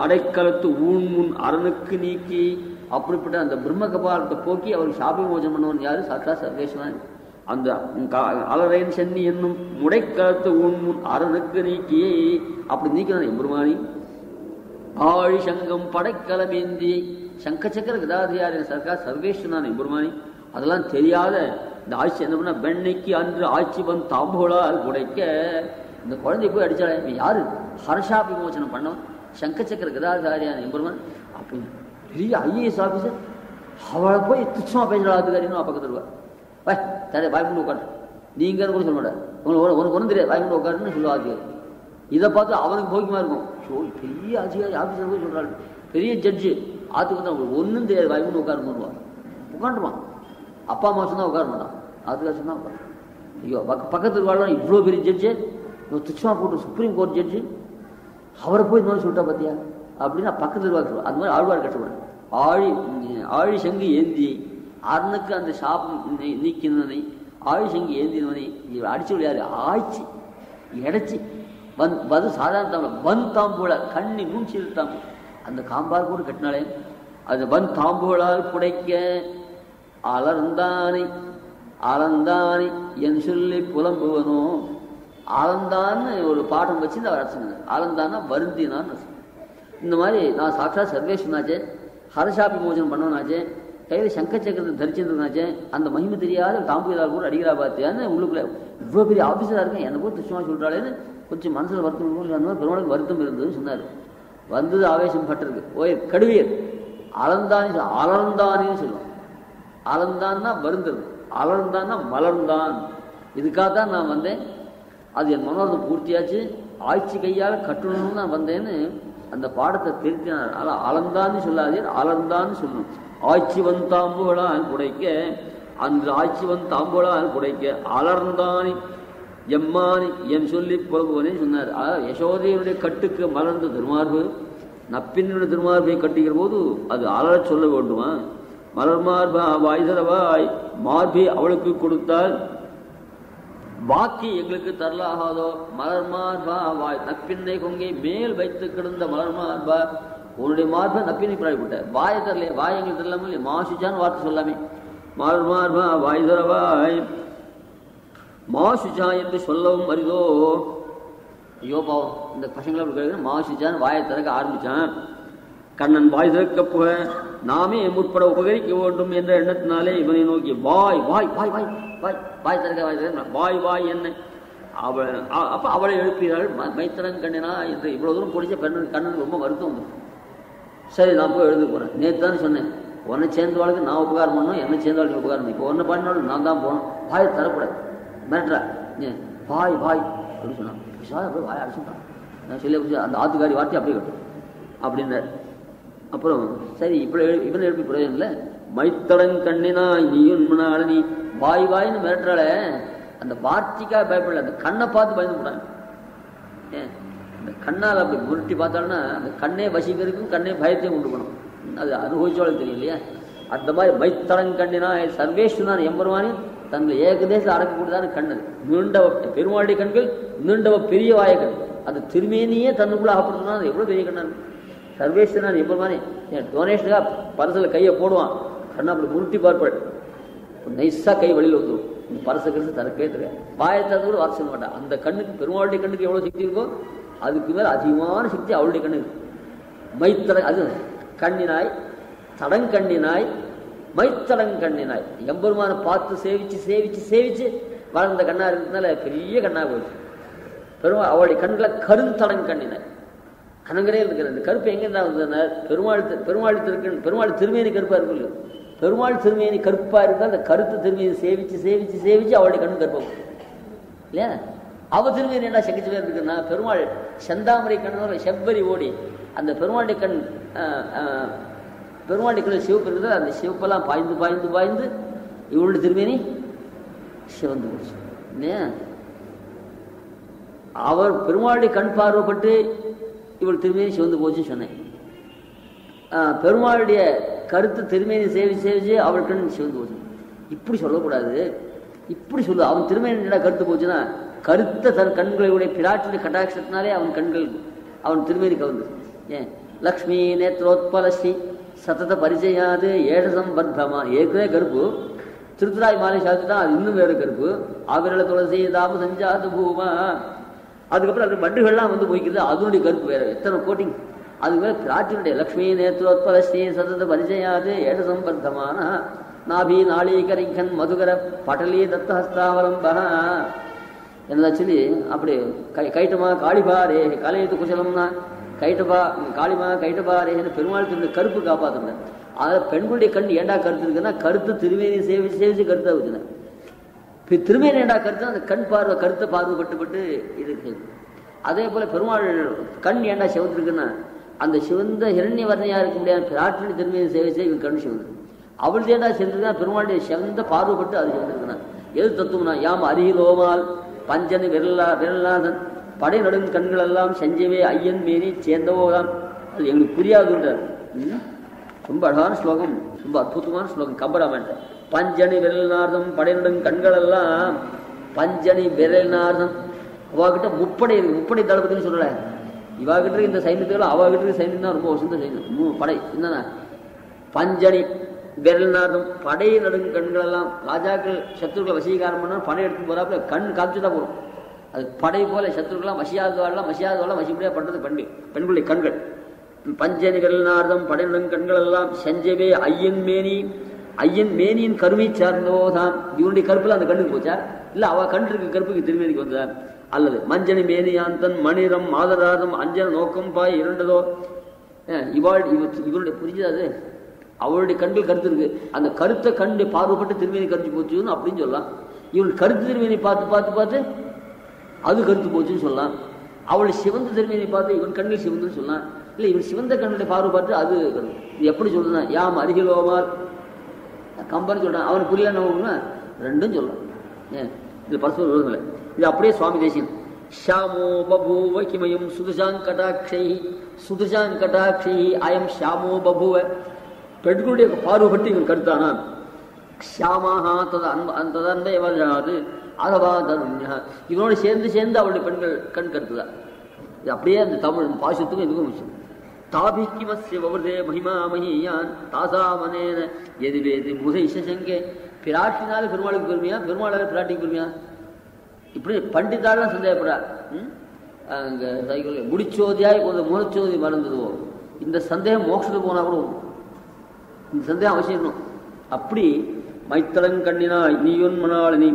அடைக்கலத்து ஊன் முன் அரணுக்கு நீக்கி அப்படிப்பட்ட அந்த பிரம்ம கபாலத்தை போக்கி அவருக்கு சாபி மோசம் பண்ணவன் யாரு? சாட்சாத் சர்வேஸ்வரன். அந்த அலரையன் சென்னி என்னும் முடைக்கலத்து ஊன் முன் அரணுக்கு நீக்கி அப்படி நீக்கிறான் எம்பெருமானி. ஆழி சங்கம் படைக்கலமேந்தி சங்க சக்கர கதாதியாரின் சர்க்கார் சர்வேஸ்வரன் எம்பெருமானி. அதெல்லாம் தெரியாத இந்த ஆட்சி என்ன பண்ண, வெண்ணைக்கு அன்று ஆட்சி வந்து தாம்போலால் உடைக்க இந்த குழந்தை போய் அடிச்சாலே யாரு? ஹர்ஷா விமோசனம் பண்ணவன் சங்க சக்கர கதாதாரியான எம்பெருமான். அப்படின்னு பெரிய ஐஏஎஸ் ஆஃபீஸர் அவளை போய் துச்சமா பேசுகிற அதிகாரின்னு பக்கத்தில் இருவார். தடை வாய்ப்பு உட்காரு, நீங்க கூட சொல்ல மாட்டார், உனக்கு ஒன்றும் தெரியாது வாய்ப்பு உட்காருன்னு சொல்லுவாங்க. இதை பார்த்து அவனுக்கு போய்க்குமா இருக்கும். பெரிய அதிகாரி ஆஃபீஸர் போய் சொல்றாரு, பெரிய ஜட்ஜு ஆத்துக்கு வந்து அவங்களுக்கு ஒன்றும் தெரியாது வாய்ப்பு உட்காருன்னு உட்காந்துருவான். அப்பா அம்மா சொன்னா உட்கார மாட்டான், அதுக்காக சொன்னா உட்காரு. ஐயோ பக்கத்துக்கு வாழ்வான் இவ்வளோ பெரிய ஜட்ஜு, துச்சமா போட்டு சுப்ரீம் கோர்ட் ஜட்ஜு அவரை போய் இந்த மாதிரி சொல்லிட்டா பார்த்தியா அப்படின்னா பக்கத்தில் சொல்லுவாங்க. அது மாதிரி ஆழ்வார் கஷ்டப்படுறேன். ஆழி சங்கு ஏந்தி அரணுக்கு அந்த சாபம் நீக்கினவனை, ஆழி சங்கு ஏந்தினவனை இவர் அடிச்சு விளையாடு ஆய்ச்சி எடைச்சி வது சாதாரண தாம்பூல வன் தாம்பூல கண்ணி நூஞ்சி தாம்பூ அந்த காம்பால் கூட கட்டினாலே அது வன் தாம்பூலால் புடைக்க அலர்ந்தானை அலந்தானை என் சொல்லி புலம்புவனோ. ஆலந்தான்னு ஒரு பாடம் வச்சு அவர் அர்ச்சனை. ஆலந்தான்னா வருந்தினான்னு. இந்த மாதிரி நான் சாட்சாத் சர்வேஸ்வரனாச்சே, ஹரசாபி மோசனம் பண்ணவனாச்சே, கையில் சங்க சக்கரத்தை தரிச்சிருந்தாச்சே, அந்த மகிமை தெரியாத தாம்பூலால் கூட அடிக்கிறா பார்த்தியான்னு உள்ளுக்குள்ள இவ்வளோ பெரிய ஆஃபீஸராக இருக்கேன் என்னை கூட துச்சமாக சொல்கிறாளேன்னு கொஞ்சம் மனசில் வருத்தம் அந்த மாதிரி பெருமாளுக்கு வருத்தம் இருந்ததுன்னு சொன்னார். வந்தது ஆவேசம் பட்டிருக்கு. ஓய் கடுவியர் அலந்தானி அலர்ந்தானின்னு சொல்லுவோம். அலந்தான்னா வருந்துறது, அலர்ந்தான்னா மலர்ந்தான். இதுக்காக தான் நான் வந்தேன், அது என் மனோரதம் பூர்த்தியாச்சு, ஆட்சி கையால் கட்டணும்னு நான் வந்தேன்னு அந்த பாடத்தை திருத்தினார். ஆனால் அலந்தான்னு சொல்லாதீர், அலர்ந்தான்னு சொல்லணும். ஆட்சி வன் தாம்புகளால் குடைக்க அன்று ஆட்சி வன் தாம்புகளால் குடைக்க அலர்ந்தானி எம்மானி என் சொல்லி புலம்புவனே சொன்னார். யசோதையனுடைய கட்டுக்கு மலர்ந்த திருமார்பு நப்பினுடைய திருமார்பை கட்டுகிற போது அது அலறச் சொல்ல வேண்டுமா? மலர் மார்பா வாய்தரவாய் மார்பை அவளுக்கு கொடுத்தால் பாக்கி எங்களுக்கு தரலாகாதோ? மலர் மார்பா வாய் நப்பின்னை கொங்கை மேல் வைத்து கிடந்த மலர் மார்பா உன்னுடைய மார்பை நப்பினை பிராய்விட்ட வாயை தரலையே, வாய் எங்களுக்கு தரலாமல் இல்லையே, மாசுச்சான்னு வார்த்தை சொல்லாமே. மலர் மார்பா வாய்தரவாய் மாசுச்சா என்று சொல்லவும் அரிதோ. ஐயோ பாவம் இந்த பசங்களை அப்படி கேட்குற மாசுச்சான்னு வாயை திறக்க ஆரம்பிச்சான். கண்ணன் வாய் திறக்க போக நாமே முற்பட உபகரிக்க வேண்டும் என்ற எண்ணத்தினாலே இவனை நோக்கி வாய் வாய் வாய் வாய் வாய் வாய் திறக்க வாய் திறக்க வாய் வாய் என்ன அவள் அப்ப அவளை எழுப்பினாள். மைத்தரன் கண்ணினா என்று இவ்வளவு தூரம் பிடிச்ச பெண்ணு கண்ணனுக்கு ரொம்ப வருத்தம் வந்து. சரி நான் போய் எழுத போறேன். நேற்று தானே சொன்னேன் உன்னை சேர்ந்த வாழ்க்கை நான் உபகாரம் பண்ணணும், என்னை சேர்ந்த வாழ்க்கை உபகாரம். இப்போ ஒன்றை பண்ணினாலும் நான் தான் போகணும். வாயை தரக்கூடாது மிரட்டுறா. வாய் வாய் அப்படின்னு சொன்னான். அப்படியே வாய் அடிச்சுட்டான். நான் சொல்லி அந்த ஆத்துக்காரி வார்த்தை அப்படியே கட்டும் அப்படின்னாரு. அப்புறம் சரி இப்படி இவனை எழுப்பி பிரயோஜனம் இல்லை. மைத்தடன் கண்ணினாய் நீயும் நீ வாய் வாயின்னு மிரட்டுறாள, அந்த வார்த்தைக்காக பயப்படல, அந்த கண்ணை பார்த்து பயந்து போட்டாங்க. ஏன் அந்த கண்ணால் அப்படி முருட்டி பார்த்தாலும்னா அந்த கண்ணே வசிக்கிறதுக்கும் கண்ணே பயத்தையும் கொண்டு போகணும். அது அனுபவிச்சோளுக்கு தெரியும் இல்லையா? அந்த மாதிரி மைத்தடன் கண்ணினாய் சர்வேஸ்வரன் எம்பெருமானி தன்னை ஏகதேசம் அடக்கக்கூடியதான கண்ணது. நீண்டவ பெருமாளுடைய கண்கள் நீண்டவ பெரிய வாயக்கண், அது திருமேனியே தன்னுக்குள்ள ஆப்படுத்துனா அது எவ்வளோ பெரிய கண்ணா இருக்கு. சர்வேஸ்வரன் எம்பெருமானே டொனேஷனுக்காக பரிசில் கையை போடுவான், கண்ணா அப்படி முருட்டி பார்ப்பாள், நைஸா கை வழியில் வந்துடும். இந்த பரிசை கருத்து தனக்கே தெரியாது. வாயை தந்து கூட வார்த்தை சொல்ல மாட்டான். அந்த கண்ணுக்கு பெருமாளுடைய கண்ணுக்கு எவ்வளோ சக்தி இருக்கோ அதுக்கு மேலே அதிகமான சக்தி அவளுடைய கண்ணுக்கு. மைத்தட அது கண்ணினாய் தடங்கண்ணினாய் மைத்தளங்கண்ணினாய் எம்பெருமான பார்த்து சேவிச்சு சேவிச்சு சேவிச்சு வளர்ந்த கண்ணா இருக்கிறதுனால பெரிய கண்ணா போயிடுச்சு. பெருமாள் அவளுடைய கண்களை கருந்தளங்கண்ணினாய். கணங்கரே இருக்கிற இந்த கருப்பு எங்கேருந்தா வந்ததுன்னா பெருமாள் திருமேனி கருப்பா இருக்குல்ல, பெருமாள் திருமேனி கருப்பா இருந்தால் அந்த கருத்து திருமேனி சேவிச்சு சேவிச்சு சேவிச்சு அவளுடைய கண்ணு கருப்பம் இல்லையா? அவ திருமேனி என்ன செகச்சு பேர் இருக்குன்னா பெருமாள் செந்தாமரை கண்ணு செவ்வரி ஓடி அந்த பெருமாளுடைய கண் சிவப்பு இருக்குது. அந்த சிவப்பெல்லாம் பாய்ந்து பாய்ந்து பாய்ந்து இவளுடைய திருமேனி சிவந்து போச்சு இல்லையா? அவர் பெருமாளுடைய கண் பார்வைப்பட்டு இவள் திருமேனி சிவந்து போச்சுன்னு சொன்னேன். பெருமாளுடைய கருத்து திருமேனி சேவிச்சு சேவிச்சு அவள் கண் சிவந்து போச்சு. இப்படி சொல்லக்கூடாது, இப்படி சொல்லு. அவன் திருமேனி என்ன கருத்து போச்சுன்னா கருத்த தன் கண்களுடைய பிராட்டியுடைய கட்டாட்சத்தினாலே அவன் திருமேனி கவர்ந்து. ஏன் லக்ஷ்மி நேத்ரோத்பலஸ்ரீ சதத பரிச்சயாது ஏழசம் பர்தமா ஏற்கனவே கருப்பு. திருத்துராய் மாலை சாத்து தான் அது இன்னும் வேறு கருப்பு. ஆவிரல துளசி தாம சஞ்சாது பூமா. அதுக்கப்புறம் அது வண்டுகள்லாம் வந்து போய்க்கிறது, அதனுடைய கருப்பு வேற எத்தனை கோட்டிங். அதுக்கு மேலே பிராட்டினுடைய லக்ஷ்மி நேத்ரோத்பலஸ்ரீ சதத பரிச்சயாது ஏழசம் பர்தமான நாபி நாளீகரிங்கன் மதுகர பட்டலி தத்தஹஸ்தாவலம்பா என்ன சொல்லி அப்படி கைட்டமா காளிபாரே கலையத்து குசலம்னா கைட்டபா காளிமா கைட்டபாரேன்னு பெருமாள் திரும்ப கருப்பு காப்பாற்றுனேன். அதில் பெண்களுடைய கண் ஏண்டா கருத்து இருக்குன்னா கருத்து திருமேனி சேவிச்சு சேவிச்சு கருத்தாக வச்சுனேன். திருமேனி ஏண்டா கருத்து அந்த கண் பார்வை கருத்தை பார்வைப்பட்டு இருக்கு. அதே போல பெருமாள் கண் ஏண்டா சிவந்திருக்குன்னா அந்த சிவந்த ஹிரண்ய வர்ணையா இருக்க முடியாது பிராட்டினி திருமேனி சேவிச்சே இவன் கண் சிவந்து. அவள் ஏண்டா சேர்ந்துருக்கா பெருமாளுடைய சிவந்த பார்வைப்பட்டு அது சிவந்திருக்குன்னா எது தத்துவம்னா யாம் அருகிலோமால் பஞ்சனி விரலாதன் படை நடுங்கும் கண்கள் எல்லாம் செஞ்சவே ஐயன் மேனி சேர்ந்தவோதான். அது எங்களுக்கு புரியாதுன்றார். ரொம்ப அழகான ஸ்லோகம், ரொம்ப அற்புதமான ஸ்லோகம் கம்பராமன். பஞ்சனி விரல்நார்தம் படை நடுங்கும் கண்கள் எல்லாம் பஞ்சனி விரல்நார்தம். அவாகிட்ட முப்படை இருக்கு, முப்படை தளபதினு சொல்லல. இவாகிட்ட இந்த சைன்யத்துகள் அவாகிட்ட இருக்க சைன்யம் தான் ரொம்ப வசந்த சைன்யம். படை என்னன்னா பஞ்சனி விரல்நார்தம் படை நடுங்கும் கண்கள் எல்லாம். ராஜாக்கள் சத்துருக்களை வசீகாரம் பண்ணா படை எடுத்து போறாப்புல கண் காமிச்சுதான் போறோம். அது படை போல சத்துருக்கெல்லாம் மசியாதவாடலாம் மசிபடியா பண்றது பெண்களுடைய கண்கள். பஞ்சனி விரல்நார்தம் படை நடுங்கும் கண்கள் எல்லாம் செஞ்சவே ஐயன் மேனியின் கருமை சார்ந்தோதான். இவனுடைய கருப்புல அந்த கண்ணுக்கு போச்சா இல்ல அவ கண்ணுக்கு கருப்புக்கு திருமேனிக்கு வந்ததா? அல்லது மஞ்சனி மேனியாந்தன் மணிரம் மாதராதம் அஞ்சன நோக்கம் பாய் இரண்டதோ. இவனுடைய புரிஞ்சுது அவளுடைய கண்கள் கருத்து இருக்கு. அந்த கருத்தை கண்டு பார்வைப்பட்டு திருமேனி கருத்து போச்சுன்னு அப்படின்னு சொல்லலாம். இவன் கருத்து திருமேனி பார்த்து பார்த்து பார்த்து அது கருத்து போச்சுன்னு சொல்லலாம். அவளை சிவந்த திருமேனி பார்த்து இவன் கண்ணில் சிவந்துன்னு சொல்லலாம். இல்லை இவன் சிவந்த கண்ணுடைய பார்வை பார்த்து அது இது எப்படி சொல்றதுன்னா யாம் அருகிலோமால் கம்பன்னு சொல்றான். அவனுக்கு புரியல என்ன ரெண்டும் சொல்லலாம். ஏன் இது பரஸ்பர விரோதம். இது அப்படியே சுவாமி தேசியன் ஷாமோ பபூவ கிமயம் சுதுஷாங்கடாட்சை அயம் ஷாமோ பபூவ. பெண்களுடைய பார்வைப்பட்டு இவன் கருத்தானா ஷியாமாக ததன்பயவராது அகவாதன்யா. இவனோடு சேர்ந்து அவளுடைய பெண்கள் கண் கருத்துதான். இது அப்படியே அந்த தமிழ் பாசத்துக்கும் இதுக்கும் விஷயம். தாபிக்கிமஸ்ய வவர்தே மகிமாமகியான் தாசாமனேன எதிவேதி முகைஷங்கே. பிராட்டினால பெருமாளுக்கு பெருமையா, பெருமாளால பிராட்டிக்கு பெருமையா? இப்படி பண்டிதாலாம் சந்தேகப்படுறா. அங்க சைக்கிள் முடிச்சோதியாய் கொஞ்சம் முகச்சோதி மறந்ததுவோ. இந்த சந்தேகம் மோட்சத்துக்கு போனா கூட இந்த சந்தேகம் அவசியம் இருக்கணும். அப்படி மைத்தளங் கண்ணினாய் நீயுன் மணாளனி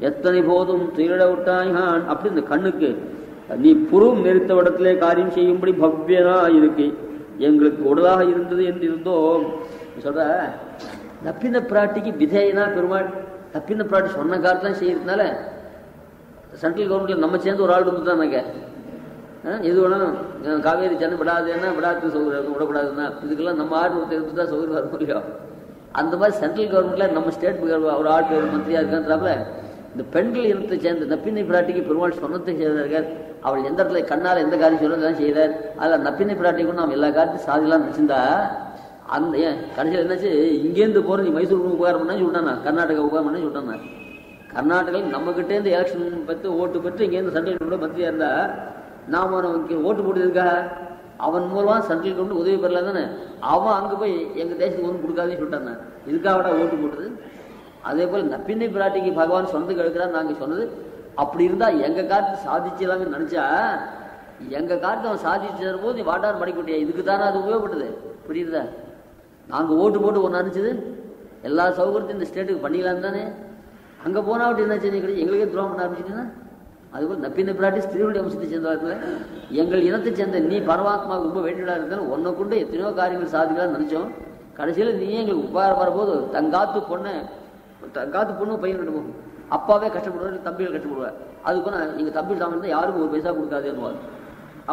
எத்தனை போதும் துயிலிட விட்டாய்கான். அப்படி இந்த கண்ணுக்கு நீ புறம் நெருத்த இடத்திலே காரியம் செய்யும்படி பவ்யனா இருக்கு எங்களுக்கு உடலாக இருந்தது என்று இருந்தோம் சொல்ற. நப்பின பிராட்டிக்கு விதையனா பெருமாள் நப்பின பிராட்டி சொன்ன காரணம் செய்யறதுனால சென்ட்ரல் கவர்மெண்ட்ல நம்ம சேர்ந்து ஒரு ஆள் இருந்துட்டாங்க. எது வேணாலும் காவேரி சென்னை விடாதுன்னா விடாது விடக்கூடாதுன்னா இதுக்கெல்லாம் நம்ம ஆள் ஒருத்தர் இருந்துதான் சௌகரியம் வர முடியும். அந்த மாதிரி சென்ட்ரல் கவர்மெண்ட்ல நம்ம ஸ்டேட் ஒரு ஆள் மந்திரியா இருக்கான்றாப்புல இந்த பெண்கள் இனத்தை சேர்ந்த நப்பினை பிராட்டிக்கு பெருமாள் சொன்னத்தை செய்தார்கள். அவள் எந்த இடத்துல கண்ணால் எந்த காரியம் சொல்றதுதான் செய்தார். அதில் நப்பினை பிராட்டிக்கும் நாம் எல்லா காரியத்தையும் சாதிலாம் நினைச்சிருந்தா அந்த ஏன் கடைசியில் என்னாச்சு இங்கேருந்து போற நீ மைசூர் உபகாரம் பண்ணா சொல்லிட்டானா, கர்நாடகா உபகாரம் பண்ண சொல்லிட்டானா. கர்நாடகாவில் நம்ம கிட்டே இருந்து எலெக்ஷன் பெற்று ஓட்டு பெற்று இங்கேருந்து சென்ட்ரல் கவர்மெண்ட் மந்திரியா இருந்தா நாம அவனுக்கு ஓட்டு போட்டதுக்காக அவன் மூலமா சென்ட்ரல் கவர்மெண்ட் உதவி பெறல தானே. அவன் அங்கே போய் எங்க தேசத்துக்கு ஒன்றும் கொடுக்காதே சொல்லிட்டான். இதுக்காக ஓட்டு போட்டது. அதே போல நப்பினை பிராட்டிக்கு பகவான் சொன்னதுக்கு எடுக்கிறான்னு நாங்கள் சொன்னது. அப்படி இருந்தா எங்க காலத்து சாதிச்சலாமே நினைச்சா எங்க காலத்து அவன் சாதிச்சு போது நீ வாட்டார் படிக்கட்டியா இதுக்கு தானே அது உபயோகப்பட்டது. புரியுதா? நாங்க ஓட்டு போட்டு ஒன்று அனுப்பிச்சது எல்லா சௌகரியத்தையும் இந்த ஸ்டேட்டுக்கு பண்ணிக்கலாம் தானே. அங்கே போனால் அப்படி என்ன செய்ய கிடையாது, எங்களுக்கே துரோகம் பண்ண ஆரம்பிச்சிட்டீங்கன்னா. அதுபோல் நப்பின பிராட்டி ஸ்திரீகளுடைய வம்சத்தை சேர்ந்தவர்கள் எங்கள் இனத்தை சேர்ந்த நீ பரமாத்மாவுக்கு ரொம்ப வேண்டியதாக இருந்தாலும் உன்னை கொண்டு எத்தனையோ காரியங்கள் சாதிக்கலாம்னு நினச்சோம். கடைசியில் நீயே எங்களுக்கு உபாரம் வரபோது தங்காத்து பொண்ணு பையன் கட்டு போகும். அப்பாவே கஷ்டப்படுவார், தம்பிகள் கஷ்டப்படுவார். அதுக்கு நான் எங்கள் தம்பி சாமி யாருக்கும் ஒரு பைசா கொடுக்காதுன்னு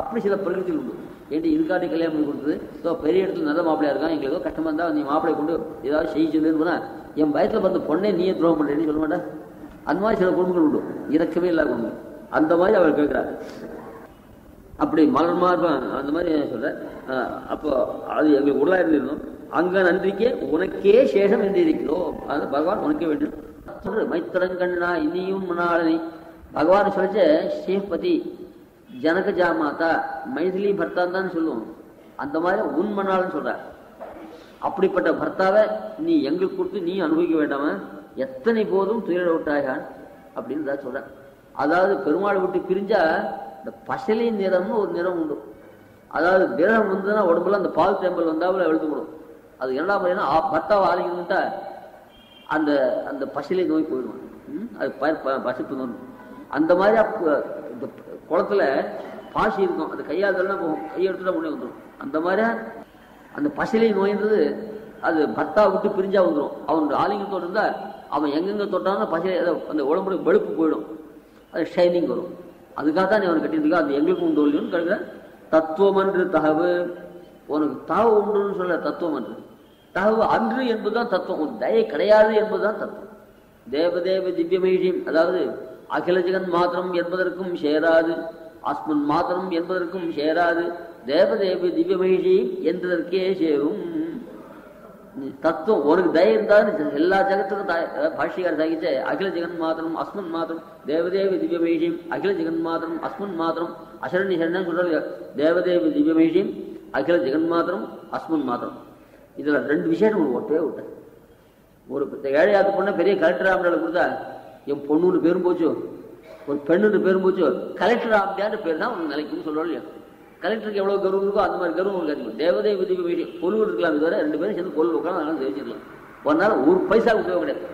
அப்படி சில பிரகதிகள் உண்டு. ஏன்ட்டு இதுக்காட்டி கல்யாணம் பண்ணி கொடுத்தது ஸோ பெரிய இடத்துல நல்ல மாப்பிள்ளையா இருக்கான், எங்களுக்கு ஏதோ கஷ்டமாக இருந்தால் நீ மாப்பிள்ளை கொண்டு ஏதாவது செய்ய சொல்லுன்னு போனால் என் பயத்தில் வந்து பொண்ணே நீயே துரோகம் பண்ணுறேன்னு சொல்ல மாட்டேன். அந்த மாதிரி சில குடும்பங்கள் உண்டு, இறக்கவே இல்லாத குடும்பம். அந்த மாதிரி அவர் கேட்குறாரு. அப்படி மலர்மார்பன் அந்த மாதிரி சொல்ற. அப்போ அது எங்களுக்கு உருளா இருந்திருந்தோம். அங்க நன்றிக்கே உனக்கே சேஷம் என்று இருக்கிறோம். அது பகவான் உனக்கே வேண்டும். மைத்திரங்கண்ணா இனியும் மணாளனி பகவான் சொல்லிச்ச ஸ்ரீபதி ஜனக ஜாமாதா மைதிலி பர்த்தான் தான் சொல்லுவோம். அந்த மாதிரி உன் மணாளன்னு சொல்ற. அப்படிப்பட்ட பர்த்தாவை நீ எங்களுக்கு கொடுத்து நீ அனுபவிக்க வேண்டாம எத்தனை போதும் துயர விட்டாயான் அப்படின்னு தான் சொல்ற. அதாவது பெருமாள் விட்டு பிரிஞ்சா இந்த பசலி நிறம்னு ஒரு நிறம் உண்டு. அதாவது விரகம் வந்துன்னா உடம்புல அந்த பால் தேம்பல் வந்தாவில் எழுதுபடும். அது என்ன பண்ணா பர்த்தாவை ஆரம்பிக்கிட்டா அந்த அந்த பசலை நோய் போயிடுவான். அது பசிப்பு நோய். அந்த மாதிரி இந்த குளத்துல பாசி இருக்கும், அது கையாதெல்லாம் போகும், கையெடுத்துட்டா முன்னே வந்துடும். அந்த மாதிரி அந்த பசலை நோயின்றது அது பர்த்தா விட்டு பிரிஞ்சா வந்துடும். அவன் ஆலிங்கத்தோடு இருந்தா அவன் எங்கெங்க தொட்டாலும் பசலை அந்த உடம்புல வெளுப்பு போயிடும், அது ஷைனிங் வரும். அதுக்காக தான் நீ அவனை கட்டியிருக்கா. அது எங்களுக்கு உண்டு இல்லைன்னு கேட்குற. தத்துவம் அன்று தகவு உனக்கு தகவு உண்டுன்னு சொல்ல. தத்துவம் அன்று தகவு அன்று என்பதுதான் தத்துவம், ஒரு தயை கிடையாது என்பதுதான் தத்துவம். தேவதேவ திவ்ய மகிழ்ச்சியும் அதாவது அகில ஜெகன் மாத்திரம் என்பதற்கும் சேராது, அஸ்மன் மாத்திரம் என்பதற்கும் சேராது, தேவதேவ திவ்ய மகிழ்ச்சி என்பதற்கே சேரும் தத்துவம். உனக்கு தயை இருந்தாலும் எல்லா ஜகத்துக்கும் பாஷ்யக்கார சாகிச்ச அகில ஜெகன் மாத்திரம் அஸ்மன் மாத்திரம் தேவதேவ திவ்ய மகிழ்ச்சியும் அகில ஜெகன் மாத்திரம் அஸ்மன் மாத்திரம் அசரணி சரணம் சொல்றாங்க. தேவதேவ திவ்ய மகிழ்ச்சியும் அகில ஜெகன் மாத்திரம் அஸ்மன் மாத்திரம். இதுல ரெண்டு விசேஷம் ஒட்டவே விட்டேன். ஒரு ஏழையாத்து பொண்ணை பெரிய கலெக்டர் ஆம்பியால கொடுத்தா என் பொண்ணுன்னு பேரும் போச்சு, ஒரு பெண்ணுன்னு பேரும் போச்சு, கலெக்டர் ஆம்பியான்னு பேர் தான் உனக்கு நிலைக்குன்னு சொல்றோம் இல்லையா. கலெக்டருக்கு எவ்வளவு கருவு இருக்கோ அந்த மாதிரி கருவு உங்களுக்கு அதிகம். தேவதேவ திவ்ய மகிழ்ச்சி பொருள் இருக்கலாம். இதுவரை ரெண்டு பேரும் சேர்ந்து பொருள் உட்காந்து அதெல்லாம் தெரிவிச்சிடலாம். ஒரு நாள் ஒரு பைசா உபயோகம் கிடையாது.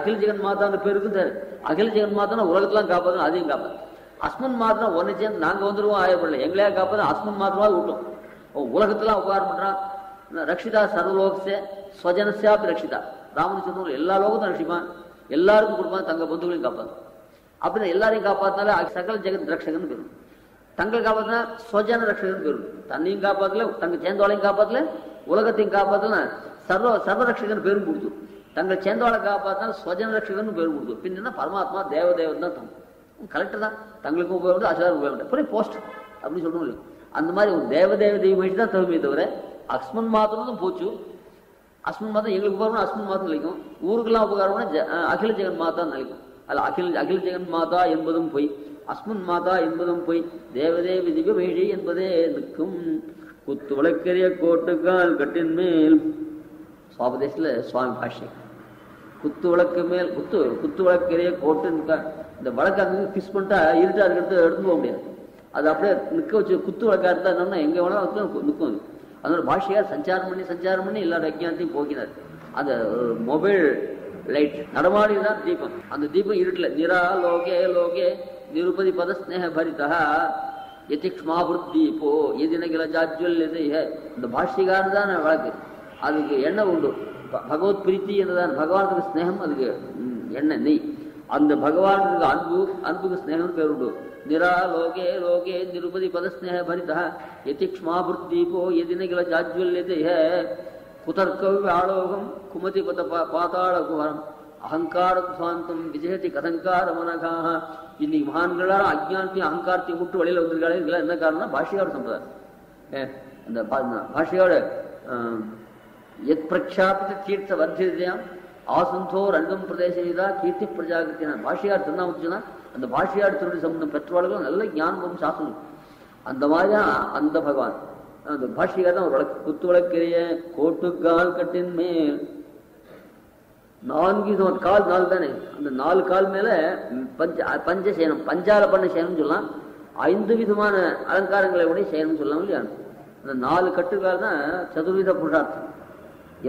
அகில ஜெகன் மாதான்னு பேருக்கு அகில ஜெகன் மாதான உலகத்தெல்லாம் காப்பாற்றணும், அதையும் காப்பாற்று. அஸ்மன் மாத்திரம் ஒன்னை சேர்ந்து நாங்க வந்துருவோம் ஆயப்படல, எங்களையா காப்பாற்ற அஸ்மன் மாத்திரமா விட்டோம். உலகத்தெல்லாம் உபகாரம் பண்றான். ரக்ஷிதா சர்வலோகசே ஸ்வஜனசாபி ரக்ஷிதா. ராமன் சொல்ற எல்லா லோகத்தையும் ரட்சிப்பான், எல்லாருக்கும் கொடுப்பான், தங்க பந்துகளையும் காப்பான். அப்படின்னா எல்லாரையும் காப்பாத்தினால சகல ஜெகத் ரக்ஷகன் பெறும். தங்களை காப்பாத்தினா ஸ்வஜன ரக்ஷகன் பெறும். தன்னையும் காப்பாத்தல, தங்க சேர்ந்தவாளையும் காப்பாத்தல, உலகத்தையும் காப்பாத்தல, சர்வ ரக்ஷகன் பேரும் கொடுத்து. தங்களை சேர்ந்தவாளை காப்பாத்தினா ஸ்வஜன ரக்ஷகன் பேரும் கொடுத்து. பின்னா பரமாத்மா தேவதேவன் தான் தங்க கலெக்டர் தான். தங்களுக்கும் உபயோகம் அசாரம் உபயோகம் புரிய போஸ்ட் அப்படின்னு சொல்லணும் இல்லையா. அந்த மாதிரி ஒரு தேவதேவ தெய்வம் தான் தகுமையை தவிர அஸ்மன் மாத்திரம் தான் போச்சு. அஸ்மன் மாத்திரம் எங்களுக்கு உபகாரம் அஸ்மன் மாத்திரம் நிலைக்கும். ஊருக்கெல்லாம் உபகாரம்னா அகில ஜெகன் மாதா நிலைக்கும். அது அகில ஜெகன் மாதா என்பதும் பொய், அஸ்மன் மாதா என்பதும் பொய், தேவதேவ திவ்ய மகிழ்ச்சி என்பதே நிற்கும். குத்து விளக்கரிய கோட்டுக்கால் கட்டின் மேல் சுவாபதேசத்துல சுவாமி பாஷ்யம். குத்து விளக்கு மேல் குத்து விளக்கரிய கோட்டு இந்த வழக்கு அங்கே ஃபிக்ஸ் பண்ணிட்டா இருட்டு அதுக்கு எடுத்து போக முடியாது. அது அப்படியே நிற்க வச்சு குத்து விளக்கா இருந்தா என்னன்னா எங்க வேணாலும் நிற்கும். அதனால பாஷையார் சஞ்சாரம் பண்ணி எல்லா அஜ்ஞானத்தையும் போக்கினார். அந்த மொபைல் லைட் நடமாடிதான் தீபம். அந்த தீபம் இருட்டுல நிரா லோகே லோகே நிருபதி பத ஸ்னேக பரிதா யதிக்ஷ்மாபுத் தீபோ எதினகில ஜாஜ்வல் இந்த பாஷ்யக்காரன் தான் வழக்கு. அதுக்கு எண்ணெய் உண்டு. பகவத் பிரீத்தி என்றுதான் பகவானுக்கு ஸ்னேகம், அதுக்கு எண்ணெய் நெய். அந்த பகவானுக்கு அன்புக்கு ஸ்னேகம் பேர் உண்டு. நிரா லோகே லோகே நிருபதி பத ஸ்னேக பரிதா யதிக்ஷ்மாபுத் தீபோ எதினகில ஜாஜ்வல்யதே குதர்க்கவ்ய ஆலோகம் குமதி பத பாதாள குஹரம் அகங்காரம் சுவாந்தம் விஜயதி கதங்கார மனகாக. இன்னைக்கு மகான்களால் அஜ்ஞானத்தையும் அகங்காரத்தையும் விட்டு வழியில் வந்திருக்காங்க. இதெல்லாம் என்ன காரணம்னா பாஷ்யக்கார சம்பிரதாயம். அந்த பாஷ்யோட எத் பிரக்ஷாபித்த தீர்த்த வர்த்தியாம் ஆசந்தோ ரங்கம் பிரதேசா கீர்த்தி பிரஜாகிருத்தினா. பாஷ்யார் திருநாமச்சுன்னா அந்த பாஷ்யார் திருடி சம்பந்தம் பெற்றவாள்களும் நல்ல ஞானம் சாசனம். அந்த மாதிரிதான் அந்த பகவான் அந்த பாஷ்யக்கார் தான் ஒரு குத்து விளக்கிறைய கோட்டுக்கால் கட்டின் மேல் 4 கால் 4 தானே. அந்த 4 கால் மேல பஞ்சசேனம் பஞ்சால பண்ண சேனம் சொல்லலாம். 5 விதமான அலங்காரங்களை உடைய சேனம் சொல்லலாம் இல்லையா. அந்த 4 கட்டுக்கால் தான் சதுர்வித புருஷார்த்தம்.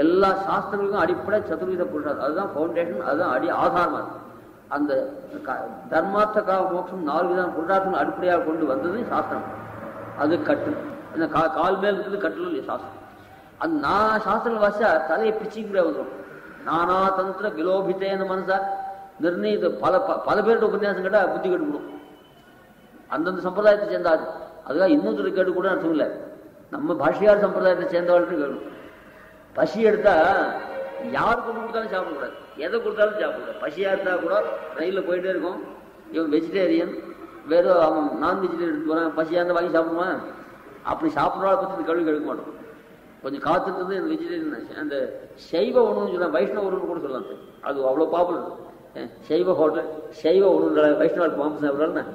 எல்லா சாஸ்திரங்களுக்கும் அடிப்படை சதுர்வித புருஷார்த்தம், அதுதான் ஃபவுண்டேஷன், அதுதான் ஆதாரமா இருக்கு. அந்த தர்மார்த்த காம மோட்சம் 4 விதமான புருஷார்த்தங்கள் அடிப்படையாக கொண்டு வந்தது சாஸ்திரம். அது கட்டு, அந்த கால் மேல் இருக்குது கட்டுல இல்லையா சாஸ்திரம். அந்த நான் சாஸ்திரங்கள் வாசிச்சா தலையை பிடிச்சிக்க முடியாது வந்துடும். நானா தந்திர விலோபித்தேன மனசா நிர்ணயித்த பல பேர்கிட்ட உபன்யாசம் கேட்டா புத்தி கட்டுக்கணும். அந்தந்த சம்பிரதாயத்தை சேர்ந்தாது. அதுக்காக இன்னொருத்தர் கேட்டு கூட அர்த்தம் இல்லை. நம்ம பாஷியார் சம்பிரதாயத்தை சேர்ந்தவர்களுக்கு கேட்கணும். பசி எடுத்தா யார் கொண்டு கொடுத்தாலும் சாப்பிடக்கூடாது, எதை கொடுத்தாலும் சாப்பிடக்கூடாது. பசியா இருந்தா கூட ரயிலில் போயிட்டே இருக்கும், இவன் வெஜிடேரியன், வெறும் அவன் நான் வெஜிடேரியன் எடுத்து போறான், பசியா இருந்தா வாங்கி சாப்பிடுவான். அப்படி சாப்பிட்றவளை பற்றி கேள்வி கேட்க மாட்டோம். கொஞ்சம் காத்திருந்தது எனக்கு வெஜிடேரியன். அந்த சைவ உணவுன்னு சொல்லலாம், வைஷ்ணவ உணவுன்னு கூட சொல்லலாம். அது அவ்வளோ பாப்புலர். சைவ ஹோட்டல், சைவ உணவு, வைஷ்ணவருக்கு மாம்பு சாப்பிட்றாருன்னா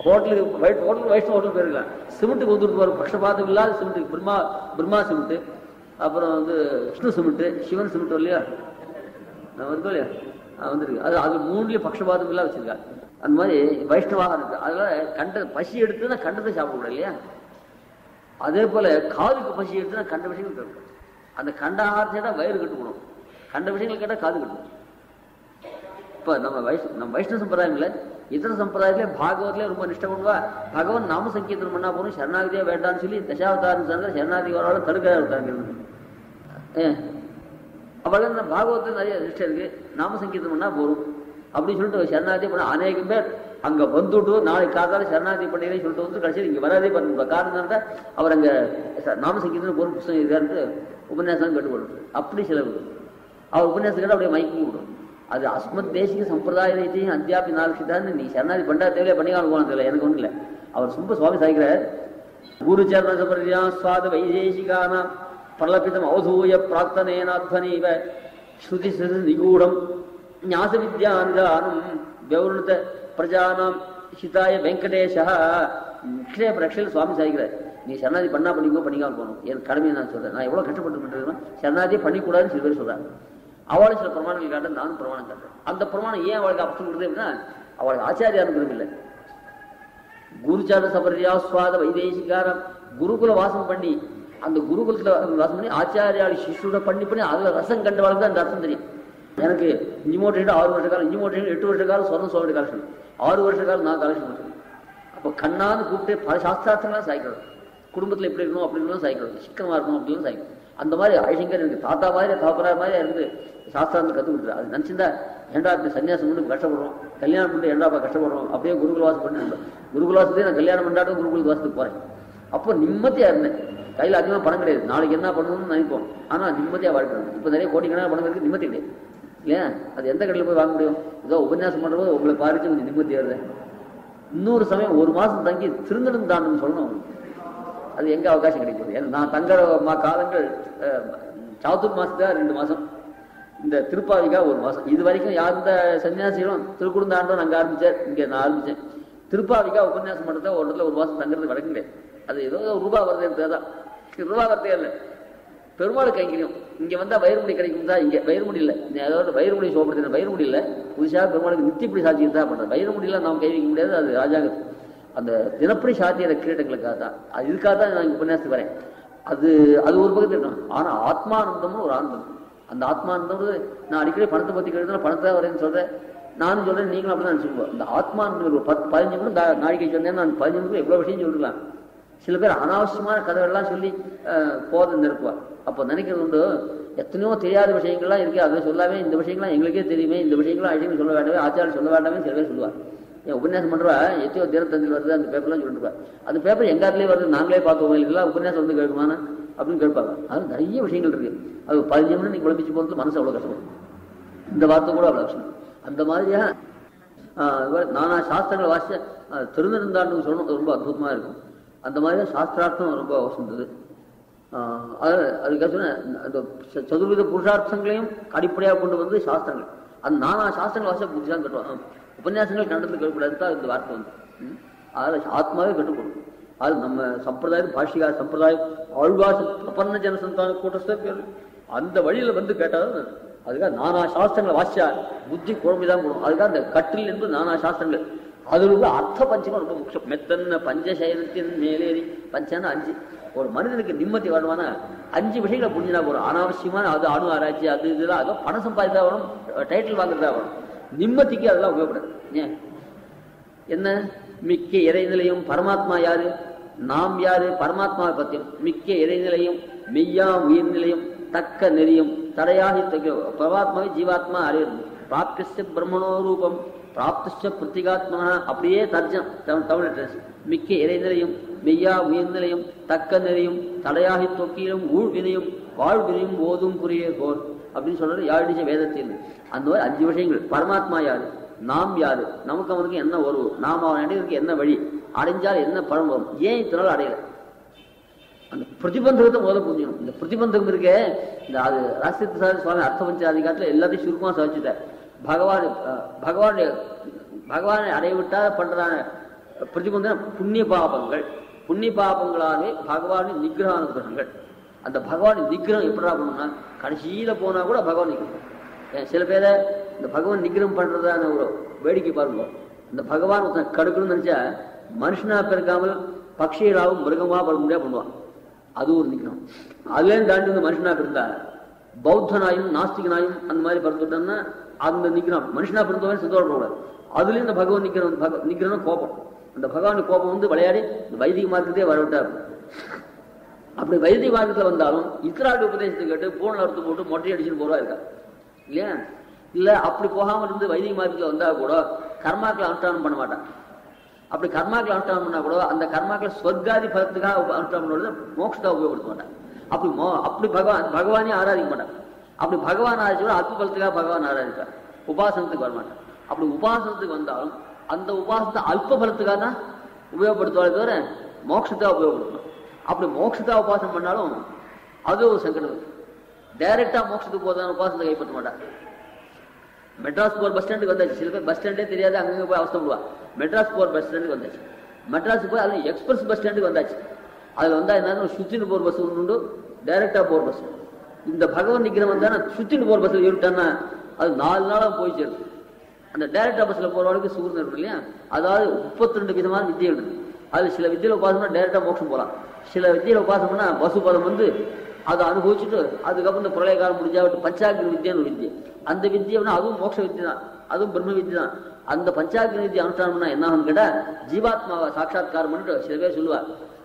ஹோட்டலுக்கு வைஷ்ணவ ஹோட்டல் போயிருக்கலாம். சிமெண்ட்டுக்கு வந்துட்டு போகிற பட்சபாதம் இல்லாத சிமெண்ட்டுக்கு, பிரம்மா சிமெண்ட்டு, அப்புறம் விஷ்ணு சிமெண்ட்டு, சிவன் சிமெண்ட் இல்லையா இருக்கோம் இல்லையா வந்துருக்கு. அது 3லயும் பட்சபாதம் இல்லாத வச்சிருக்காங்க. அந்த மாதிரி வைஷ்ணவாக இருக்கு. அதனால பசி எடுத்துன்னா கண்டத்தை சாப்பிடக்கூடாது இல்லையா. அதே போல காதுக்கு பசி எடுத்துன்னா கண்ட விஷயங்கள் கேட்கணும். அந்த கண்ட ஆகாரத்தை கேட்டால் வயிறு கட்டுக்கணும், கண்ட விஷயங்கள் கேட்டால் காது கட்டணும். இப்போ நம்ம வைஷ்ணவ சம்பிரதாயம் இல்லை, இதர சம்பிரதாயத்திலே பாகவத்திலே ரொம்ப நிஷ்டை பண்ணுவா. பகவான் நாம சங்கீர்த்தனம் பண்ணா போகணும், சரணாகதியா வேண்டான்னு சொல்லி தசாவதாரம் சார்ந்த சரணாகதி வராலும் தடுக்கிறாங்க. அவள் பாகவத்தில் நிறைய நிஷ்டை இருக்கு, நாம சங்கீர்த்தனம் பண்ணா போகும் அப்படின்னு சொல்லிட்டு சரணாகதி பண்ண அநேகம் பேர் அங்க வந்துட்டு நாளைக்கு காதால சரணாகதி பண்ணி சொல்லிட்டு வந்து கடைசியில் இங்க வராதே பண்ணுற காரணம் தான் அவர் அங்க நாம சங்கீர்த்தனம் ஒரு புத்தகம் இருக்காரு உபன்யாசம் கட்டுப்படுது. அப்படி சிலர் அவர் உபன்யாசம் கேட்டால் அப்படியே மயக்கி விடும். அது அஸ்மத் தேசிக சம்பிரதாய ரீதியும் அத்தியாபி நாலு நீ சரணாதி பண்ணா தேவையில்லை பண்ணிக்கான போகணும் தெரியல, எனக்கு ஒன்றும் இல்லை. அவர் ரொம்ப சுவாமி சாய்க்கிறார். குரு சரண சபரியா சுவாத வைதேசிகான பிரலபிதம் அவதூய பிரார்த்தனேனாத்வனீவ ஸ்ருதி சிறு நிகூடம் ஞாச வித்யானும் விவருணத பிரஜானாம் ஹிதாய வெங்கடேஷா ரக்ஷையில் சுவாமி சாய்க்கிறார். நீ சரணாதி பண்ணா பண்ணிக்காமல் போகணும், என் கடமையை நான் சொல்றேன். நான் எவ்வளவு கஷ்டப்பட்டு சரணாதியை பண்ணிக்கூடாதுன்னு சில பேர் சொல்றாங்க. அவளும் சில பிரமாணங்கள் காட்ட, நானும் பிரமாணம் காட்டுறேன். அந்த பிரமாணம் ஏன் அவளுக்கு அப்சம் கொடுக்குது அப்படின்னா அவளுக்கு ஆச்சாரியா இருக்கிறது இல்லை. குருச்சார சபரியா சுவாத வைதேசிகாரம் குருகுல வாசம் பண்ணி, அந்த குருகுலத்துல வாசம் பண்ணி ஆச்சாரியாளி சிஷ்யோட பண்ணி அதுல ரசம் கண்டவாளுக்கு தான் அந்த அர்த்தம் தெரியும். எனக்கு 6 வருஷ காலம், 8 வருஷ காலம் சொன்ன சோழ கலெக்ஷன், 6 வருஷ காலம் நான் கலெக்ஷன் பண்ணுறேன். அப்போ கண்ணான்னு கூப்பிட்டு பல சாஸ்திரார்த்தங்களாம் சாய்க்கிறது. குடும்பத்தில் எப்படி இருக்கணும் அப்படி இருக்கணும் சாய்க்கிறது, சிக்கனமா இருக்கணும் அப்படின்னு சாய்க்கணும். அந்த மாதிரி ஆயுஷங்கர் எனக்கு தாத்தா மாதிரி தாப்பரா மாதிரி இருந்து சாஸ்திரார்த்தம் கற்றுக் கொடுத்துரு. அது நினச்சிருந்தா ஏண்டா இப்படி சன்னியாசம் பண்ணி கஷ்டப்படுறோம், கல்யாணம் பண்ணிட்டு ஏண்டாப்பா கஷ்டப்படுறோம், அப்படியே குருகுலவாசம் பண்ணிட்டு குருகுலவாசத்தையும் நான் கல்யாணம் பண்ணாட்டும் குருகுலவாசத்துக்கு போறேன். அப்போ நிம்மதியா இருந்தேன். கையில் அதிகமாக பணம் கிடையாது, நாளைக்கு என்ன பண்ணணும்னு நினைப்போம், ஆனால் நிம்மதியாக வாழ்க்கணும். இப்போ நிறைய கோடிக்கணக்கான பணம் இருக்கு, நிம்மதி கிடையாது இல்லையா. அது எந்த கடையில் போய் வாங்க முடியும்? ஏதோ உபன்யாசம் பண்ணும்போது உங்களை பாரிச்சு கொஞ்சம் நிம்மதி வருது. இன்னொரு சமயம் 1 மாதம் தங்கி திருந்தணும் தாண்டன்னு சொல்லணும், அது எங்க அவகாசம் கிடைக்கிறது? ஏன்னா நான் தங்குற காலங்கள் சாத்தூர் மாசத்துல 2 மாதம், இந்த திருப்பாவிக்கா 1 மாதம். இது வரைக்கும் எந்த சன்னியாசிகளும் திருக்குடுந்தாண்டும் அங்கே ஆரம்பிச்சார், இங்கே நான் ஆரம்பித்தேன். திருப்பாவிக்கா உபன்யாசம் பண்ணுறத ஒரு இடத்துல 1 மாதம் தங்குறது வழக்கம் கிடையாது. அது ஏதோ ரூபா வருது தான், ரூபா வரதே இல்லை. பெருமாள் கைங்கரியம் இங்கே வந்தால் வயிறுமுடி கிடைக்கும் தான். இங்கே வயிறுமுடி இல்லை, அதாவது வயிறுமுடி சோப்படுத்தின வயிறுமுடி இல்லை. புதுசாக பெருமாளுக்கு நித்தியப்படி சாட்சியம் தான் பண்ணுறது. வயிறுமுடியெல்லாம் நாம் கை வைக்க முடியாது, அது ராஜாங்க அந்த தினப்படி சாத்திய கிரீடங்களுக்காக தான். அது இதுக்காக தான் நான் உபன்யாசத்துக்கு வரேன். அது ஒரு பக்கத்தில் இருக்கணும். ஆனால் ஆத்மானந்தம்னு ஒரு ஆனந்தம். அந்த ஆத்மானந்தம் நான் அடிக்கடி பணத்தை பற்றி கேட்கறதுனா பணத்தை வரேன்னு சொல்கிறேன், நானும் சொல்கிறேன், நீங்களும் அப்படி தான் நினச்சிக்குவோம். இந்த ஆத்மானந்தம் ஒரு 10-15 நிமிடம் நாளைக்கு சொன்னேன், நான் 15 நிமிடம் எவ்வளோ விஷயம் சொல்லிக்கலாம். சில பேர் அனாவசியமான கதைகள்லாம் சொல்லி போதை நிறுத்துவார். அப்போ நினைக்கிறது உண்டு, எத்தனையோ தெரியாத விஷயங்கள்லாம் இருக்கு, அதை சொல்லாமே இந்த விஷயங்கள்லாம் எங்களுக்கே தெரியுமே, இந்த விஷயங்கள்லாம் ஐடியும் சொல்ல வேண்டாமே, ஆச்சாரம் சொல்ல வேண்டாமே சில பேர் சொல்லுவார். என் உபன்யாசம் பண்ணுறா எத்தையோ தினத்தந்தில் வருது, அந்த பேப்பர்லாம் சொல்லிட்டுருப்பா. அந்த பேப்பர் எங்காத்துலேயே வருது, நாங்களே பார்த்தோம், எல்லாம் உபன்யாசம் வந்து கேட்குமானா அப்படின்னு கேட்பாங்க. அது நிறைய விஷயங்கள் இருக்கு. அது 15 நிமிடம் நீங்கள் குழப்பிச்சு போகிறது மனசு அவ்வளோ கஷ்டப்படும். இந்த வார்த்தை கூட அவ்வளோ கஷ்டம். அந்த மாதிரியா நானா சாஸ்திரங்களை வாசிச்ச திருந்திருந்தான்னு சொல்லணும், ரொம்ப அற்புதமாக இருக்கும். அந்த மாதிரி சாஸ்திரார்த்தம் ரொம்ப வசந்தது. அதுக்காக சொன்ன அந்த சதுர்வித புருஷார்த்தங்களையும் அடிப்படையாக கொண்டு வந்து சாஸ்திரங்கள், அந்த நானா சாஸ்திரங்கள் வாசிச்சா புத்தி தான் கட்டுவாங்க. உபன்யாசங்கள் கண்டத்தில் கேட்கக்கூடாது தான் இந்த வார்த்தை வந்து. அதில் ஆத்மாவே கட்டுப்படும். அது நம்ம சம்பிரதாயம், பாஷிகார சம்பிரதாயம், ஆழ்வாச பிரபன்ன ஜனசந்தான கூட்டஸ்தர் அந்த வழியில் வந்து கேட்டாலும் அதுக்காக நானா சாஸ்திரங்களை வாசிச்சா புத்தி குழம்பிதான் போடும். அதுக்காக அந்த கட்டில் என்பது நானா சாஸ்திரங்கள். அதில் உள்ள அர்த்த பஞ்சகம் ரொம்ப முக்கியம். மெத்தன்ன பஞ்சசயனத்தின் மேலேறி, பஞ்சன்னா 5, ஒரு மனிதனுக்கு நிம்மதி வரணும்னா 5 விஷயங்களை புரிஞ்சுனா போறோம். அனாவசியமான அது அணு ஆராய்ச்சி அது இதெல்லாம் அதுவும் பணம் சம்பாதித்தா வரும், டைட்டில் வாங்குறதா வரும். நிம்மதிக்கு அதெல்லாம் உபயோகப்படாது. ஏன் என்ன மிக்க இறைநிலையும் பரமாத்மா யாரு, நாம் யாரு, பரமாத்மாவை பத்தியும் மிக்க இறைநிலையும் மெய்யா உயிர்நிலையும் தக்க நெறியும் தடையாகி பரமாத்மாவை ஜீவாத்மா அறிவது பிராப்திச்ச பிரம்மணோ ரூபம் பிராப்திச்ச பிரத்திகாத்மா. அப்படியே தர்ஜம் தமிழ் மிக்க இறைநிலையும் மெய்யா உயிர்நிலையும் தக்க நெறியும் தடையாகி தொக்கிலும் ஊழ்வினையும் வாழ்வினையும் ஓதும் புரிய போர் அப்படின்னு சொல்றது யாழிச்ச வேதத்தில். அந்த மாதிரி 5 விஷயங்கள். பரமாத்மா யாரு, நாம் யாரு, நமக்கு அவனுக்கு என்ன உறவு, நாம் அவன் அடைவதற்கு என்ன வழி, அடைஞ்சால் என்ன பழம் வரும், ஏன் இத்தனால அடையல, அந்த பிரதிபந்தகத்தை முதல்ல புரிஞ்சுக்கணும். இந்த பிரதிபந்தகம் இருக்க இந்த அது ராசித்த சுவாமி அர்த்தபஞ்ச அதிகாரத்தில் எல்லாத்தையும் சுருக்கமாக சாதிச்சுட்டார். பகவானை அடையவிட்டா பண்றான பிரதிபந்தம் புண்ணிய பாபங்கள். புண்ணிய பாபங்களாலே பகவானின் நிகிரக அனுகிரகங்கள். அந்த பகவானின் நிகிரகம் எப்படா பண்ணணும்னா கடைசியில போனா கூட பகவான் நிகிரகம். சில பேரை இந்த பகவான் நிகிரகம் பண்றதான ஒரு வேடிக்கை பாருங்க. இந்த பகவான் ஒருத்தன் கடுக்கணும்னு நினைச்சா மனுஷனா பிறக்காமல் பக்ஷிகளாகவும் மிருகமா பட முடியாது பண்ணுவான். அது ஒரு நிகிரகம். அதுலேயும் தாண்டி வந்து மனுஷனா பிறந்தா பௌத்தனாயும் நாஸ்திகனாயும் அந்த மாதிரி பிறந்துட்டோம்னா அந்த நிகிரகம். மனுஷனா பிறந்தவரை சந்தோஷப்படக்கூடாது. அதுலயும் இந்த பகவான் நிகிரகம் கோபம். அந்த பகவானுக்கு கோபம் வந்து விளையாடி இந்த வைதிக மார்க்கத்தையே வரவிட்டார். அப்படி வைதிக மார்க்கத்தில் வந்தாலும் இஸ்ராடு உபதேசத்தை கேட்டு பூனை அறுத்து போட்டு மொட்டை அடிச்சுன்னு போறவா இருக்கா இல்லையா? இல்ல அப்படி போகாமல் இருந்து வைதிக மார்க்கத்தில் வந்தா கூட கர்மாக்களை அனுஷ்டானம் பண்ண மாட்டான். அப்படி கர்மாக்களை அனுஷ்டானம் பண்ணா கூட அந்த கர்மாக்களை ஸ்வர்காதி பலத்துக்காக அனுஷ்டானம் பண்ணுறது மோட்சத்தை உபயோகப்படுத்த மாட்டான். அப்படி பகவானே ஆராதிக்க மாட்டான். அப்படி பகவான் ஆராய்ச்சி அல்ப பலத்துக்காக பகவான் ஆராதிப்பார். உபாசனத்துக்கு வரமாட்டான். அப்படி உபாசனத்துக்கு வந்தாலும் அந்த உபாசனத்தை அல்ப பலத்துக்காக தான் உபயோகப்படுத்துவாரே தவிர மோட்சத்தை உபயோகப்படுத்தணும். அப்படி மோட்சத்தை உபாசனம் பண்ணாலும் அது ஒரு சங்கடம். டைரக்டா மோட்சத்துக்கு போதான் உபாசனத்தை கைப்பற்ற மாட்டான். மெட்ராஸ் போர் பஸ் ஸ்டாண்டுக்கு வந்தாச்சு. சில பேர் பஸ் ஸ்டாண்டே தெரியாது, அங்கங்க போய் அவசரப்படுவா. மெட்ராஸ் போர் பஸ் ஸ்டாண்டுக்கு வந்தாச்சு. மெட்ராஸுக்கு போய் அது எக்ஸ்பிரஸ் பஸ் ஸ்டாண்டுக்கு வந்தாச்சு. அதுல வந்தா என்ன சுத்தின்னு போர் பஸ் உண்டு, டைரக்டா போர் பஸ். இந்த பகவான் நிக்கிறவன் வந்தா சுத்தின்னு போர் பஸ்ல ஏறிட்டான்னா அது 4 நாளா போய் சேரும். அந்த டைரக்டா பஸ்ல போறவளுக்கு சுகர் இருக்கு இல்லையா? அதாவது 32 விதமான வித்தியை இருக்கு. அது சில வித்தியில உபாசம்னா டைரக்டா மோட்சம் போகலாம். சில வித்தியில உபாசம்னா பசுபதம் வந்து அதை அனுபவிச்சுட்டு அதுக்கப்புறம் இந்த பிரளய காலம் முடிஞ்சா விட்டு பஞ்சாக்னி வித்தியான்னு ஒரு வித்தியை. அந்த வித்தியம்னா அதுவும் மோட்ச வித்தியை தான், அதுவும் பிரம்ம வித்தியை தான். அந்த பஞ்சாக்னி வித்தியை அனுஷ்டானம்னா என்ன ஆகும்னு கேட்டா ஜீவாத்மாவை சாட்சாத்காரம் பண்ணிட்டு சில பேர் சொல்லுவா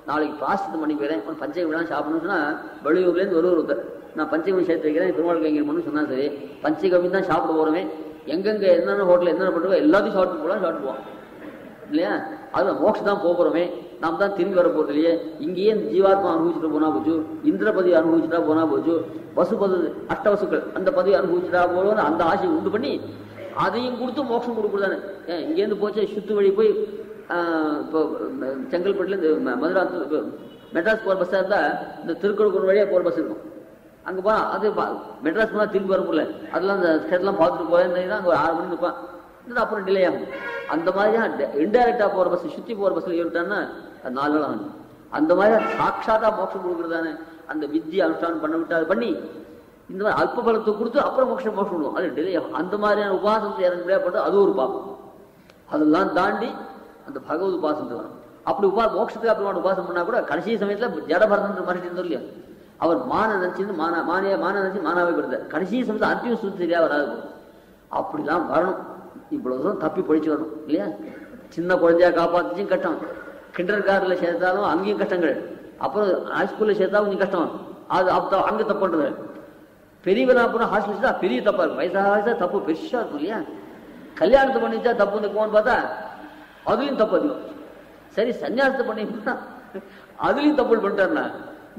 நாளைக்கு பிராஸ்தித்தம் பண்ணி போயிறேன், பஞ்சகவிலாம் சாப்பிடணும்னு சொன்னா வெளியூர்லேருந்து ஒருத்தர் நான் பஞ்சகவி சேர்த்து வைக்கிறேன் பெருமாள் கைங்கன்னு சொன்னா சரி, பஞ்சகவி தான் சாப்பிட போறவன் எங்கெங்க என்னென்ன ஹோட்டல் என்னென்ன பண்ணுவோம் எல்லாத்தையும் சாப்பிட்டு போகலாம் சாப்பிட்டுவோம் இல்லையா? அது மோட்சம் தான் போகிறோமே, நாம் தான் திரும்பி வர போறது இல்லையே. இங்கேயே ஜீவாத்மா அனுபவிச்சுட்டு போனா போச்சு, இந்திர பதவி அனுபவிச்சுட்டா போனா போச்சு, பசுபது அஷ்டவசுக்கள் அந்த பதவி அனுபவிச்சுட்டா போகணும்னு அந்த ஆசையை உண்டு பண்ணி அதையும் கொடுத்து மோட்சம் கொடுக்குறதானே. ஏன் இங்கேருந்து போச்சு சுத்து வழி போய் இப்போ செங்கல்பட்டுலேருந்து மதுரா மெட்ராஸ் போகிற பஸ்ஸாக இருந்தால் இந்த திருக்குறள் வழியாக போகிற பஸ் இருக்கும். அங்கே போனால் அது மெட்ராஸ் போனால் திரும்பி வர முடியல, அதெல்லாம் அந்த ஸ்டேட்லாம் பார்த்துட்டு போயிருந்தீங்கன்னா அங்கே ஒரு 6 மணி நிற்பான், அப்புறம் டிலே ஆகும். அந்த மாதிரி இன்டைரக்டா போற பஸ் சுத்தி போற பஸ்ல ஏறிட்டான்னா 4 நாள் ஆகும். அந்த மாதிரி சாட்சாத்தா மோட்சம் கொடுக்குறதானே அந்த வித்தியை அனுஷ்டானம் பண்ண விட்டு அதை பண்ணி இந்த மாதிரி அல்ப பலத்தை கொடுத்து அப்புறம் மோட்சம் விடுவோம். அது டிலே ஆகும். அந்த மாதிரியான உபாசனத்தை இறங்க முடியாது பண்றது அது ஒரு பாவம். அதெல்லாம் தாண்டி அந்த பகவத் உபாசனத்தை வரும். அப்படி மோட்சத்துக்கு அப்புறமான உபாசனம் பண்ணா கூட கடைசி சமயத்துல ஜடபரதன் மறைச்சு இருந்தோம் இல்லையா? அவர் மான நினைச்சு மானாவே கொடுத்தார். கடைசி சமயத்துல அந்திய சுத்திரியா வராது. அப்படிலாம் வரணும். இவ்வளவு தூரம் தப்பி படிச்சு வரணும் இல்லையா? சின்ன குழந்தையா காப்பாத்துச்சும் கஷ்டம், கிண்டர் கார்டில் சேர்த்தாலும் அங்கேயும் கஷ்டங்கள், அப்புறம் ஹைஸ்கூல்ல சேர்த்தாலும் கொஞ்சம் கஷ்டம். அது அங்க தப்பு பண்றது. பெரியவனா அப்புறம் ஹாஸ்டல் சேர்த்தா பெரிய தப்பா இருக்கும். வயசாக தப்பு பெருசா இருக்கும் இல்லையா? கல்யாணத்தை பண்ணிச்சா தப்பு இருக்கும்னு பார்த்தா அதுலயும் தப்பு அதிகம். சரி சன்னியாசத்தை பண்ணிட்டா அதுலயும் தப்பு பண்ணிட்டாருன்னா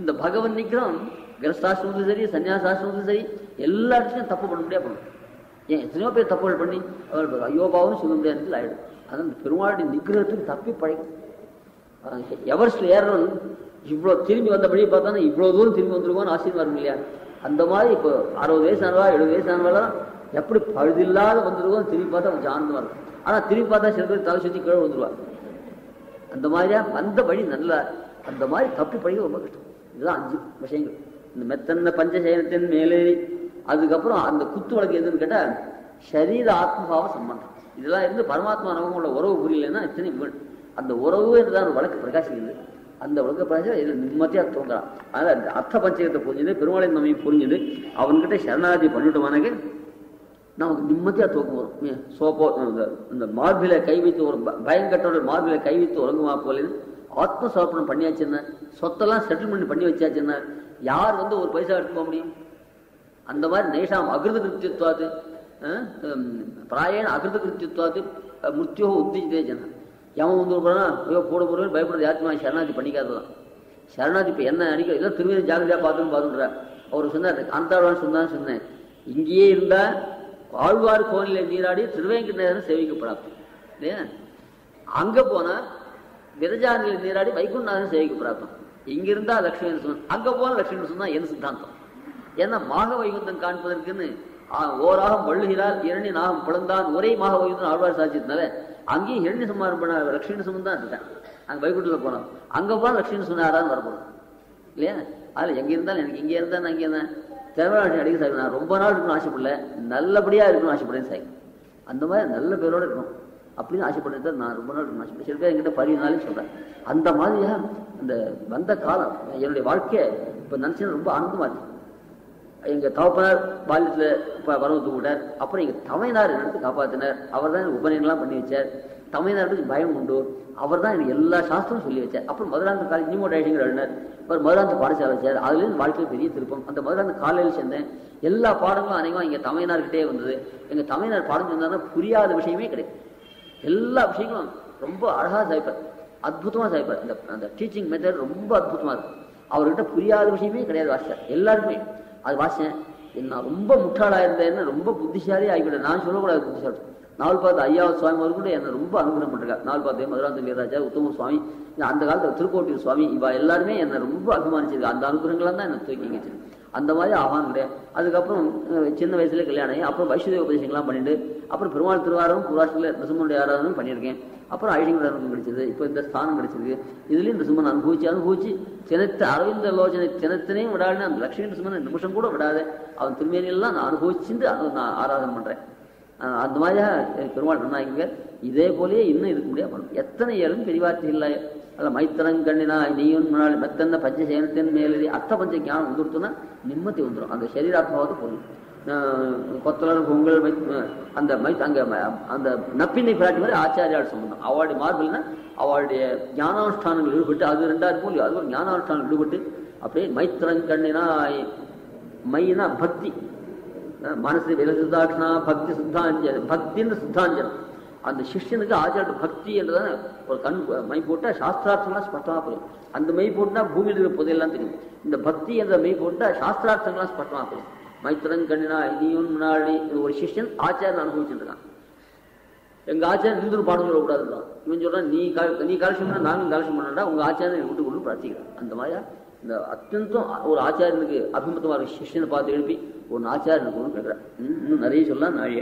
இந்த பகவன் நிக்கிறோம் கிரஸ்தாசிரமத்தும் சரி சன்னியாசாசிரமத்தும் சரி எல்லா இடத்துலையும் தப்பு பண்ண முடியாது பண்ணும். ஏன் எத்தனையோ பேர் தப்புகள் பண்ணி அவர்கள் ஐயோபாவும் சொல்ல முடியாது ஆயிடும். அதான் பெருமாளுடைய நிகிரகத்துக்கு தப்பி பழகும். எவரெஸ்ட்ல ஏறணும் இவ்வளவு திரும்பி வந்த வழியை பார்த்தாலும் இவ்வளவு தூரம் திரும்பி வந்துருக்கோன்னு ஆசீர்வாதம் வரும் இல்லையா? அந்த மாதிரி இப்போ 60 வயசு ஆனவா 70 வயசு ஆனவாலாம் எப்படி பழுதில்லாத வந்துருக்கோம் திரும்பி பார்த்தா கொஞ்சம் ஆனந்தமா இருக்கும். ஆனா திரும்பி பார்த்தா சில பேர் தலை சுற்றி கீழே வந்துருவா. அந்த மாதிரியா வந்த வழி நல்லா அந்த மாதிரி தப்பி படிக்க ரொம்ப கஷ்டம். இதுதான் 5 விஷயங்கள். இந்த மெத்தன்ன பஞ்சசயனத்தின் மேலேறி அதுக்கப்புறம் அந்த குத்து வழக்கு எதுன்னு கேட்டா சரீர ஆத்மபாவ சம்பந்தம். இதெல்லாம் இருந்து பரமாத்மா நமக்கு உள்ள உறவு புரியலன்னா இத்தனை அந்த உறவு என்றுதான் வழக்கு பிரகாசிக்குது. அந்த உலக பிராயசம் இதில் நிம்மதியாக தூங்குறான். அதனால் அந்த அர்த்த பஞ்சகத்தை புரிஞ்சுது, பெருமாளை நம்ம புரிஞ்சுது, அவன்கிட்ட சரணாகதி பண்ணிவிட்டோமானக்கு நமக்கு நிம்மதியாக தூக்கம் வரும். சோப்போ இந்த மார்பில கை வைத்து ஒரு பயங்கட்டோட மார்பில கை வைத்து உறங்குமா போல ஆத்ம சமர்ப்பணம் பண்ணியாச்சுன்னா, சொத்தெல்லாம் செட்டில்மெண்ட் பண்ணி வச்சாச்சுன்னா யார் ஒரு பைசா எடுத்து போக முடியும்? அந்த மாதிரி நேஷாம் அகிருத கிருத்தியத்வாது பிராயண அகிருத கிருத்தியத்வாது மிருத்யோ உத்திஜிதே ஜன. எவன் போனா ஐயோ போட போடுவேன் பயப்படுறது யாருக்குமா சரணாதி பண்ணிக்காததான். சரணாதி இப்போ என்ன அடிக்க இதெல்லாம் திரும்பி ஜாகிரதையாக பார்த்துன்ற அவர் சொன்னார். காந்தாழ்வான்னு சொன்னேன், இங்கேயே இருந்தா ஆழ்வார் கோனில நீராடி திருவேங்கடேசன் சேவிக்கப்படாது இல்லையா? அங்க போனா விரஜானில நீராடி வைகுண்டநாதன் சேவிக்கப்படாதான். இங்க இருந்தா லட்சுமி சொன்ன, அங்க போன லட்சுமி சொன்னா என்ன சித்தாந்தம்? ஏன்னா மாக வைகுந்தம் காண்பதற்குன்னு ஓராகம் வள்ளுகிறார், இரண்டி நாகம் பிளந்தான், ஒரே மாக வைகுந்தம் ஆழ்வார் சாட்சியத்தினால அங்கேயும் இரண்டி சம்மாரம் பண்ண லட்சுமி சுமன் தான் இருக்கேன். அங்கே வைகுண்டத்தில் போனோம், அங்கே போனால் லட்சுமி சொன்னாரான்னு வரப்போம் இல்லையா? அதில் எங்கே இருந்தாலும் எனக்கு இங்கே இருந்தால் அங்கே இருந்தேன் தேவையான அடிக்க சாய்க்கும். நான் ரொம்ப நாள் இருக்கணும்னு ஆசைப்படல, நல்லபடியாக இருக்கணும்னு ஆசைப்படுறேன் சாய்க்கும். அந்த மாதிரி நல்ல பேரோடு இருக்கணும் அப்படின்னு ஆசைப்படுறது நான் ரொம்ப நாள் இருக்கணும்னு ஆசைப்பட்டேன். சில பேர் என்கிட்ட 10 நாளையும் சொல்கிறேன். அந்த மாதிரியாக அந்த வந்த காலம் என்னுடைய வாழ்க்கையை இப்போ நினச்சினா ரொம்ப ஆனந்தமாக இருக்கு. எங்கள் தகப்பனார் பால்யத்தில் வரவு விட்டார். அப்புறம் எங்கள் தமையனார் எடுத்து காப்பாற்றினார். அவர் தான் எனக்கு உபநயனம்லாம் பண்ணி வச்சார். தமையனாருக்கு பயம் உண்டு. அவர் தான் எனக்கு எல்லா சாஸ்திரமும் சொல்லி வச்சார். அப்புறம் மதுராந்த காலேஜ் நியூமோ டைட்டிங்கிற எழுதினார். அப்புறம் மதுராந்த பாடசாலை வச்சார். அதுலேருந்து வாழ்க்கையில் பெரிய திருப்பம். அந்த மதுராந்த காலையில் சேர்ந்தேன். எல்லா பாடங்களும் அனைவரும் எங்கள் தமையனார்கிட்டே வந்தது. எங்கள் தமையனார் பாடம் சொன்னார்னா புரியாத விஷயமே கிடையாது. எல்லா விஷயங்களும் ரொம்ப அழகாக சாய்ப்பார், அற்புதமாக சாய்ப்பார். அந்த டீச்சிங் மெத்தட் ரொம்ப அற்புதமாக இருக்கும். அவர்கிட்ட புரியாத விஷயமே கிடையாது. வாசிச்சார் எல்லாருக்குமே. அது வாசித்தேன். நான் ரொம்ப முட்டாளாக இருந்தேன்னு ரொம்ப புத்திசாலியாக ஆகிவிட்டேன். நான் சொல்லக்கூடாது புத்திசாலி. நாவல் பார்த்து ஐயாவது சுவாமி அவர் கூட என்னை ரொம்ப அனுகிரகம் பண்ணிருக்கார். நாவல் பார்த்து மதுராந்த வீரராஜா, உத்தம சுவாமி, அந்த காலத்தில் திருக்கோட்டியூர் சுவாமி, இவா எல்லாருமே என்னை ரொம்ப அபிமானிச்சிருக்கு. அந்த அனுகிரகங்கள்லாம் தான் என்னை தூக்கி வச்சிருக்கு. அந்த மாதிரி ஆகான் கிடையாது. அதுக்கப்புறம் சின்ன வயசுலேயே கல்யாணம் ஆகி அப்புறம் வைஷ்ணவ உபதேசங்கள்லாம் பண்ணிட்டு அப்புறம் பெருமாள் திருவாரம் புராஷ்டில் நரசிம்மனுடைய ஆராதனும் பண்ணியிருக்கேன். அப்புறம் ஐடிங் கிடைச்சது. இப்போ இந்த ஸ்தானம் கிடைச்சிருக்கு. இதுலேயும் நரசிம்மன் அனுபவிச்சு தினத்தை அரவிந்த லோச்சனை தினத்தினையும் விடாதுன்னு அந்த லட்சுமி நரசிம்மன் நிமிஷம் கூட விடாது. அவன் திருமேனியெல்லாம் நான் அனுபவிச்சுட்டு நான் ஆராதனை பண்ணுறேன். அந்த மாதிரியாக பெருமாள் நன்னாங்க. இதே போலேயே இன்னும் இருக்க முடியாது பண்ணணும். எத்தனை ஏழும் பெரிவார்த்தை இல்லை. அல்ல மைத்தரங்கண்ணினா நீயும் முன்னாள் மெத்தன்ன பஞ்சசேனத்தின் மேலே அர்த்த பஞ்ச ஞானம் வந்துடுத்துன்னா நிம்மதி வந்துடும். அந்த சரீராத்மாவது போதும். கொத்தலர் பொங்கல் அந்த அங்கே அந்த நப்பினை பிராட்டி மாதிரி ஆச்சாரியால் சம்பந்தம். அவளுடைய மார்பில்னா அவளுடைய ஞானானுஷ்டானங்கள் ஈடுபட்டு அது 2000 போலியோ அது ஒரு ஞானானுஷ்டானம் ஈடுபட்டு அப்படியே மைத்திரங்கண்ணினா மைனா பக்தி மனசு விலசுதாட்சணா பக்தி சுத்தாஞ்சல் பக்தின்னு சுத்தாஞ்சல். அந்த சிஷ்யனுக்கு ஆச்சார பக்தி என்றதான ஒரு கண் மை போட்டால் சாஸ்திரார்த்தங்களாம் ஸ்பஷ்டமாக புரியும். அந்த மெய் போட்டால் பூமியில் இருக்கிற புதையெல்லாம் தெரியும். இந்த பக்தி என்ற மெய் போட்டால் சாஸ்திரார்த்தங்களாம் ஸ்பஷ்டமாக புரியும். மைத்திரன் கண்ணினா இனியும் முன்னாடி ஒரு சிஷ்யன் ஆச்சாரன் அனுபவிச்சுருக்கான். எங்கள் ஆச்சாரம் இந்து பாடம் சொல்லக்கூடாதுதான். இவன் சொல்கிறான் நீ கலெக்ஷன் பண்ண நானும் கலெக்ஷன் பண்ணா உங்கள் ஆச்சாரம் விட்டு கொண்டு பிரார்த்திக்கிறேன். அந்த மாதிரியா இந்த அத்தியந்தம் ஒரு ஆச்சாரியனுக்கு அபிமத்தமாக சிஷ்யனை பார்த்து எழுப்பி ஒரு ஆச்சாரியனுக்கு ஒன்று கேட்குறேன். இன்னும் நிறைய சொல்லலாம் நாழி